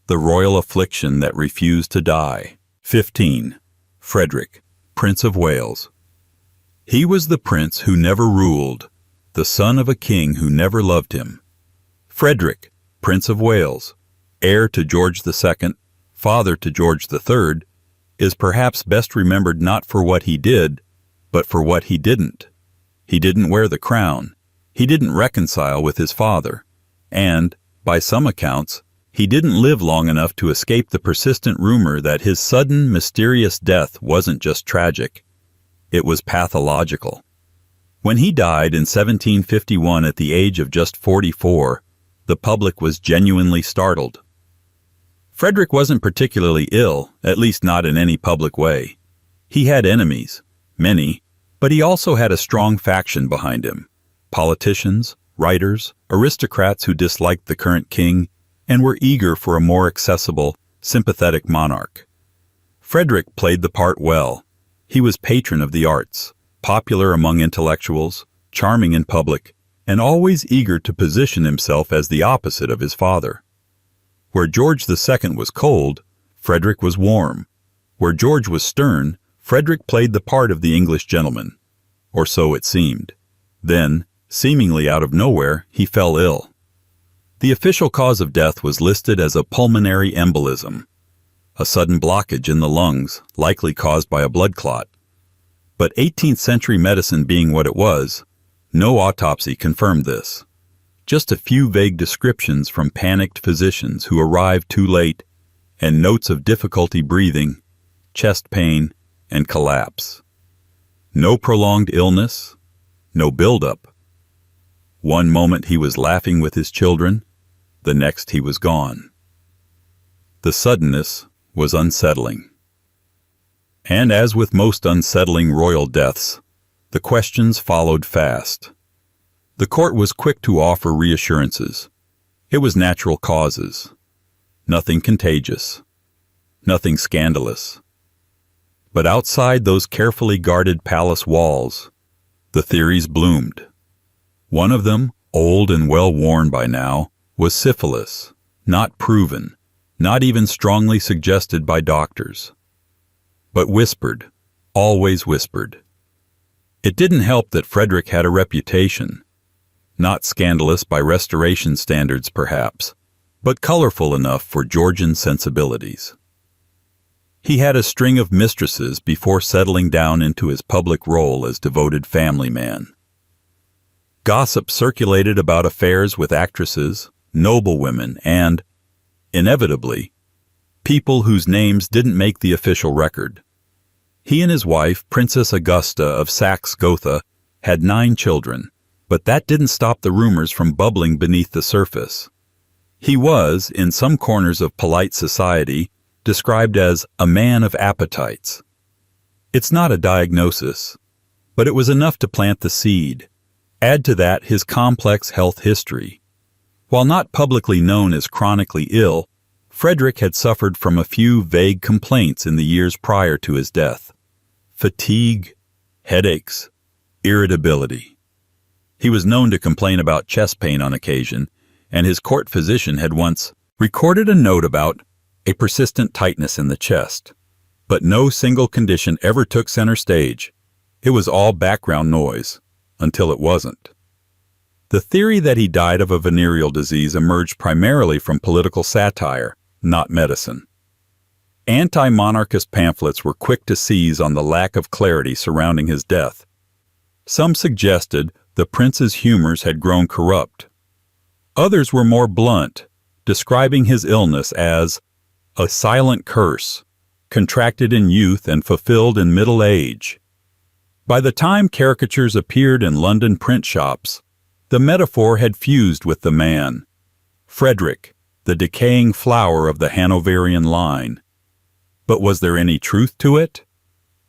The royal affliction that refused to die. 15. Frederick, Prince of Wales. He was the prince who never ruled, the son of a king who never loved him. Frederick, Prince of Wales, heir to George II, father to George III, is perhaps best remembered not for what he did, but for what he didn't. He didn't wear the crown. He didn't reconcile with his father. And, by some accounts, he didn't live long enough to escape the persistent rumor that his sudden, mysterious death wasn't just tragic. It was pathological. When he died in 1751 at the age of just 44, the public was genuinely startled. Frederick wasn't particularly ill, at least not in any public way. He had enemies, many, but he also had a strong faction behind him. Politicians, writers, aristocrats who disliked the current king and were eager for a more accessible, sympathetic monarch. Frederick played the part well. He was patron of the arts, popular among intellectuals, charming in public, and always eager to position himself as the opposite of his father. Where George II was cold, Frederick was warm. Where George was stern, Frederick played the part of the English gentleman. Or so it seemed. Then, seemingly out of nowhere, he fell ill. The official cause of death was listed as a pulmonary embolism, a sudden blockage in the lungs, likely caused by a blood clot. But 18th century medicine being what it was, no autopsy confirmed this. Just a few vague descriptions from panicked physicians who arrived too late, and notes of difficulty breathing, chest pain, and collapse. No prolonged illness, no buildup. One moment he was laughing with his children, the next he was gone. The suddenness was unsettling. And as with most unsettling royal deaths, the questions followed fast. The court was quick to offer reassurances. It was natural causes. Nothing contagious. Nothing scandalous. But outside those carefully guarded palace walls, the theories bloomed. One of them, old and well-worn by now, was syphilis, not proven, not even strongly suggested by doctors. But whispered, always whispered. It didn't help that Frederick had a reputation. Not scandalous by Restoration standards, perhaps, but colorful enough for Georgian sensibilities. He had a string of mistresses before settling down into his public role as devoted family man. Gossip circulated about affairs with actresses, noblewomen, and, inevitably, people whose names didn't make the official record. He and his wife, Princess Augusta of Saxe-Gotha, had 9 children, but that didn't stop the rumors from bubbling beneath the surface. He was, in some corners of polite society, described as a man of appetites. It's not a diagnosis, but it was enough to plant the seed. Add to that his complex health history. While not publicly known as chronically ill, Frederick had suffered from a few vague complaints in the years prior to his death. Fatigue, headaches, irritability. He was known to complain about chest pain on occasion, and his court physician had once recorded a note about a persistent tightness in the chest. But no single condition ever took center stage. It was all background noise, until it wasn't. The theory that he died of a venereal disease emerged primarily from political satire, not medicine. Anti-monarchist pamphlets were quick to seize on the lack of clarity surrounding his death. Some suggested the prince's humors had grown corrupt. Others were more blunt, describing his illness as a silent curse, contracted in youth and fulfilled in middle age. By the time caricatures appeared in London print shops, the metaphor had fused with the man. Frederick, the decaying flower of the Hanoverian line. But was there any truth to it?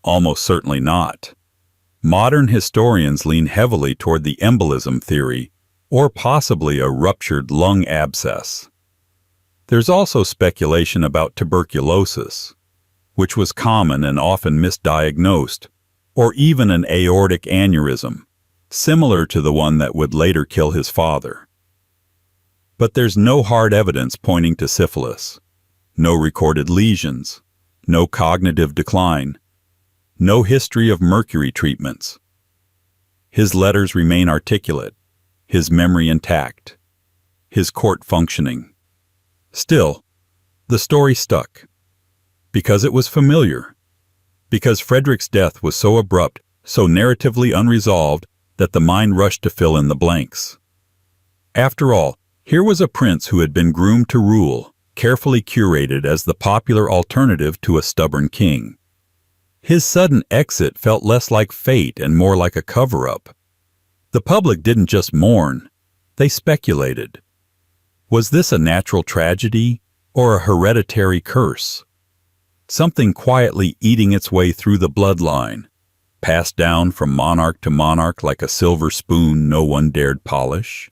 Almost certainly not. Modern historians lean heavily toward the embolism theory, or possibly a ruptured lung abscess. There's also speculation about tuberculosis, which was common and often misdiagnosed, or even an aortic aneurysm, similar to the one that would later kill his father. But there's no hard evidence pointing to syphilis, no recorded lesions, no cognitive decline, no history of mercury treatments. His letters remain articulate, his memory intact, his court functioning. Still, the story stuck. Because it was familiar. Because Frederick's death was so abrupt, so narratively unresolved, that the mind rushed to fill in the blanks. After all, here was a prince who had been groomed to rule, carefully curated as the popular alternative to a stubborn king. His sudden exit felt less like fate and more like a cover-up. The public didn't just mourn, they speculated. Was this a natural tragedy or a hereditary curse? Something quietly eating its way through the bloodline, passed down from monarch to monarch like a silver spoon no one dared polish?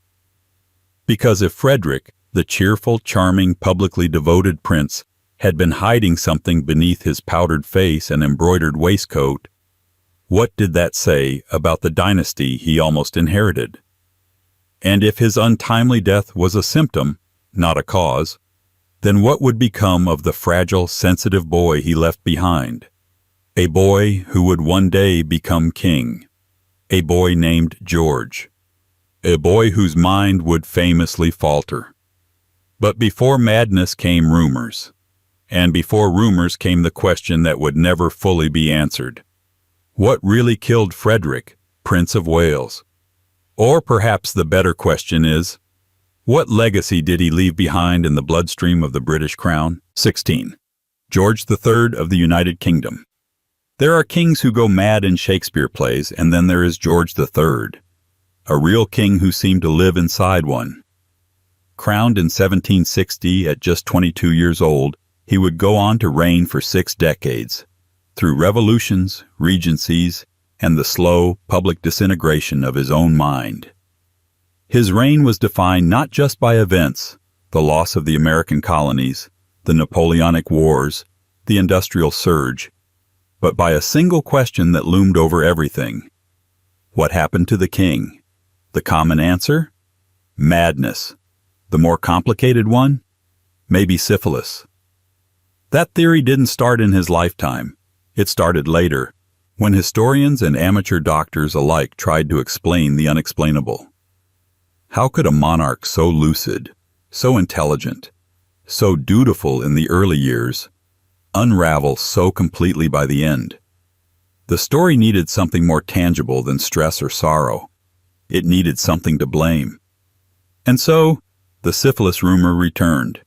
Because if Frederick, the cheerful, charming, publicly devoted prince, had been hiding something beneath his powdered face and embroidered waistcoat, what did that say about the dynasty he almost inherited? And if his untimely death was a symptom, not a cause, then what would become of the fragile, sensitive boy he left behind? A boy who would one day become king. A boy named George. A boy whose mind would famously falter. But before madness came rumors. And before rumors came the question that would never fully be answered. What really killed Frederick, Prince of Wales? Or perhaps the better question is, what legacy did he leave behind in the bloodstream of the British crown? 16. George III of the United Kingdom. There are kings who go mad in Shakespeare plays, and then there is George III, a real king who seemed to live inside one. Crowned in 1760 at just 22 years old, he would go on to reign for 6 decades, through revolutions, regencies, and the slow, public disintegration of his own mind. His reign was defined not just by events, the loss of the American colonies, the Napoleonic Wars, the Industrial Surge, but by a single question that loomed over everything. What happened to the king? The common answer? Madness. The more complicated one? Maybe syphilis. That theory didn't start in his lifetime. It started later, when historians and amateur doctors alike tried to explain the unexplainable. How could a monarch so lucid, so intelligent, so dutiful in the early years, unravel so completely by the end. The story needed something more tangible than stress or sorrow. It needed something to blame. And so, the syphilis rumor returned.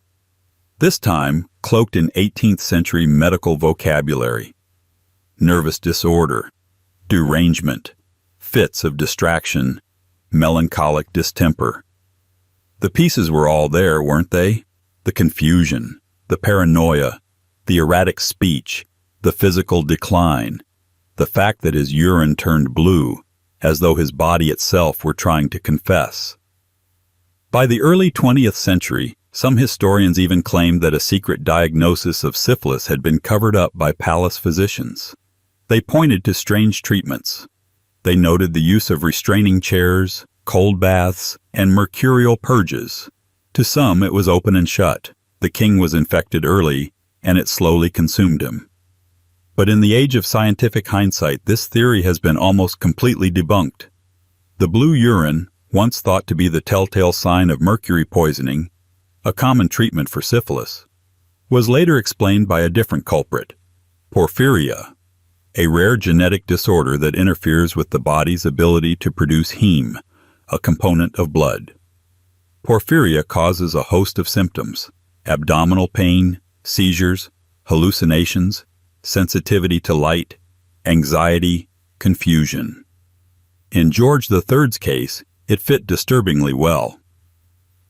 This time, cloaked in 18th century medical vocabulary. Nervous disorder, derangement, fits of distraction, melancholic distemper. The pieces were all there, weren't they? The confusion, the paranoia, the erratic speech, the physical decline, the fact that his urine turned blue, as though his body itself were trying to confess. By the early 20th century, some historians even claimed that a secret diagnosis of syphilis had been covered up by palace physicians. They pointed to strange treatments. They noted the use of restraining chairs, cold baths, and mercurial purges. To some, it was open and shut. The king was infected early, and it slowly consumed him. But in the age of scientific hindsight, this theory has been almost completely debunked. The blue urine, once thought to be the telltale sign of mercury poisoning, a common treatment for syphilis, was later explained by a different culprit, porphyria, a rare genetic disorder that interferes with the body's ability to produce heme, a component of blood. Porphyria causes a host of symptoms: abdominal pain, seizures, hallucinations, sensitivity to light, anxiety, confusion. In George III's case, it fit disturbingly well.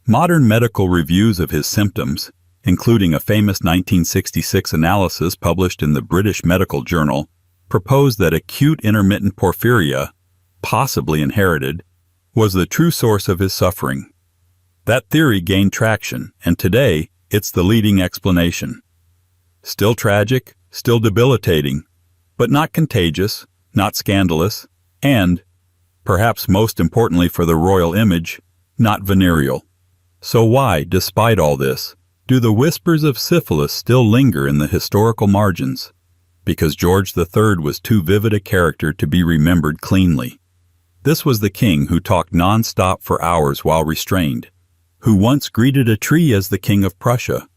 Modern medical reviews of his symptoms, including a famous 1966 analysis published in the British Medical Journal, proposed that acute intermittent porphyria, possibly inherited, was the true source of his suffering. That theory gained traction, and today it's the leading explanation. Still tragic, still debilitating, but not contagious, not scandalous, and, perhaps most importantly for the royal image, not venereal. So why, despite all this, do the whispers of syphilis still linger in the historical margins? Because George III was too vivid a character to be remembered cleanly. This was the king who talked non-stop for hours while restrained, who once greeted a tree as the King of Prussia,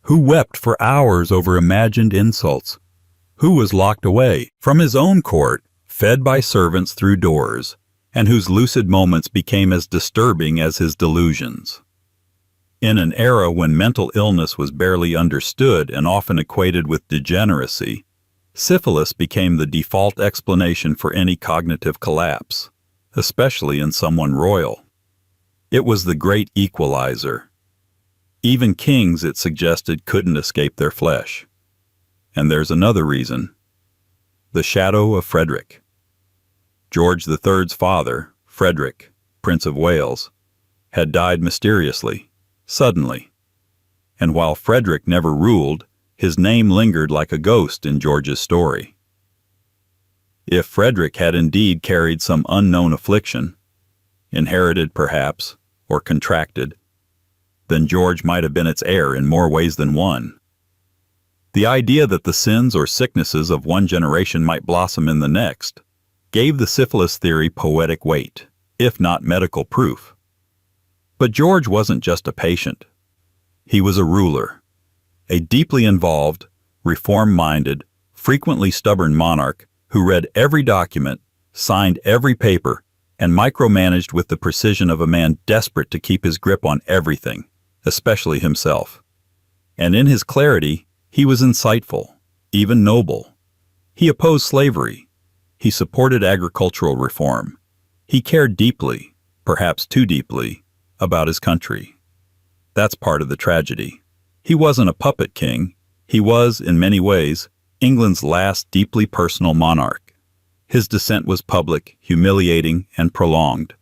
who wept for hours over imagined insults, who was locked away from his own court, fed by servants through doors, and whose lucid moments became as disturbing as his delusions. In an era when mental illness was barely understood and often equated with degeneracy, syphilis became the default explanation for any cognitive collapse, especially in someone royal. It was the great equalizer. Even kings, it suggested, couldn't escape their flesh. And there's another reason. The shadow of Frederick. George III's father, Frederick, Prince of Wales, had died mysteriously, suddenly. And while Frederick never ruled, his name lingered like a ghost in George's story. If Frederick had indeed carried some unknown affliction, inherited perhaps, or contracted, then George might have been its heir in more ways than one. The idea that the sins or sicknesses of one generation might blossom in the next gave the syphilis theory poetic weight, if not medical proof. But George wasn't just a patient. He was a ruler, a deeply involved, reform-minded, frequently stubborn monarch who read every document, signed every paper, and micromanaged with the precision of a man desperate to keep his grip on everything, especially himself. And in his clarity, he was insightful, even noble. He opposed slavery. He supported agricultural reform. He cared deeply, perhaps too deeply, about his country. That's part of the tragedy. He wasn't a puppet king. He was, in many ways, England's last deeply personal monarch. His descent was public, humiliating, and prolonged,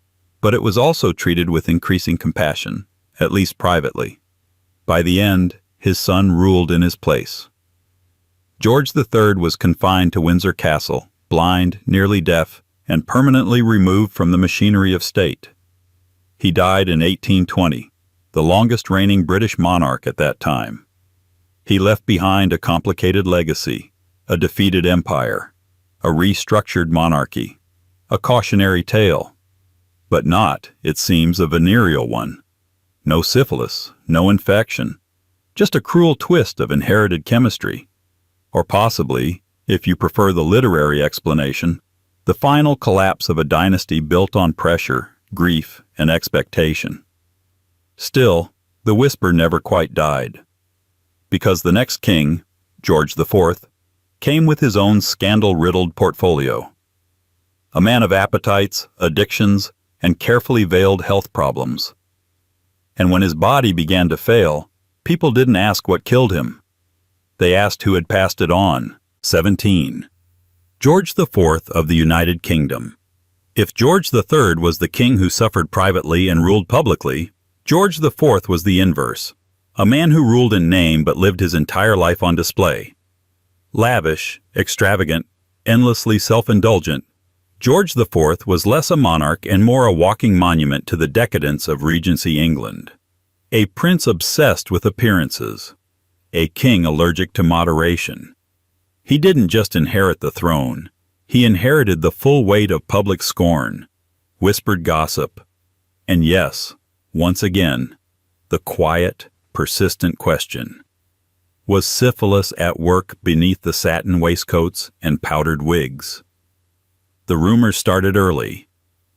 but it was also treated with increasing compassion, at least privately. By the end, his son ruled in his place. George III was confined to Windsor Castle, blind, nearly deaf, and permanently removed from the machinery of state. He died in 1820, the longest reigning British monarch at that time. He left behind a complicated legacy, a defeated empire, a restructured monarchy, a cautionary tale, but not, it seems, a venereal one. no syphilis, no infection, just a cruel twist of inherited chemistry. Or possibly, if you prefer the literary explanation, the final collapse of a dynasty built on pressure, grief, and expectation. Still, the whisper never quite died. Because the next king, George IV, came with his own scandal-riddled portfolio. A man of appetites, addictions, and carefully veiled health problems. And when his body began to fail, people didn't ask what killed him. They asked who had passed it on. 17. George IV of the United Kingdom. If George III was the king who suffered privately and ruled publicly, George IV was the inverse, a man who ruled in name but lived his entire life on display. Lavish, extravagant, endlessly self-indulgent, George IV was less a monarch and more a walking monument to the decadence of Regency England. A prince obsessed with appearances. A king allergic to moderation. He didn't just inherit the throne. He inherited the full weight of public scorn, whispered gossip, and yes, once again, the quiet, persistent question. Was syphilis at work beneath the satin waistcoats and powdered wigs? The rumors started early,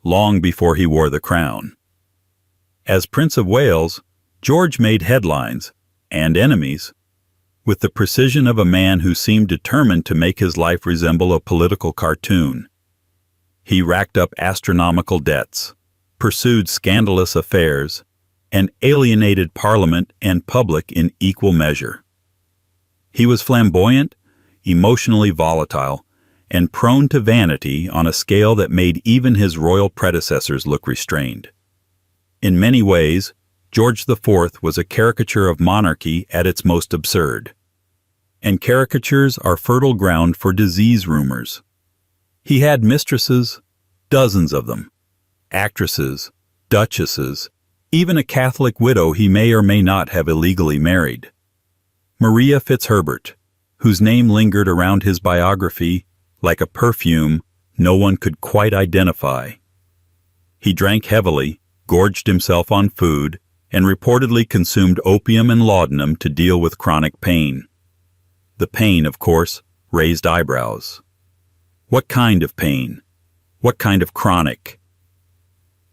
long before he wore the crown. As Prince of Wales, George made headlines, and enemies, with the precision of a man who seemed determined to make his life resemble a political cartoon. He racked up astronomical debts, pursued scandalous affairs, and alienated Parliament and public in equal measure. He was flamboyant, emotionally volatile, and prone to vanity on a scale that made even his royal predecessors look restrained. In many ways, George IV was a caricature of monarchy at its most absurd. And caricatures are fertile ground for disease rumors. He had mistresses, dozens of them, actresses, duchesses, even a Catholic widow he may or may not have illegally married. Maria Fitzherbert, whose name lingered around his biography like a perfume no one could quite identify. He drank heavily, gorged himself on food, and reportedly consumed opium and laudanum to deal with chronic pain. The pain, of course, raised eyebrows. What kind of pain? What kind of chronic?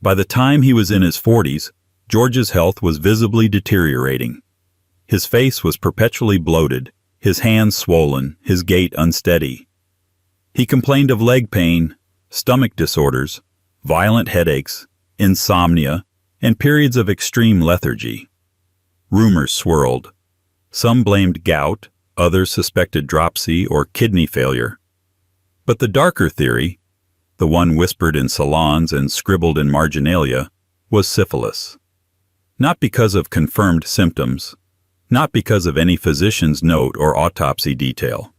By the time he was in his 40s, George's health was visibly deteriorating. His face was perpetually bloated, his hands swollen, his gait unsteady. He complained of leg pain, stomach disorders, violent headaches, insomnia, and periods of extreme lethargy. Rumors swirled. Some blamed gout, others suspected dropsy or kidney failure. But the darker theory, the one whispered in salons and scribbled in marginalia, was syphilis. Not because of confirmed symptoms, not because of any physician's note or autopsy detail,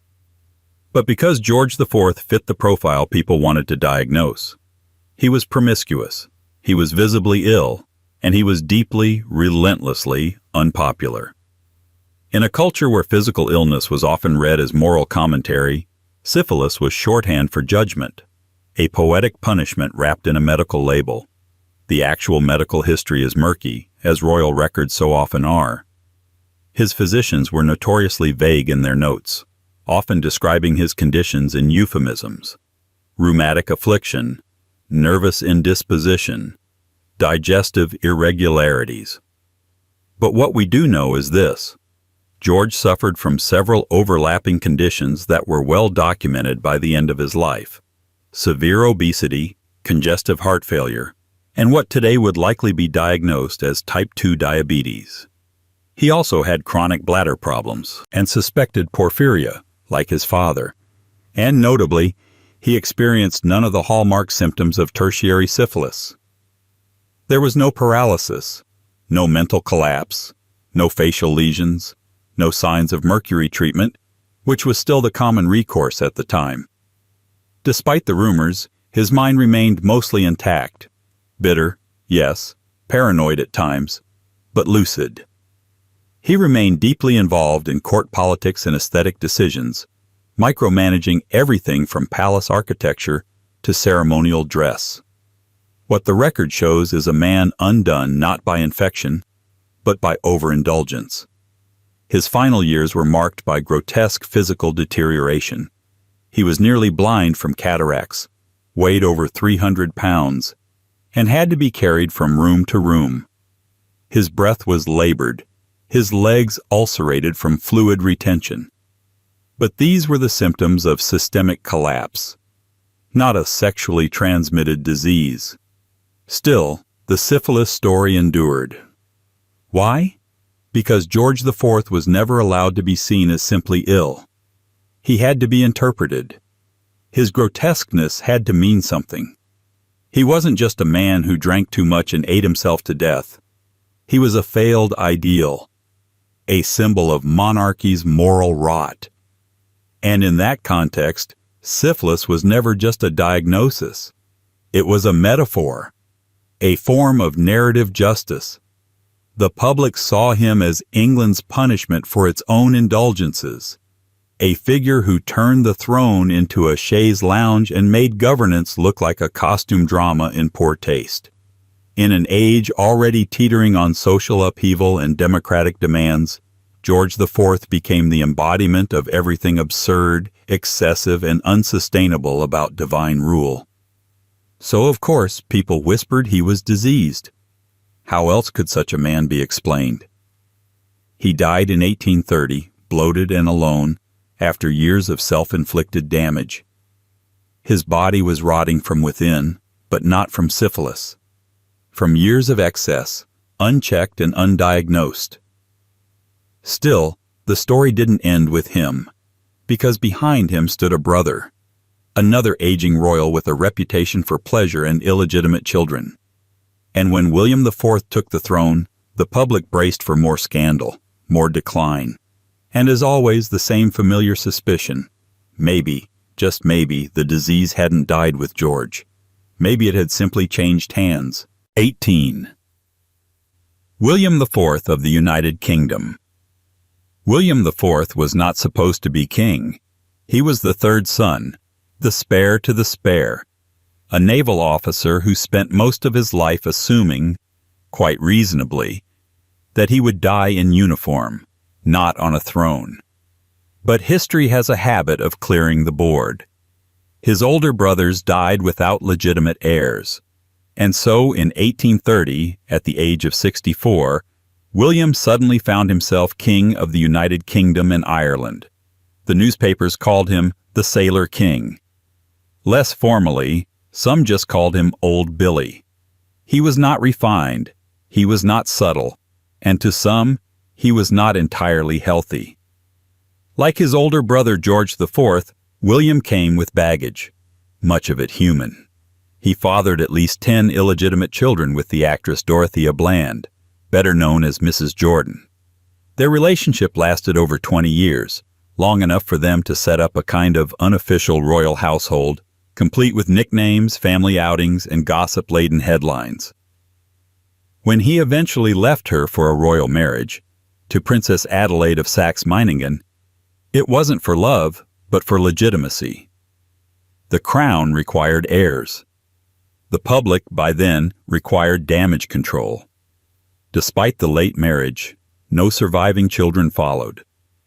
but because George IV fit the profile people wanted to diagnose. He was promiscuous, he was visibly ill, and he was deeply, relentlessly unpopular. In a culture where physical illness was often read as moral commentary, syphilis was shorthand for judgment, a poetic punishment wrapped in a medical label. The actual medical history is murky, as royal records so often are. His physicians were notoriously vague in their notes, often describing his conditions in euphemisms: rheumatic affliction, nervous indisposition, digestive irregularities. But what we do know is this: George suffered from several overlapping conditions that were well documented by the end of his life: severe obesity, congestive heart failure, and what today would likely be diagnosed as type 2 diabetes. He also had chronic bladder problems and suspected porphyria, like his father. And notably, he experienced none of the hallmark symptoms of tertiary syphilis. There was no paralysis, no mental collapse, no facial lesions, no signs of mercury treatment, which was still the common recourse at the time. Despite the rumors, his mind remained mostly intact. Bitter, yes, paranoid at times, but lucid. He remained deeply involved in court politics and aesthetic decisions, micromanaging everything from palace architecture to ceremonial dress. What the record shows is a man undone not by infection, but by overindulgence. His final years were marked by grotesque physical deterioration. He was nearly blind from cataracts, weighed over 300 pounds, and had to be carried from room to room. His breath was labored, his legs ulcerated from fluid retention. But these were the symptoms of systemic collapse, not a sexually transmitted disease. Still, the syphilis story endured. Why? Because George IV was never allowed to be seen as simply ill. He had to be interpreted. His grotesqueness had to mean something. He wasn't just a man who drank too much and ate himself to death. He was a failed ideal, a symbol of monarchy's moral rot. And in that context, syphilis was never just a diagnosis. It was a metaphor, a form of narrative justice. The public saw him as England's punishment for its own indulgences, a figure who turned the throne into a chaise lounge and made governance look like a costume drama in poor taste. In an age already teetering on social upheaval and democratic demands, George IV became the embodiment of everything absurd, excessive, and unsustainable about divine rule. So, of course, people whispered he was diseased. How else could such a man be explained? He died in 1830, bloated and alone, after years of self-inflicted damage. His body was rotting from within, but not from syphilis. From years of excess, unchecked and undiagnosed. Still, the story didn't end with him, because behind him stood a brother, another aging royal with a reputation for pleasure and illegitimate children. And when William IV took the throne, the public braced for more scandal, more decline, and as always the same familiar suspicion. Maybe, just maybe, the disease hadn't died with George. Maybe it had simply changed hands. 18. William IV of the United Kingdom. William IV was not supposed to be king. He was the third son, the spare to the spare, a naval officer who spent most of his life assuming, quite reasonably, that he would die in uniform, not on a throne. But history has a habit of clearing the board. His older brothers died without legitimate heirs, and so in 1830, at the age of 64, William suddenly found himself king of the United Kingdom and Ireland. The newspapers called him the Sailor King. Less formally, some just called him Old Billy. He was not refined, he was not subtle, and to some, he was not entirely healthy. Like his older brother George IV, William came with baggage, much of it human. He fathered at least 10 illegitimate children with the actress Dorothea Bland, better known as Mrs. Jordan. Their relationship lasted over 20 years, long enough for them to set up a kind of unofficial royal household, complete with nicknames, family outings, and gossip-laden headlines. When he eventually left her for a royal marriage, to Princess Adelaide of Saxe-Meiningen, it wasn't for love, but for legitimacy. The crown required heirs. The public, by then, required damage control. Despite the late marriage, no surviving children followed,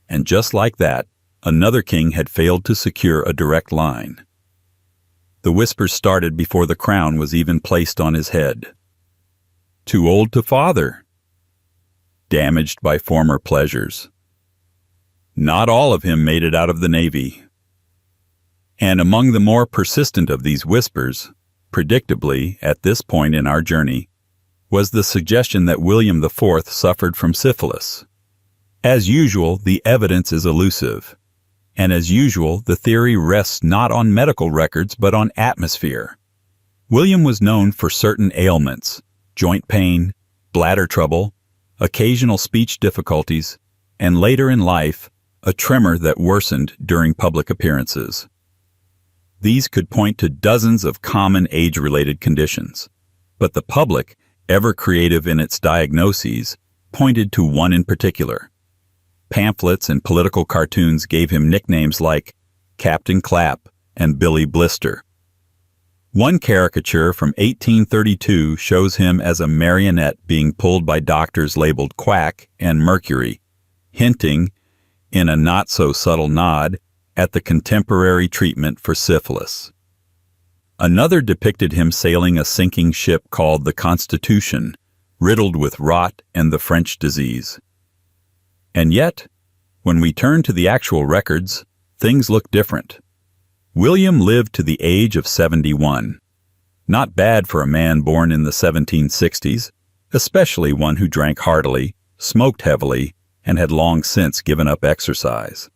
and just like that, another king had failed to secure a direct line. The whispers started before the crown was even placed on his head. Too old to father. Damaged by former pleasures. Not all of him made it out of the Navy. And among the more persistent of these whispers, predictably, at this point in our journey, was the suggestion that William IV suffered from syphilis. As usual, the evidence is elusive. And as usual, the theory rests not on medical records but on atmosphere. William was known for certain ailments, joint pain, bladder trouble, occasional speech difficulties, and later in life, a tremor that worsened during public appearances. These could point to dozens of common age-related conditions, but the public, ever creative in its diagnoses, pointed to one in particular. Pamphlets and political cartoons gave him nicknames like Captain Clapp and Billy Blister. One caricature from 1832 shows him as a marionette being pulled by doctors labeled Quack and Mercury, hinting, in a not-so-subtle nod, at the contemporary treatment for syphilis. Another depicted him sailing a sinking ship called the Constitution, riddled with rot and the French disease. And yet, when we turn to the actual records, things look different. William lived to the age of 71. Not bad for a man born in the 1760s, especially one who drank heartily, smoked heavily, and had long since given up exercise.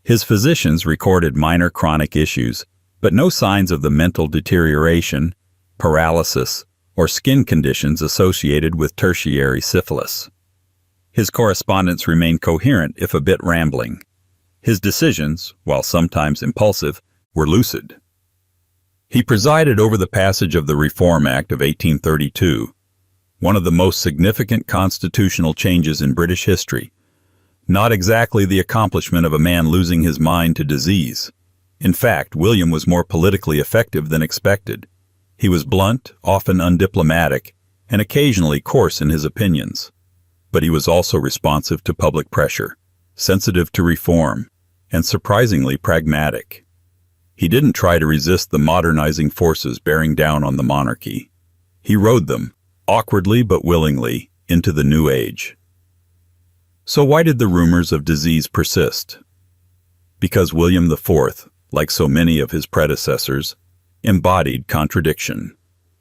His physicians recorded minor chronic issues, but no signs of the mental deterioration, paralysis, or skin conditions associated with tertiary syphilis. His correspondence remained coherent if a bit rambling. His decisions, while sometimes impulsive, were lucid. He presided over the passage of the Reform Act of 1832, one of the most significant constitutional changes in British history. Not exactly the accomplishment of a man losing his mind to disease. In fact, William was more politically effective than expected. He was blunt, often undiplomatic, and occasionally coarse in his opinions. But he was also responsive to public pressure, sensitive to reform, and surprisingly pragmatic. He didn't try to resist the modernizing forces bearing down on the monarchy. He rode them, awkwardly but willingly, into the new age. So why did the rumors of disease persist? Because William IV, like so many of his predecessors, embodied contradiction.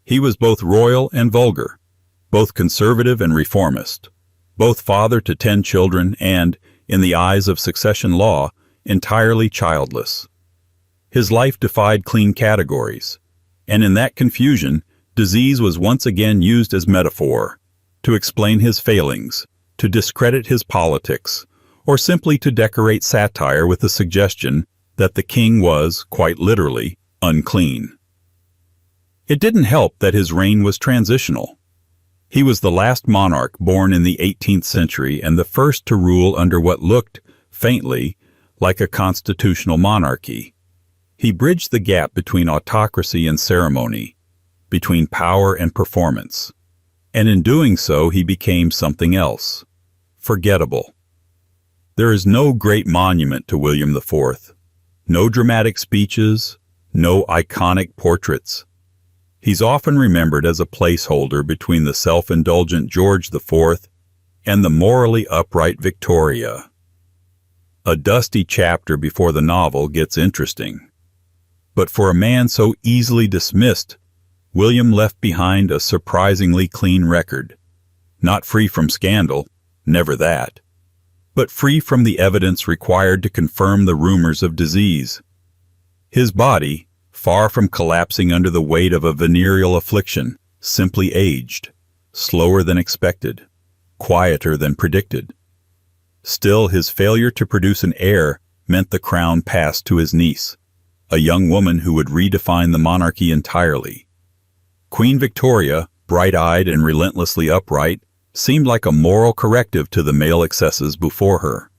He was both royal and vulgar, both conservative and reformist, both father to 10 children and, in the eyes of succession law, entirely childless. His life defied clean categories, and in that confusion, disease was once again used as metaphor, to explain his failings, to discredit his politics, or simply to decorate satire with the suggestion that the king was, quite literally, unclean. It didn't help that his reign was transitional. He was the last monarch born in the 18th century and the first to rule under what looked, faintly, like a constitutional monarchy. He bridged the gap between autocracy and ceremony, between power and performance, and in doing so he became something else, forgettable. There is no great monument to William IV, no dramatic speeches, no iconic portraits. He's often remembered as a placeholder between the self-indulgent George IV and the morally upright Victoria. A dusty chapter before the novel gets interesting. But for a man so easily dismissed, William left behind a surprisingly clean record. Not free from scandal, never that, but free from the evidence required to confirm the rumors of disease. His body, far from collapsing under the weight of a venereal affliction, simply aged, slower than expected, quieter than predicted. Still, his failure to produce an heir meant the crown passed to his niece, a young woman who would redefine the monarchy entirely. Queen Victoria, bright-eyed and relentlessly upright, seemed like a moral corrective to the male excesses before her.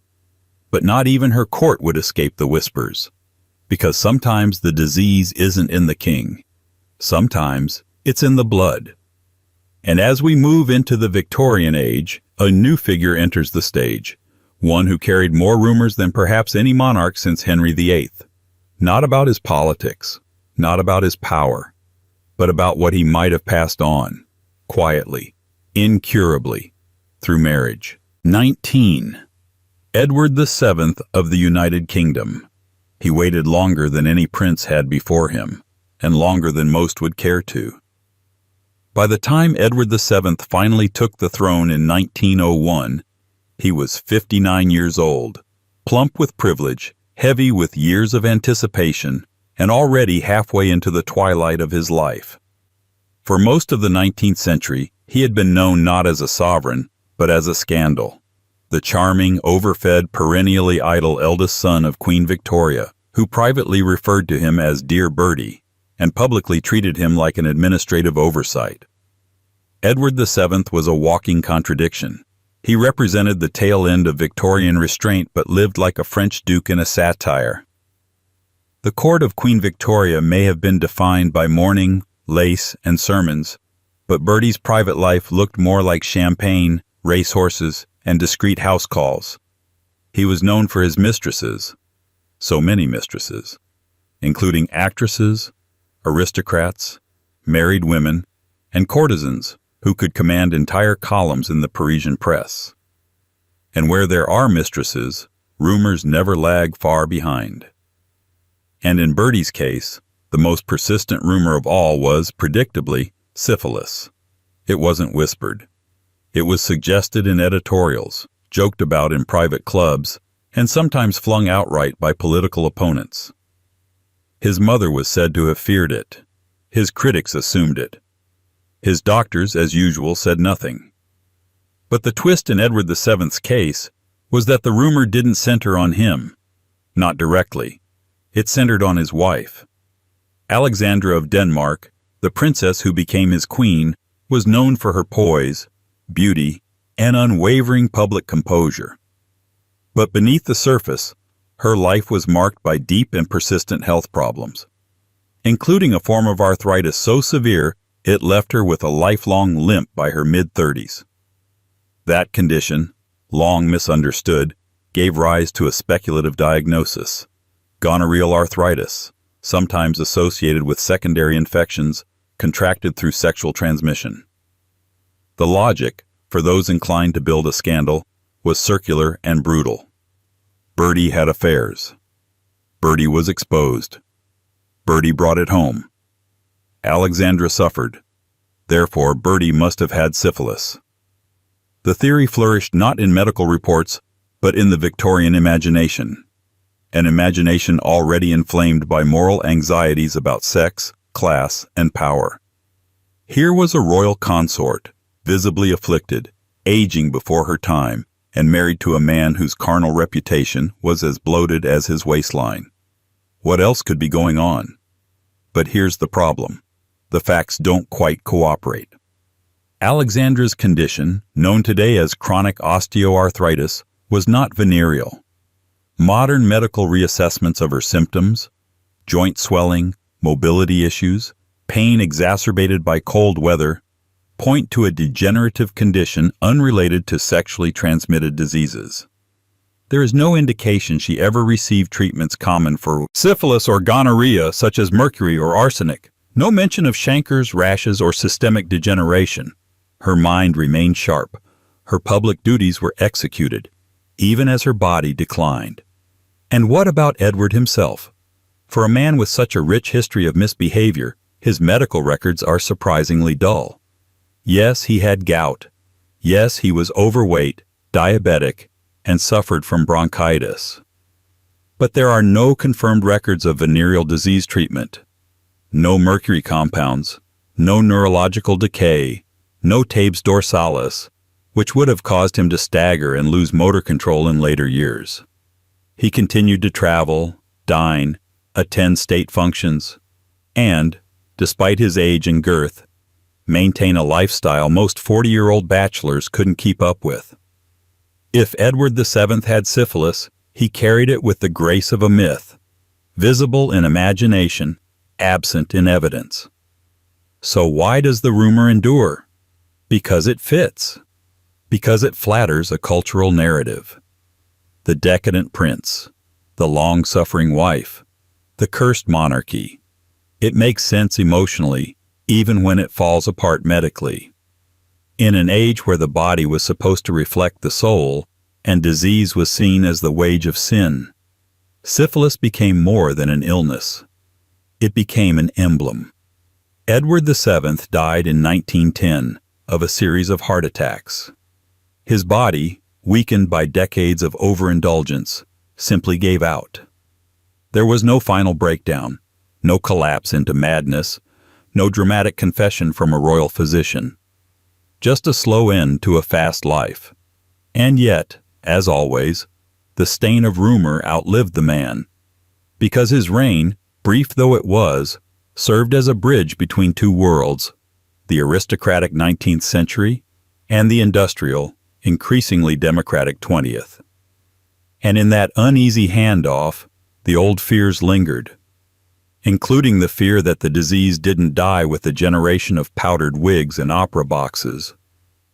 But not even her court would escape the whispers, because sometimes the disease isn't in the king. Sometimes it's in the blood. And as we move into the Victorian age, a new figure enters the stage, one who carried more rumors than perhaps any monarch since Henry VIII. Not about his politics, not about his power, but about what he might have passed on, quietly, incurably, through marriage. 19. Edward VII of the United Kingdom. He waited longer than any prince had before him, and longer than most would care to. By the time Edward VII finally took the throne in 1901, he was 59 years old, plump with privilege, heavy with years of anticipation, and already halfway into the twilight of his life. For most of the 19th century, he had been known not as a sovereign, but as a scandal. The charming, overfed, perennially idle eldest son of Queen Victoria, who privately referred to him as Dear Bertie, and publicly treated him like an administrative oversight. Edward VII was a walking contradiction. He represented the tail end of Victorian restraint but lived like a French duke in a satire. The court of Queen Victoria may have been defined by mourning, lace, and sermons, but Bertie's private life looked more like champagne, racehorses, and discreet house calls. He was known for his mistresses, so many mistresses, including actresses, aristocrats, married women, and courtesans who could command entire columns in the Parisian press. And where there are mistresses, rumors never lag far behind. And in Bertie's case, the most persistent rumor of all was, predictably, syphilis. It wasn't whispered. It was suggested in editorials, joked about in private clubs, and sometimes flung outright by political opponents. His mother was said to have feared it. His critics assumed it. His doctors, as usual, said nothing. But the twist in Edward VII's case was that the rumor didn't center on him. Not directly. It centered on his wife. Alexandra of Denmark, the princess who became his queen, was known for her poise, beauty, and unwavering public composure. But beneath the surface, her life was marked by deep and persistent health problems, including a form of arthritis so severe it left her with a lifelong limp by her mid-30s. That condition, long misunderstood, gave rise to a speculative diagnosis: gonorrheal arthritis, sometimes associated with secondary infections contracted through sexual transmission. The logic, for those inclined to build a scandal, was circular and brutal. Bertie had affairs. Bertie was exposed. Bertie brought it home. Alexandra suffered. Therefore, Bertie must have had syphilis. The theory flourished not in medical reports, but in the Victorian imagination, an imagination already inflamed by moral anxieties about sex, class, and power. Here was a royal consort, visibly afflicted, aging before her time, and married to a man whose carnal reputation was as bloated as his waistline. What else could be going on? But here's the problem. The facts don't quite cooperate. Alexandra's condition, known today as chronic osteoarthritis, was not venereal. Modern medical reassessments of her symptoms, joint swelling, mobility issues, pain exacerbated by cold weather, point to a degenerative condition unrelated to sexually transmitted diseases. There is no indication she ever received treatments common for syphilis or gonorrhea, such as mercury or arsenic. No mention of chancres, rashes, or systemic degeneration. Her mind remained sharp. Her public duties were executed, even as her body declined. And what about Edward himself? For a man with such a rich history of misbehavior, his medical records are surprisingly dull. Yes, he had gout. Yes, he was overweight, diabetic, and suffered from bronchitis. But there are no confirmed records of venereal disease treatment. No mercury compounds, no neurological decay, no tabes dorsalis, which would have caused him to stagger and lose motor control in later years. He continued to travel, dine, attend state functions, and, despite his age and girth, maintain a lifestyle most 40-year-old bachelors couldn't keep up with. If Edward VII had syphilis, he carried it with the grace of a myth, visible in imagination, absent in evidence. So why does the rumor endure? Because it fits. Because it flatters a cultural narrative. The decadent prince, the long-suffering wife, the cursed monarchy. It makes sense emotionally, even when it falls apart medically. In an age where the body was supposed to reflect the soul, and disease was seen as the wage of sin, syphilis became more than an illness. It became an emblem. Edward VII died in 1910 of a series of heart attacks. His body, weakened by decades of overindulgence, simply gave out. There was no final breakdown, no collapse into madness, no dramatic confession from a royal physician. Just a slow end to a fast life. And yet, as always, the stain of rumor outlived the man, because his reign, brief though it was, served as a bridge between two worlds, the aristocratic 19th century and the industrial, increasingly democratic 20th. And in that uneasy handoff, the old fears lingered. including the fear that the disease didn't die with a generation of powdered wigs and opera boxes.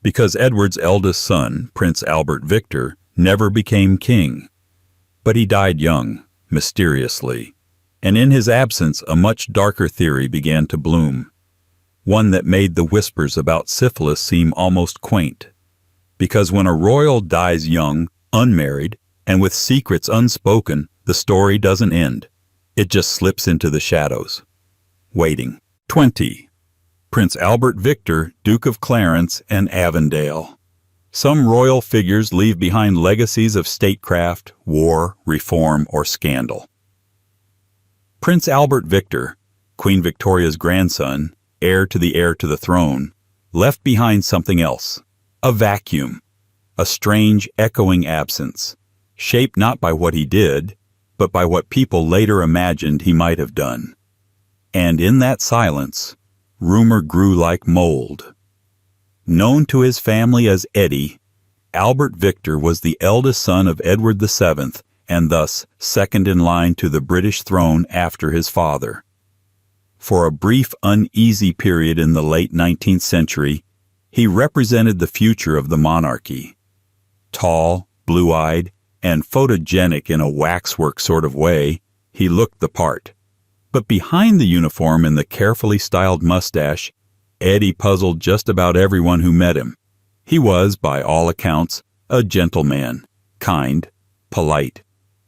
Because Edward's eldest son, Prince Albert Victor, never became king. But he died young, mysteriously, and in his absence a much darker theory began to bloom, one that made the whispers about syphilis seem almost quaint. Because when a royal dies young, unmarried, and with secrets unspoken, the story doesn't end. It just slips into the shadows, waiting. 20. Prince Albert Victor, Duke of Clarence and Avondale. Some royal figures leave behind legacies of statecraft, war, reform, or scandal. Prince Albert Victor, Queen Victoria's grandson, heir to the throne, left behind something else, a vacuum, a strange, echoing absence, shaped not by what he did, but by what people later imagined he might have done. And in that silence, rumor grew like mold. Known to his family as Eddie, Albert Victor was the eldest son of Edward VII and thus second in line to the British throne after his father. For a brief, uneasy period in the late 19th century, he represented the future of the monarchy. Tall, blue-eyed, and photogenic in a waxwork sort of way, he looked the part. But behind the uniform and the carefully styled mustache, Eddie puzzled just about everyone who met him. He was, by all accounts, a gentleman, kind, polite,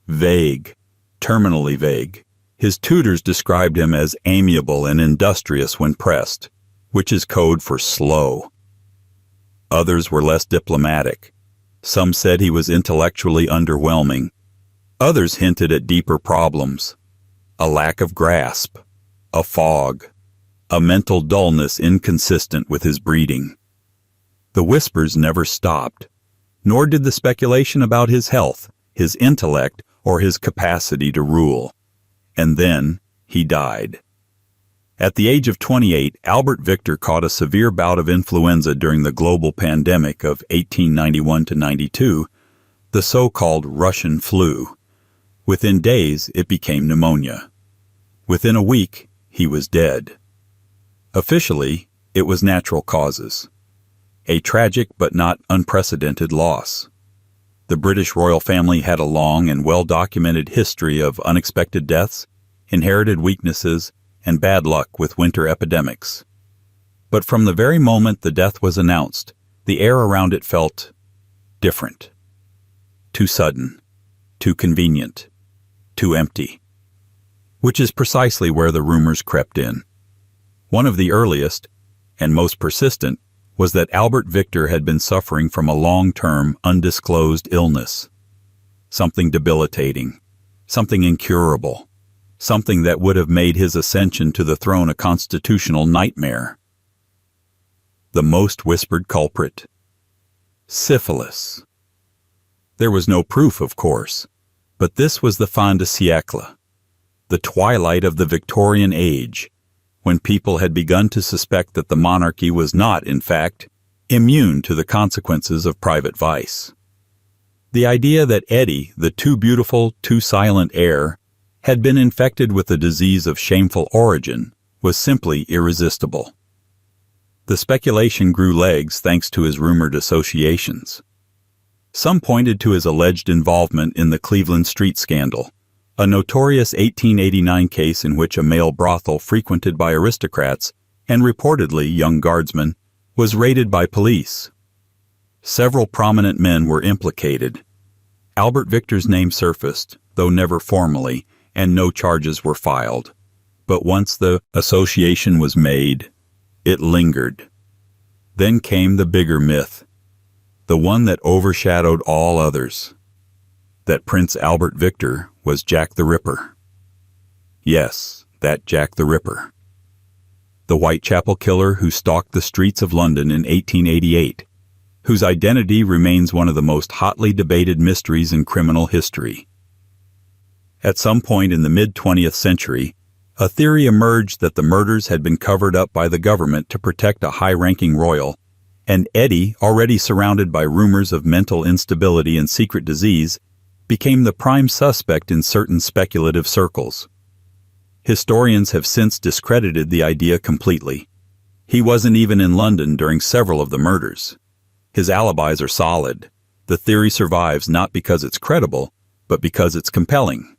vague, terminally vague. His tutors described him as amiable and industrious when pressed, which is code for slow. Others were less diplomatic. Some said he was intellectually underwhelming. Others hinted at deeper problems: a lack of grasp, a fog, a mental dullness inconsistent with his breeding. The whispers never stopped, nor did the speculation about his health, his intellect, or his capacity to rule. And then he died. At the age of 28, Albert Victor caught a severe bout of influenza during the global pandemic of 1891-92, the so-called Russian flu. Within days, it became pneumonia. Within a week, he was dead. Officially, it was natural causes. A tragic but not unprecedented loss. The British royal family had a long and well-documented history of unexpected deaths, inherited weaknesses, and bad luck with winter epidemics. But from the very moment the death was announced, the air around it felt different. Too sudden, too convenient, too empty. Which is precisely where the rumors crept in. One of the earliest, and most persistent, was that Albert Victor had been suffering from a long-term, undisclosed illness. Something debilitating, something incurable, something that would have made his ascension to the throne a constitutional nightmare. The most whispered culprit: syphilis. There was no proof, of course, but this was the fin de siècle, the twilight of the Victorian age, when people had begun to suspect that the monarchy was not, in fact, immune to the consequences of private vice. The idea that Eddie, the too beautiful, too silent heir, had been infected with a disease of shameful origin was simply irresistible. The speculation grew legs thanks to his rumored associations. Some pointed to his alleged involvement in the Cleveland Street scandal, a notorious 1889 case in which a male brothel frequented by aristocrats and reportedly young guardsmen was raided by police. Several prominent men were implicated. Albert Victor's name surfaced, though never formally, and no charges were filed. But once the association was made, it lingered. Then came the bigger myth, the one that overshadowed all others, that Prince Albert Victor was Jack the Ripper. Yes, that Jack the Ripper. The Whitechapel killer who stalked the streets of London in 1888, whose identity remains one of the most hotly debated mysteries in criminal history. At some point in the mid-20th century, a theory emerged that the murders had been covered up by the government to protect a high-ranking royal, and Eddie, already surrounded by rumors of mental instability and secret disease, became the prime suspect in certain speculative circles. Historians have since discredited the idea completely. He wasn't even in London during several of the murders. His alibis are solid. The theory survives not because it's credible, but because it's compelling.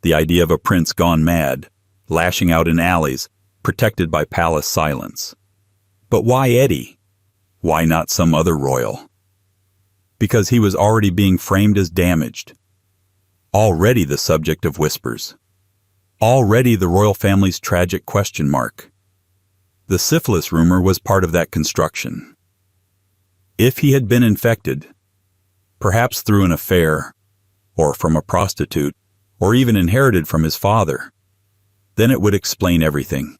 The idea of a prince gone mad, lashing out in alleys, protected by palace silence. But why Eddie? Why not some other royal? Because he was already being framed as damaged. Already the subject of whispers. Already the royal family's tragic question mark. The syphilis rumor was part of that construction. If he had been infected, perhaps through an affair, or from a prostitute, or even inherited from his father, then it would explain everything.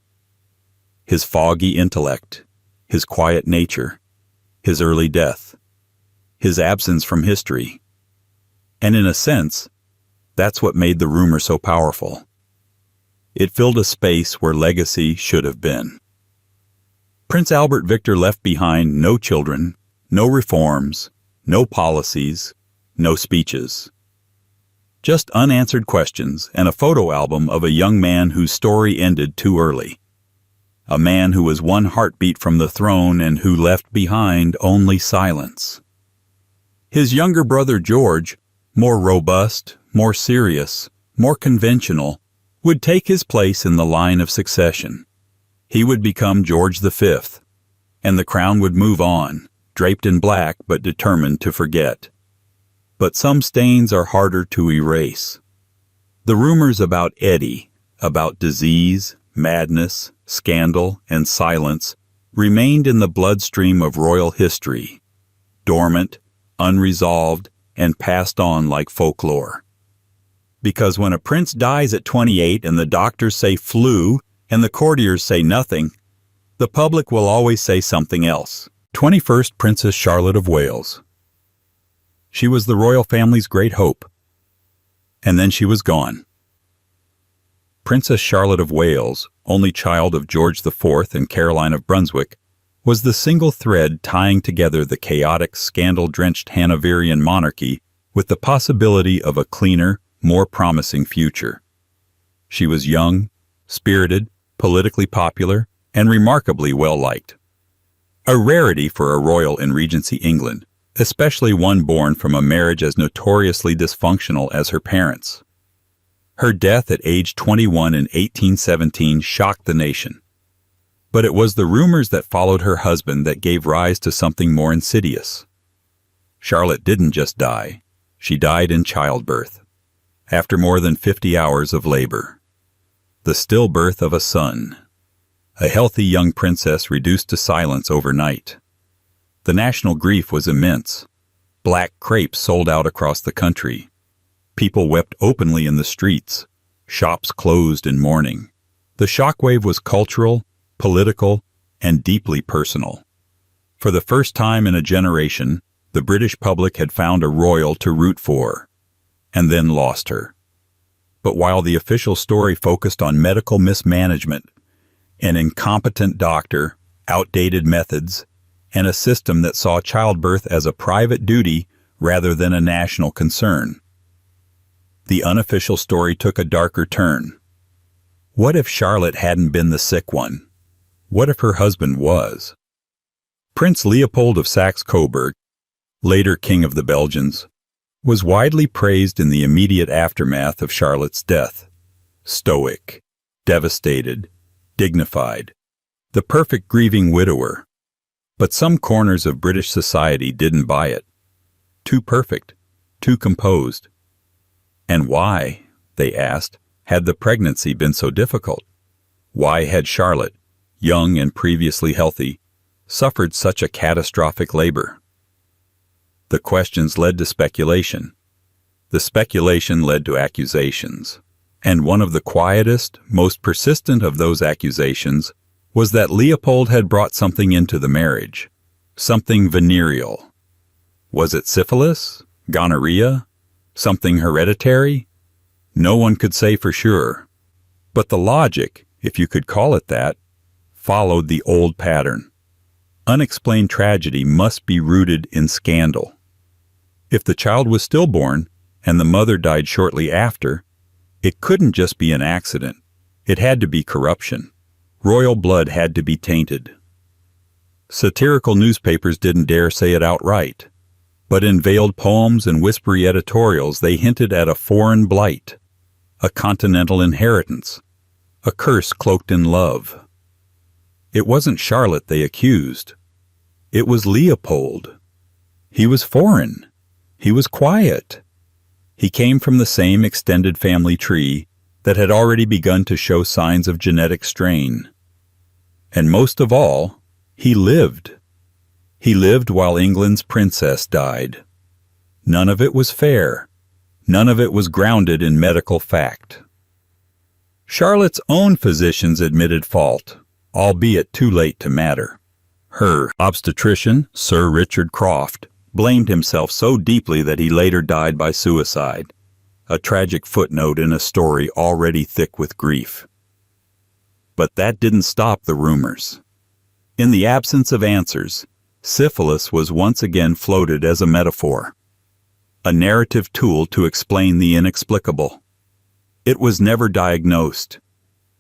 His foggy intellect, his quiet nature, his early death, his absence from history. And in a sense, that's what made the rumor so powerful. It filled a space where legacy should have been. Prince Albert Victor left behind no children, no reforms, no policies, no speeches. Just unanswered questions and a photo album of a young man whose story ended too early. A man who was one heartbeat from the throne and who left behind only silence. His younger brother George, more robust, more serious, more conventional, would take his place in the line of succession. He would become George V, and the crown would move on, draped in black but determined to forget. But some stains are harder to erase. The rumors about Eddie, about disease, madness, scandal, and silence remained in the bloodstream of royal history, dormant, unresolved, and passed on like folklore. Because when a prince dies at 28 and the doctors say flu and the courtiers say nothing, the public will always say something else. 21st Princess Charlotte of Wales. She was the royal family's great hope. And then she was gone. Princess Charlotte of Wales, only child of George IV and Caroline of Brunswick, was the single thread tying together the chaotic, scandal-drenched Hanoverian monarchy with the possibility of a cleaner, more promising future. She was young, spirited, politically popular, and remarkably well-liked. A rarity for a royal in Regency England, especially one born from a marriage as notoriously dysfunctional as her parents. Her death at age 21 in 1817 shocked the nation. But it was the rumors that followed her husband that gave rise to something more insidious. Charlotte didn't just die. She died in childbirth, after more than 50 hours of labor. The stillbirth of a son. A healthy young princess reduced to silence overnight. The national grief was immense. Black crepe sold out across the country. People wept openly in the streets. Shops closed in mourning. The shockwave was cultural, political, and deeply personal. For the first time in a generation, the British public had found a royal to root for, and then lost her. But while the official story focused on medical mismanagement, an incompetent doctor, outdated methods, and a system that saw childbirth as a private duty rather than a national concern, the unofficial story took a darker turn. What if Charlotte hadn't been the sick one? What if her husband was? Prince Leopold of Saxe-Coburg, later King of the Belgians, was widely praised in the immediate aftermath of Charlotte's death. Stoic, devastated, dignified, the perfect grieving widower. But some corners of British society didn't buy it. Too perfect, too composed. And why, they asked, had the pregnancy been so difficult? Why had Charlotte, young and previously healthy, suffered such a catastrophic labor? The questions led to speculation. The speculation led to accusations. And one of the quietest, most persistent of those accusations was that Leopold had brought something into the marriage, something venereal. Was it syphilis? Gonorrhea? Something hereditary? No one could say for sure. But the logic, if you could call it that, followed the old pattern. Unexplained tragedy must be rooted in scandal. If the child was stillborn and the mother died shortly after, it couldn't just be an accident. It had to be corruption. Royal blood had to be tainted. Satirical newspapers didn't dare say it outright, but in veiled poems and whispery editorials they hinted at a foreign blight, a continental inheritance, a curse cloaked in love. It wasn't Charlotte they accused. It was Leopold. He was foreign. He was quiet. He came from the same extended family tree that had already begun to show signs of genetic strain. And most of all, he lived. He lived while England's princess died. None of it was fair. None of it was grounded in medical fact. Charlotte's own physicians admitted fault, albeit too late to matter. Her obstetrician, Sir Richard Croft, blamed himself so deeply that he later died by suicide, a tragic footnote in a story already thick with grief. But that didn't stop the rumors. In the absence of answers, syphilis was once again floated as a metaphor, a narrative tool to explain the inexplicable. It was never diagnosed.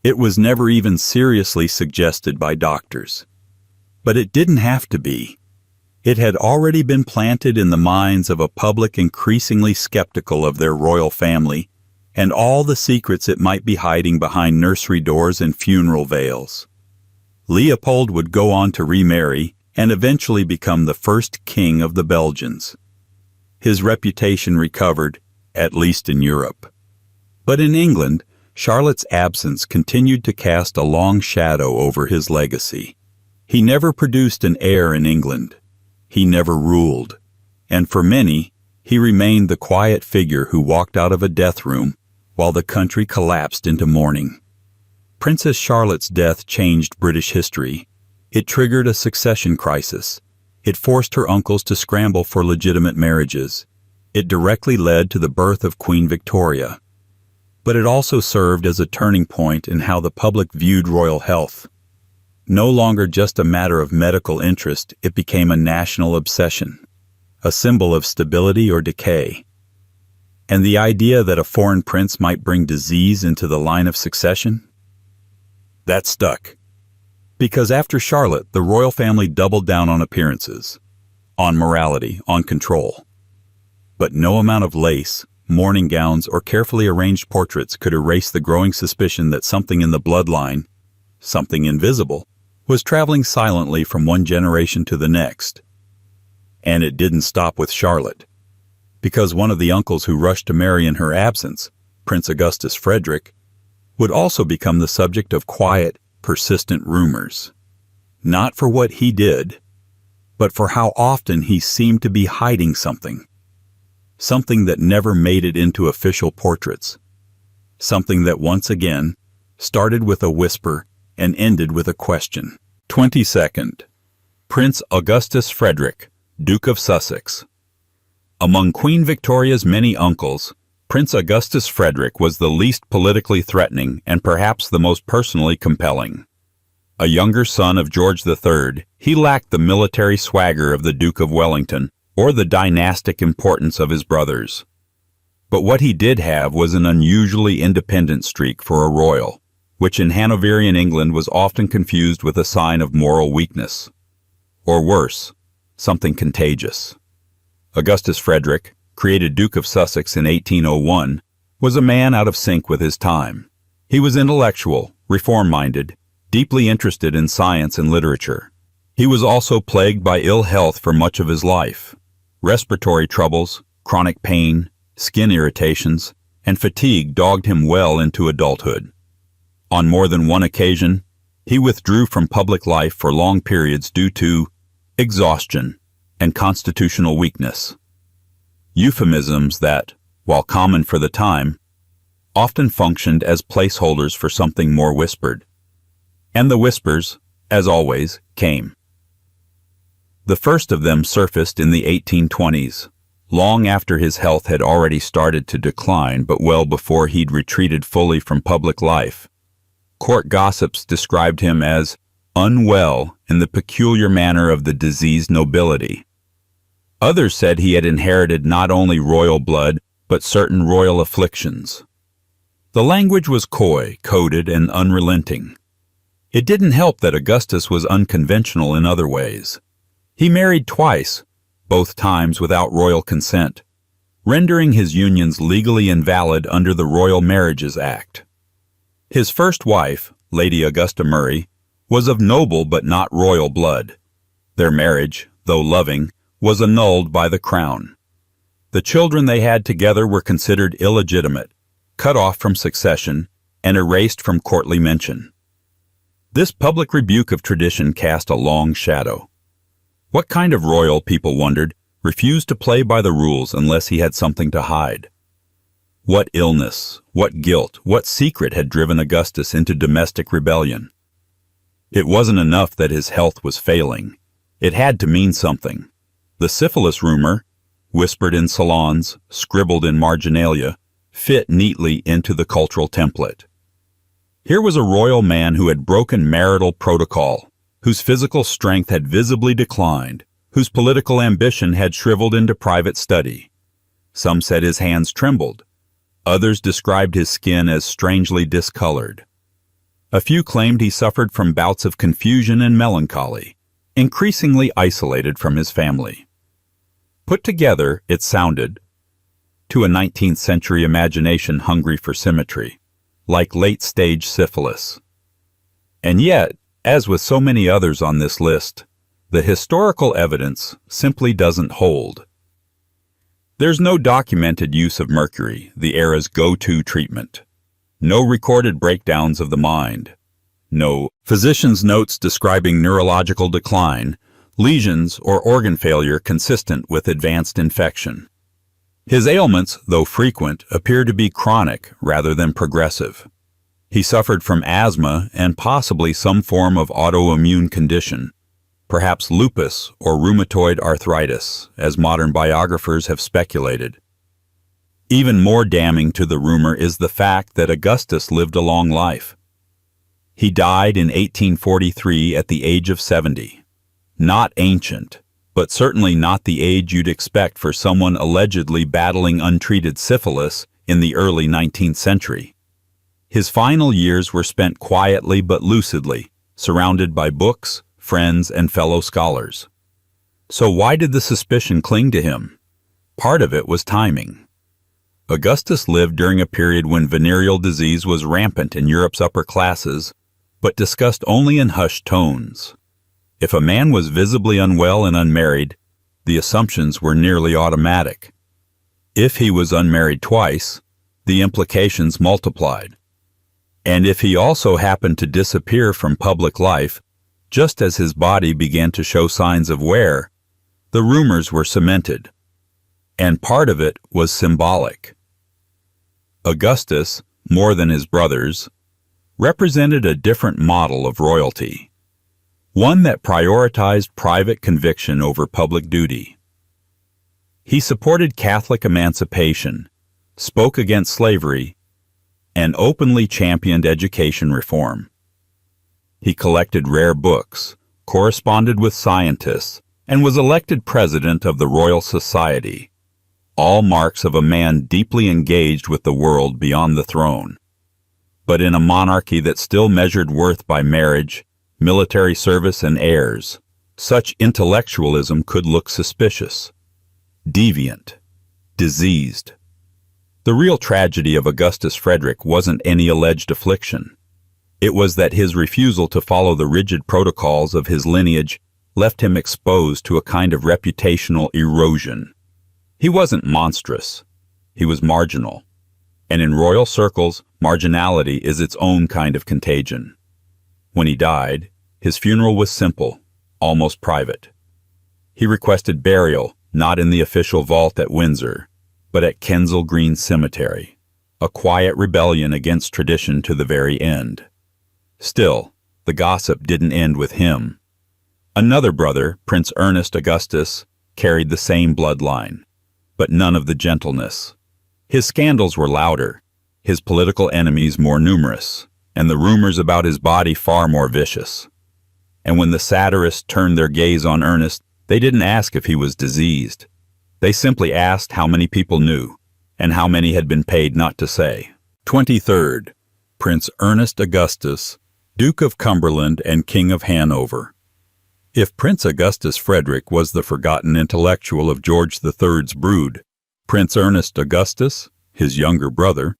It was never even seriously suggested by doctors. But it didn't have to be. It had already been planted in the minds of a public increasingly skeptical of their royal family and all the secrets it might be hiding behind nursery doors and funeral veils. Leopold would go on to remarry and eventually become the first king of the Belgians. His reputation recovered, at least in Europe. But in England, Charlotte's absence continued to cast a long shadow over his legacy. He never produced an heir in England. He never ruled. And for many, he remained the quiet figure who walked out of a death room while the country collapsed into mourning. Princess Charlotte's death changed British history. It triggered a succession crisis. It forced her uncles to scramble for legitimate marriages. It directly led to the birth of Queen Victoria. But it also served as a turning point in how the public viewed royal health. No longer just a matter of medical interest, it became a national obsession, a symbol of stability or decay. And the idea that a foreign prince might bring disease into the line of succession? That stuck. Because after Charlotte, the royal family doubled down on appearances, on morality, on control. But no amount of lace, mourning gowns, or carefully arranged portraits could erase the growing suspicion that something in the bloodline, something invisible, was traveling silently from one generation to the next. And it didn't stop with Charlotte. Because one of the uncles who rushed to marry in her absence, Prince Augustus Frederick, would also become the subject of quiet, persistent rumors. Not for what he did, but for how often he seemed to be hiding something. Something that never made it into official portraits. Something that once again started with a whisper and ended with a question. 22nd. Prince Augustus Frederick, Duke of Sussex. Among Queen Victoria's many uncles, Prince Augustus Frederick was the least politically threatening and perhaps the most personally compelling. A younger son of George III, he lacked the military swagger of the Duke of Wellington or the dynastic importance of his brothers. But what he did have was an unusually independent streak for a royal, which in Hanoverian England was often confused with a sign of moral weakness. Or worse, something contagious. Augustus Frederick, created Duke of Sussex in 1801, was a man out of sync with his time. He was intellectual, reform-minded, deeply interested in science and literature. He was also plagued by ill health for much of his life. Respiratory troubles, chronic pain, skin irritations, and fatigue dogged him well into adulthood. On more than one occasion, he withdrew from public life for long periods due to exhaustion and constitutional weakness. Euphemisms that, while common for the time, often functioned as placeholders for something more whispered. And the whispers, as always, came. The first of them surfaced in the 1820s, long after his health had already started to decline but well before he'd retreated fully from public life. Court gossips described him as unwell in the peculiar manner of the diseased nobility. Others said he had inherited not only royal blood, but certain royal afflictions. The language was coy, coded, and unrelenting. It didn't help that Augustus was unconventional in other ways. He married twice, both times without royal consent, rendering his unions legally invalid under the Royal Marriages Act. His first wife, Lady Augusta Murray, was of noble but not royal blood. Their marriage, though loving, was annulled by the crown. The children they had together were considered illegitimate, cut off from succession, and erased from courtly mention. This public rebuke of tradition cast a long shadow. What kind of royal, people wondered, refused to play by the rules unless he had something to hide? What illness, what guilt, what secret had driven Augustus into domestic rebellion? It wasn't enough that his health was failing. It had to mean something. The syphilis rumor, whispered in salons, scribbled in marginalia, fit neatly into the cultural template. Here was a royal man who had broken marital protocol, whose physical strength had visibly declined, whose political ambition had shriveled into private study. Some said his hands trembled. Others described his skin as strangely discolored. A few claimed he suffered from bouts of confusion and melancholy, increasingly isolated from his family. Put together, it sounded, to a 19th century imagination hungry for symmetry, like late-stage syphilis. And yet, as with so many others on this list, the historical evidence simply doesn't hold. There's no documented use of mercury, the era's go-to treatment. No recorded breakdowns of the mind. No physician's notes describing neurological decline, lesions, or organ failure consistent with advanced infection. His ailments, though frequent, appear to be chronic rather than progressive. He suffered from asthma and possibly some form of autoimmune condition, perhaps lupus or rheumatoid arthritis, as modern biographers have speculated. Even more damning to the rumor is the fact that Augustus lived a long life. He died in 1843 at the age of 70. Not ancient, but certainly not the age you'd expect for someone allegedly battling untreated syphilis in the early 19th century. His final years were spent quietly but lucidly, surrounded by books, friends, and fellow scholars. So why did the suspicion cling to him? Part of it was timing. Augustus lived during a period when venereal disease was rampant in Europe's upper classes, but discussed only in hushed tones. If a man was visibly unwell and unmarried, the assumptions were nearly automatic. If he was unmarried twice, the implications multiplied. And if he also happened to disappear from public life, just as his body began to show signs of wear, the rumors were cemented. And part of it was symbolic. Augustus, more than his brothers, represented a different model of royalty, one that prioritized private conviction over public duty. He supported Catholic emancipation, spoke against slavery, and openly championed education reform. He collected rare books, corresponded with scientists, and was elected president of the Royal Society, all marks of a man deeply engaged with the world beyond the throne. But in a monarchy that still measured worth by marriage, military service, and heirs, such intellectualism could look suspicious, deviant, diseased. The real tragedy of Augustus Frederick wasn't any alleged affliction. It was that his refusal to follow the rigid protocols of his lineage left him exposed to a kind of reputational erosion. He wasn't monstrous. He was marginal. And in royal circles, marginality is its own kind of contagion. When he died, his funeral was simple, almost private. He requested burial not in the official vault at Windsor, but at Kensal Green Cemetery, a quiet rebellion against tradition to the very end. Still, the gossip didn't end with him. Another brother, Prince Ernest Augustus, carried the same bloodline, but none of the gentleness. His scandals were louder, his political enemies more numerous, and the rumors about his body far more vicious. And when the satirists turned their gaze on Ernest, they didn't ask if he was diseased. They simply asked how many people knew, and how many had been paid not to say. 23rd, Prince Ernest Augustus, Duke of Cumberland and King of Hanover. If Prince Augustus Frederick was the forgotten intellectual of George III's brood, Prince Ernest Augustus, his younger brother,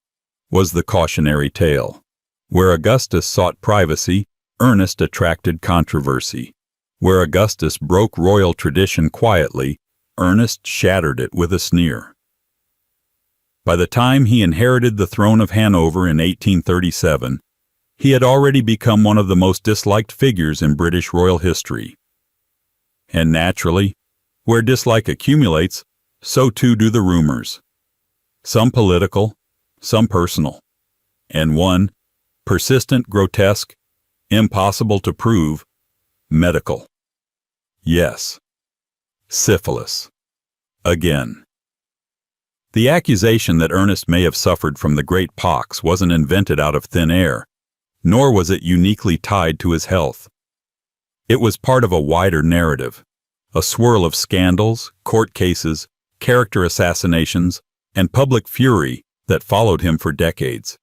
was the cautionary tale. Where Augustus sought privacy, Ernest attracted controversy. Where Augustus broke royal tradition quietly, Ernest shattered it with a sneer. By the time he inherited the throne of Hanover in 1837, he had already become one of the most disliked figures in British royal history. And naturally, where dislike accumulates, so too do the rumors. Some political, some personal, and one, persistent, grotesque, impossible to prove, medical. Yes, syphilis. Again. The accusation that Ernest may have suffered from the great pox wasn't invented out of thin air, nor was it uniquely tied to his health. It was part of a wider narrative, a swirl of scandals, court cases, character assassinations, and public fury that followed him for decades.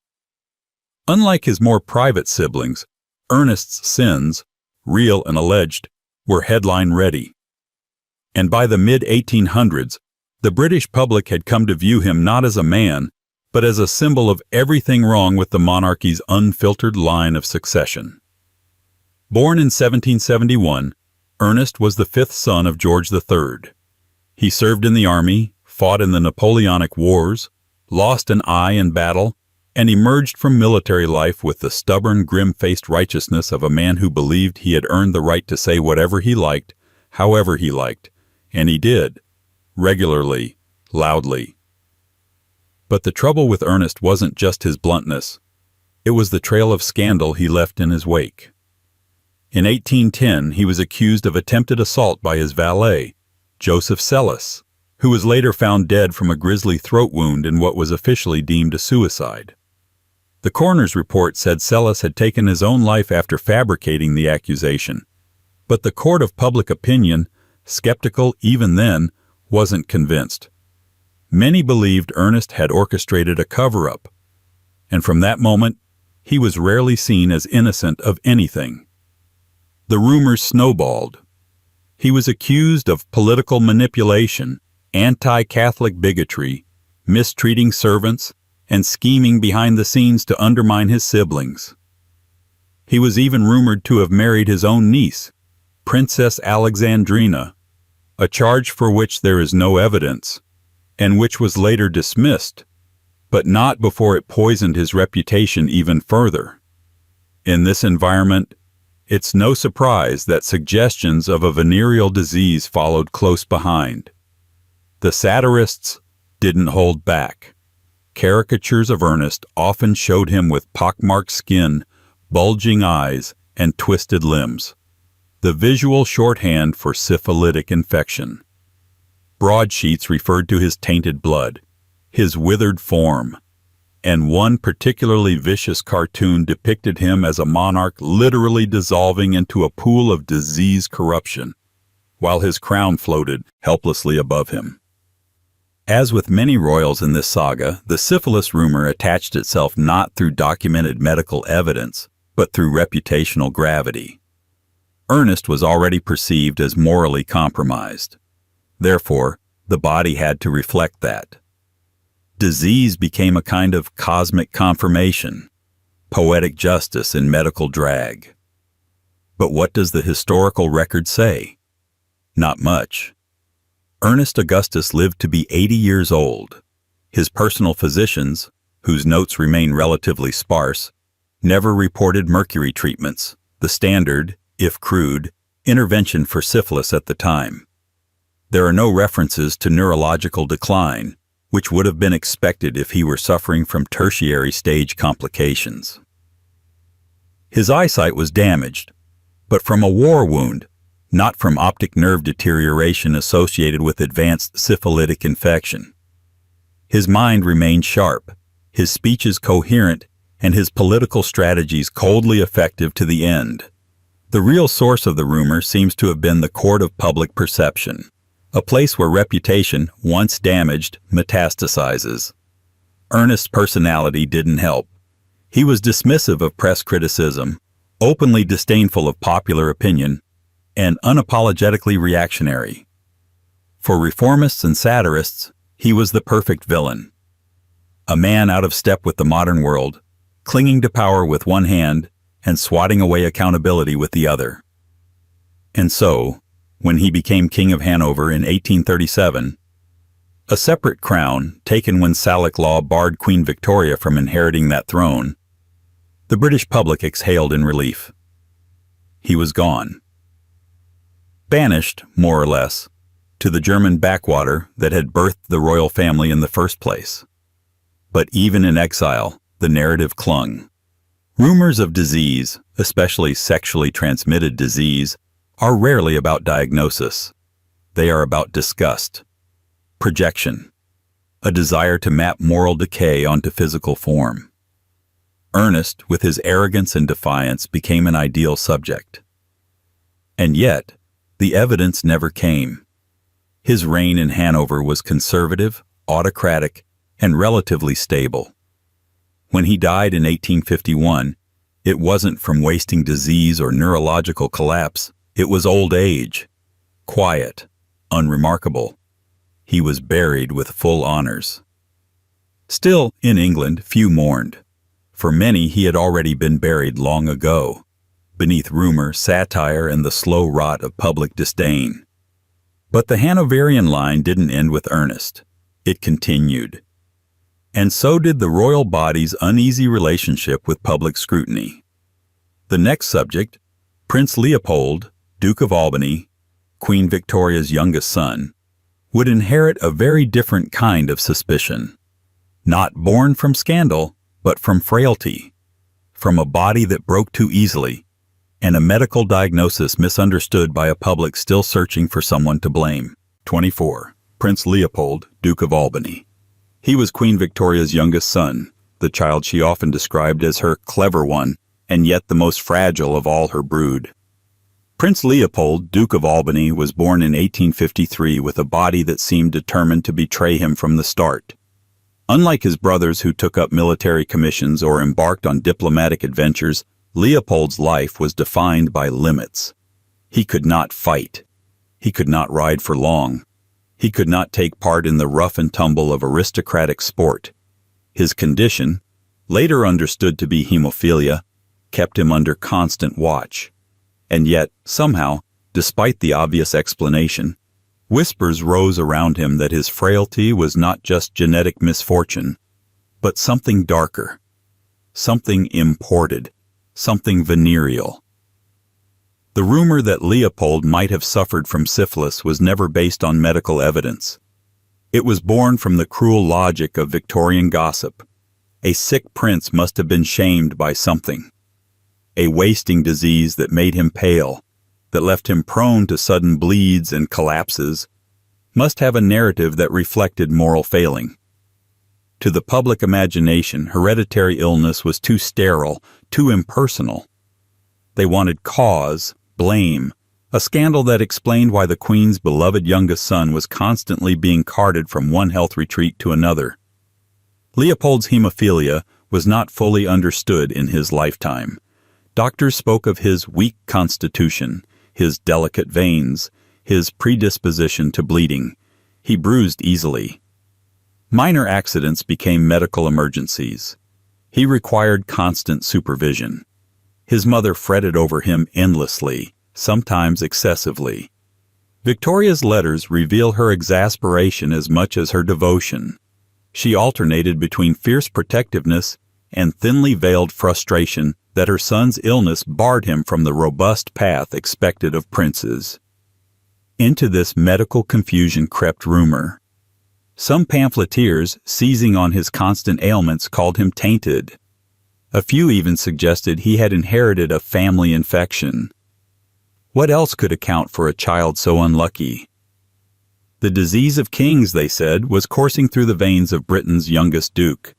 Unlike his more private siblings, Ernest's sins, real and alleged, were headline-ready. And by the mid-1800s, the British public had come to view him not as a man, but as a symbol of everything wrong with the monarchy's unfiltered line of succession. Born in 1771, Ernest was the fifth son of George III. He served in the army, fought in the Napoleonic Wars, lost an eye in battle, and emerged from military life with the stubborn, grim-faced righteousness of a man who believed he had earned the right to say whatever he liked, however he liked, and he did. Regularly, loudly. But the trouble with Ernest wasn't just his bluntness. It was the trail of scandal he left in his wake. In 1810, he was accused of attempted assault by his valet, Joseph Syphilis, who was later found dead from a grisly throat wound in what was officially deemed a suicide. The coroner's report said Syphilis had taken his own life after fabricating the accusation, but the court of public opinion, skeptical even then, wasn't convinced. Many believed Ernest had orchestrated a cover-up, and from that moment, he was rarely seen as innocent of anything. The rumors snowballed. He was accused of political manipulation, anti-Catholic bigotry, mistreating servants, and scheming behind the scenes to undermine his siblings. He was even rumored to have married his own niece, Princess Alexandrina, a charge for which there is no evidence, and which was later dismissed, but not before it poisoned his reputation even further. In this environment, it's no surprise that suggestions of a venereal disease followed close behind. The satirists didn't hold back. Caricatures of Ernest often showed him with pockmarked skin, bulging eyes, and twisted limbs, the visual shorthand for syphilitic infection. Broadsheets referred to his tainted blood, his withered form, and one particularly vicious cartoon depicted him as a monarch literally dissolving into a pool of disease corruption, while his crown floated helplessly above him. As with many royals in this saga, the syphilis rumor attached itself not through documented medical evidence, but through reputational gravity. Ernest was already perceived as morally compromised. Therefore, the body had to reflect that. Disease became a kind of cosmic confirmation, poetic justice in medical drag. But what does the historical record say? Not much. Ernest Augustus lived to be 80 years old. His personal physicians, whose notes remain relatively sparse, never reported mercury treatments, the standard, if crude, intervention for syphilis at the time. There are no references to neurological decline, which would have been expected if he were suffering from tertiary stage complications. His eyesight was damaged, but from a war wound, not from optic nerve deterioration associated with advanced syphilitic infection. His mind remained sharp, his speeches coherent, and his political strategies coldly effective to the end. The real source of the rumor seems to have been the court of public perception, a place where reputation, once damaged, metastasizes. Ernest's personality didn't help. He was dismissive of press criticism, openly disdainful of popular opinion, and unapologetically reactionary. For reformists and satirists, he was the perfect villain. A man out of step with the modern world, clinging to power with one hand and swatting away accountability with the other. And so, when he became King of Hanover in 1837, a separate crown taken when Salic law barred Queen Victoria from inheriting that throne, the British public exhaled in relief. He was gone. Banished, more or less, to the German backwater that had birthed the royal family in the first place. But even in exile, the narrative clung. Rumors of disease, especially sexually transmitted disease, are rarely about diagnosis. They are about disgust, projection, a desire to map moral decay onto physical form. Ernest, with his arrogance and defiance, became an ideal subject. And yet, the evidence never came. His reign in Hanover was conservative, autocratic, and relatively stable. When he died in 1851, it wasn't from wasting disease or neurological collapse. It was old age, quiet, unremarkable. He was buried with full honors. Still, in England, few mourned. For many, he had already been buried long ago, beneath rumor, satire, and the slow rot of public disdain. But the Hanoverian line didn't end with Ernest. It continued. And so did the royal body's uneasy relationship with public scrutiny. The next subject, Prince Leopold, Duke of Albany, Queen Victoria's youngest son, would inherit a very different kind of suspicion. Not born from scandal, but from frailty, from a body that broke too easily, and a medical diagnosis misunderstood by a public still searching for someone to blame. 24. Prince Leopold, Duke of Albany. He was Queen Victoria's youngest son, the child she often described as her clever one, and yet the most fragile of all her brood. Prince Leopold, Duke of Albany, was born in 1853 with a body that seemed determined to betray him from the start. Unlike his brothers who took up military commissions or embarked on diplomatic adventures, Leopold's life was defined by limits. He could not fight. He could not ride for long. He could not take part in the rough and tumble of aristocratic sport. His condition, later understood to be hemophilia, kept him under constant watch. And yet, somehow, despite the obvious explanation, whispers rose around him that his frailty was not just genetic misfortune, but something darker, something imported, something venereal. The rumor that Leopold might have suffered from syphilis was never based on medical evidence. It was born from the cruel logic of Victorian gossip. A sick prince must have been shamed by something. A wasting disease that made him pale, that left him prone to sudden bleeds and collapses, must have a narrative that reflected moral failing. To the public imagination, hereditary illness was too sterile, too impersonal. They wanted cause, blame, a scandal that explained why the Queen's beloved youngest son was constantly being carted from one health retreat to another. Leopold's hemophilia was not fully understood in his lifetime. Doctors spoke of his weak constitution, his delicate veins, his predisposition to bleeding. He bruised easily. Minor accidents became medical emergencies. He required constant supervision. His mother fretted over him endlessly, sometimes excessively. Victoria's letters reveal her exasperation as much as her devotion. She alternated between fierce protectiveness and thinly veiled frustration that her son's illness barred him from the robust path expected of princes. Into this medical confusion crept rumor. Some pamphleteers, seizing on his constant ailments, called him tainted. A few even suggested he had inherited a family infection. What else could account for a child so unlucky? The disease of kings, they said, was coursing through the veins of Britain's youngest duke.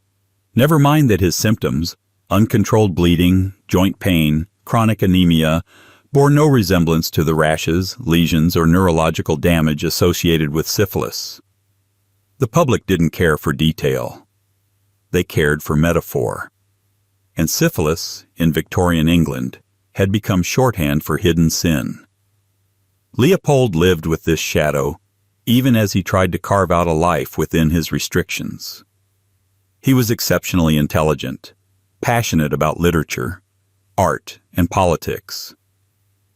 Never mind that his symptoms, uncontrolled bleeding, joint pain, chronic anemia, bore no resemblance to the rashes, lesions, or neurological damage associated with syphilis. The public didn't care for detail. they cared for metaphor. And syphilis, in Victorian England, had become shorthand for hidden sin. Leopold lived with this shadow, even as he tried to carve out a life within his restrictions. He was exceptionally intelligent, passionate about literature, art, and politics.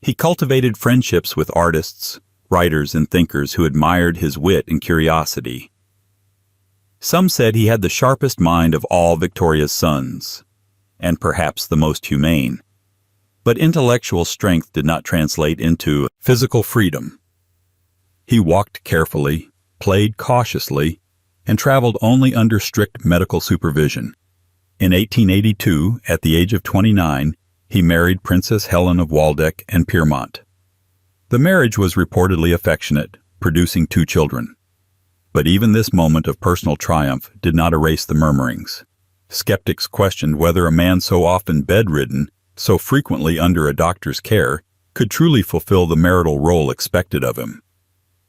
He cultivated friendships with artists, writers, and thinkers who admired his wit and curiosity. Some said he had the sharpest mind of all Victoria's sons, and perhaps the most humane. But intellectual strength did not translate into physical freedom. He walked carefully, played cautiously, and traveled only under strict medical supervision. In 1882, at the age of 29, he married Princess Helen of Waldeck and Pyrmont. The marriage was reportedly affectionate, producing 2 children. But even this moment of personal triumph did not erase the murmurings. Skeptics questioned whether a man so often bedridden, so frequently under a doctor's care, could truly fulfill the marital role expected of him.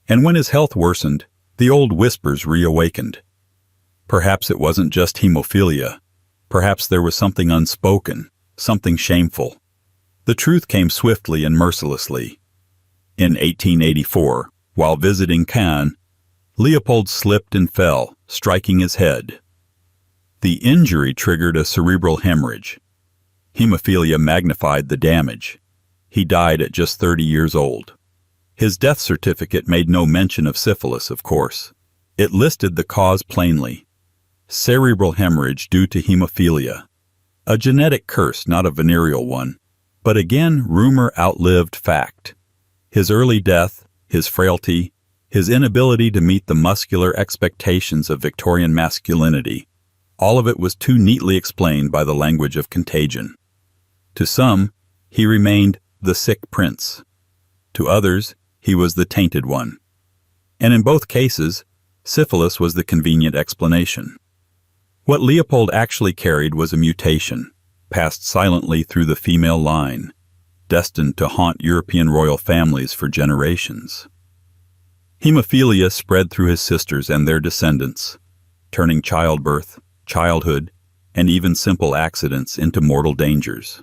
And when his health worsened, the old whispers reawakened. Perhaps it wasn't just hemophilia. Perhaps there was something unspoken, something shameful. The truth came swiftly and mercilessly. In 1884, while visiting Caen, Leopold slipped and fell, striking his head. The injury triggered a cerebral hemorrhage. Hemophilia magnified the damage. He died at just 30 years old. His death certificate made no mention of syphilis, of course. It listed the cause plainly: cerebral hemorrhage due to hemophilia. A genetic curse, not a venereal one. But again, rumor outlived fact. His early death, his frailty, his inability to meet the muscular expectations of Victorian masculinity, all of it was too neatly explained by the language of contagion. To some, he remained the sick prince. To others, he was the tainted one. And in both cases, syphilis was the convenient explanation. What Leopold actually carried was a mutation, passed silently through the female line, destined to haunt European royal families for generations. Hemophilia spread through his sisters and their descendants, turning childbirth, childhood, and even simple accidents into mortal dangers.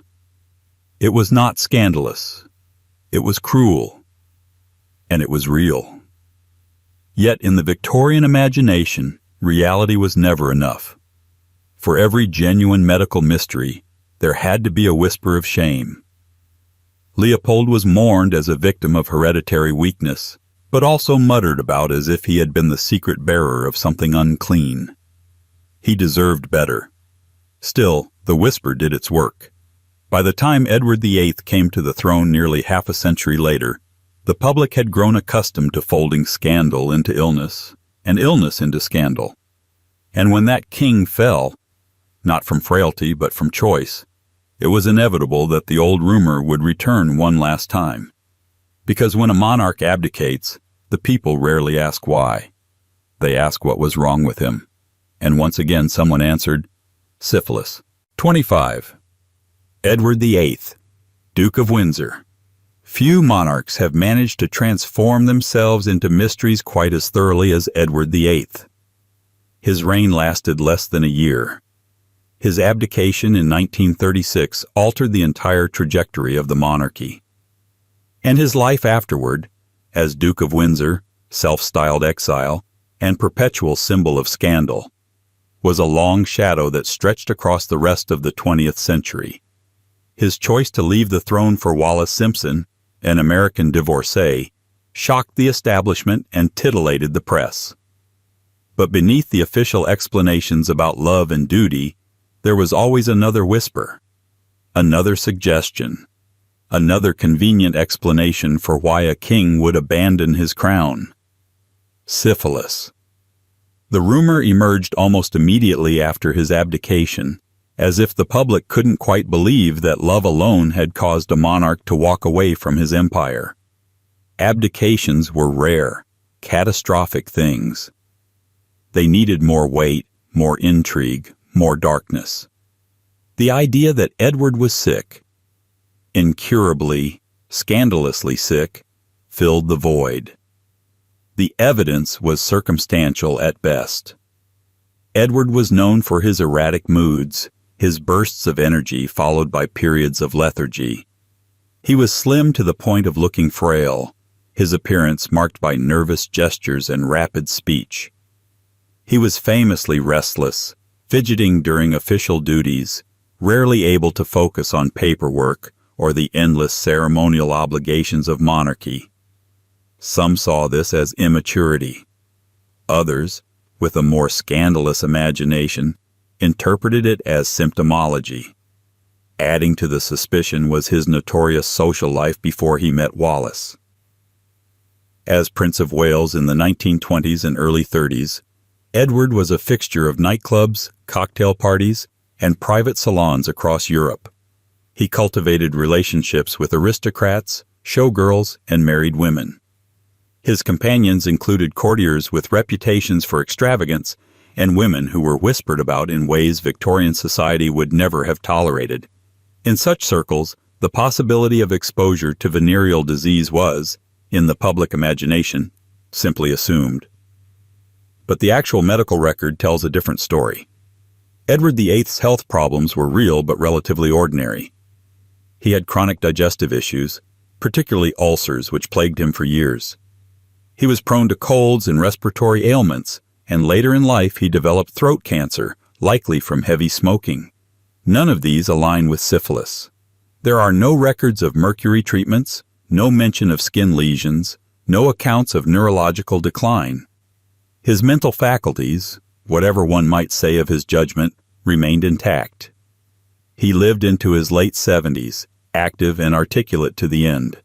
It was not scandalous. It was cruel. And it was real. Yet in the Victorian imagination, reality was never enough. For every genuine medical mystery, there had to be a whisper of shame. Leopold was mourned as a victim of hereditary weakness, but also muttered about as if he had been the secret bearer of something unclean. He deserved better. Still, the whisper did its work. By the time Edward VIII came to the throne nearly half a century later, the public had grown accustomed to folding scandal into illness, and illness into scandal. And when that king fell, not from frailty but from choice, it was inevitable that the old rumor would return one last time. Because when a monarch abdicates, the people rarely ask why. They ask what was wrong with him. And once again someone answered, syphilis. 25. Edward VIII, Duke of Windsor. Few monarchs have managed to transform themselves into mysteries quite as thoroughly as Edward VIII. His reign lasted less than a year. His abdication in 1936 altered the entire trajectory of the monarchy. And his life afterward, as Duke of Windsor, self-styled exile, and perpetual symbol of scandal, was a long shadow that stretched across the rest of the 20th century. His choice to leave the throne for Wallis Simpson, an American divorcee, shocked the establishment and titillated the press. But beneath the official explanations about love and duty, there was always another whisper, another suggestion, another convenient explanation for why a king would abandon his crown. Syphilis. The rumor emerged almost immediately after his abdication, as if the public couldn't quite believe that love alone had caused a monarch to walk away from his empire. Abdications were rare, catastrophic things. They needed more weight, more intrigue, more darkness. The idea that Edward was sick, incurably, scandalously sick, filled the void. The evidence was circumstantial at best. Edward was known for his erratic moods, his bursts of energy followed by periods of lethargy. He was slim to the point of looking frail, his appearance marked by nervous gestures and rapid speech. He was famously restless, fidgeting during official duties, rarely able to focus on paperwork or the endless ceremonial obligations of monarchy. Some saw this as immaturity. Others, with a more scandalous imagination, interpreted it as symptomology. Adding to the suspicion was his notorious social life before he met Wallace. As Prince of Wales in the 1920s and early 30s, Edward was a fixture of nightclubs, cocktail parties, and private salons across Europe. He cultivated relationships with aristocrats, showgirls, and married women. His companions included courtiers with reputations for extravagance and women who were whispered about in ways Victorian society would never have tolerated. In such circles, the possibility of exposure to venereal disease was, in the public imagination, simply assumed. But the actual medical record tells a different story. Edward VIII's health problems were real but relatively ordinary. He had chronic digestive issues, particularly ulcers, which plagued him for years. He was prone to colds and respiratory ailments, and later in life he developed throat cancer, likely from heavy smoking. None of these align with syphilis. There are no records of mercury treatments, no mention of skin lesions, no accounts of neurological decline. His mental faculties, whatever one might say of his judgment, remained intact. He lived into his late 70s, active and articulate to the end.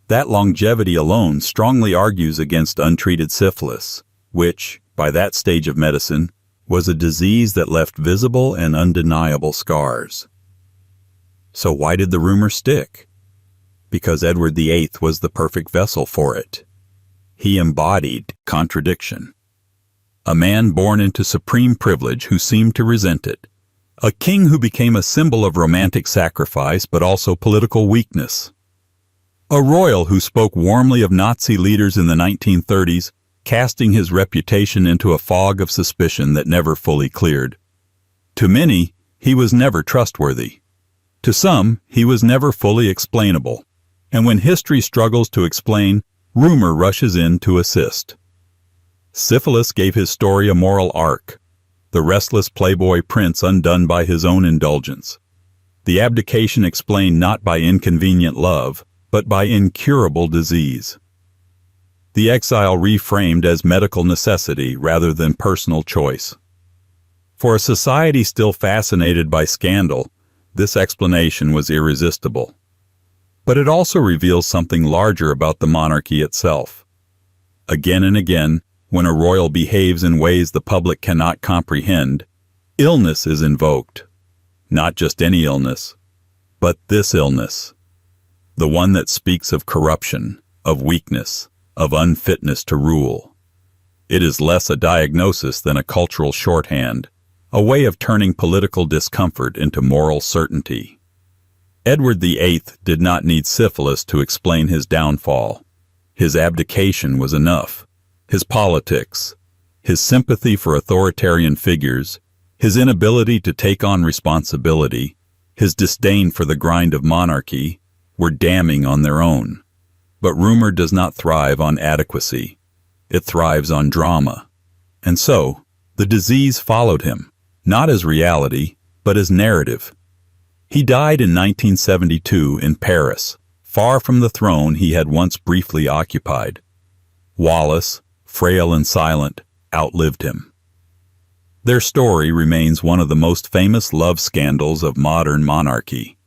That longevity alone strongly argues against untreated syphilis, which, by that stage of medicine, was a disease that left visible and undeniable scars. So why did the rumor stick? Because Edward VIII was the perfect vessel for it. He embodied contradiction. A man born into supreme privilege who seemed to resent it. A king who became a symbol of romantic sacrifice but also political weakness. A royal who spoke warmly of Nazi leaders in the 1930s, casting his reputation into a fog of suspicion that never fully cleared. To many, he was never trustworthy. To some, he was never fully explainable. And when history struggles to explain, rumor rushes in to assist. Syphilis gave his story a moral arc, the restless playboy prince undone by his own indulgence. The abdication explained not by inconvenient love, but by incurable disease. The exile reframed as medical necessity rather than personal choice. For a society still fascinated by scandal, this explanation was irresistible. But it also reveals something larger about the monarchy itself. Again and again, when a royal behaves in ways the public cannot comprehend, illness is invoked. Not just any illness, but this illness. The one that speaks of corruption, of weakness, of unfitness to rule. It is less a diagnosis than a cultural shorthand, a way of turning political discomfort into moral certainty. Edward VIII did not need syphilis to explain his downfall. His abdication was enough. His politics, his sympathy for authoritarian figures, his inability to take on responsibility, his disdain for the grind of monarchy, were damning on their own. But rumor does not thrive on adequacy. It thrives on drama. And so, the disease followed him, not as reality, but as narrative. He died in 1972 in Paris, far from the throne he had once briefly occupied. Wallace, frail and silent, outlived him. Their story remains one of the most famous love scandals of modern monarchy.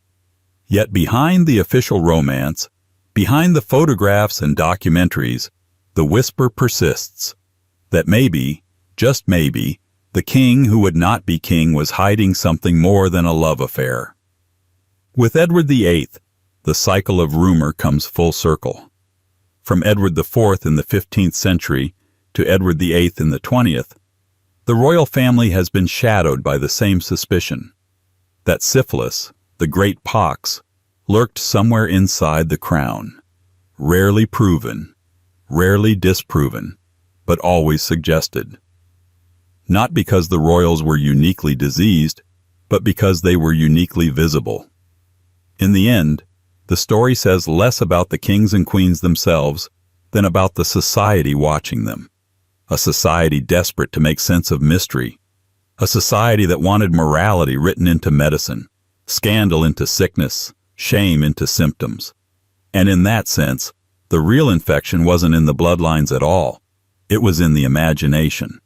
Yet behind the official romance, behind the photographs and documentaries, the whisper persists that maybe, just maybe, the king who would not be king was hiding something more than a love affair. With Edward VIII, the cycle of rumor comes full circle. From Edward IV in the 15th century to Edward VIII in the 20th, the royal family has been shadowed by the same suspicion, that syphilis, the great pox, lurked somewhere inside the crown, rarely proven, rarely disproven, but always suggested. not because the royals were uniquely diseased, but because they were uniquely visible. In the end, the story says less about the kings and queens themselves than about the society watching them. A society desperate to make sense of mystery. A society that wanted morality written into medicine, scandal into sickness, shame into symptoms. And in that sense, the real infection wasn't in the bloodlines at all. It was in the imagination.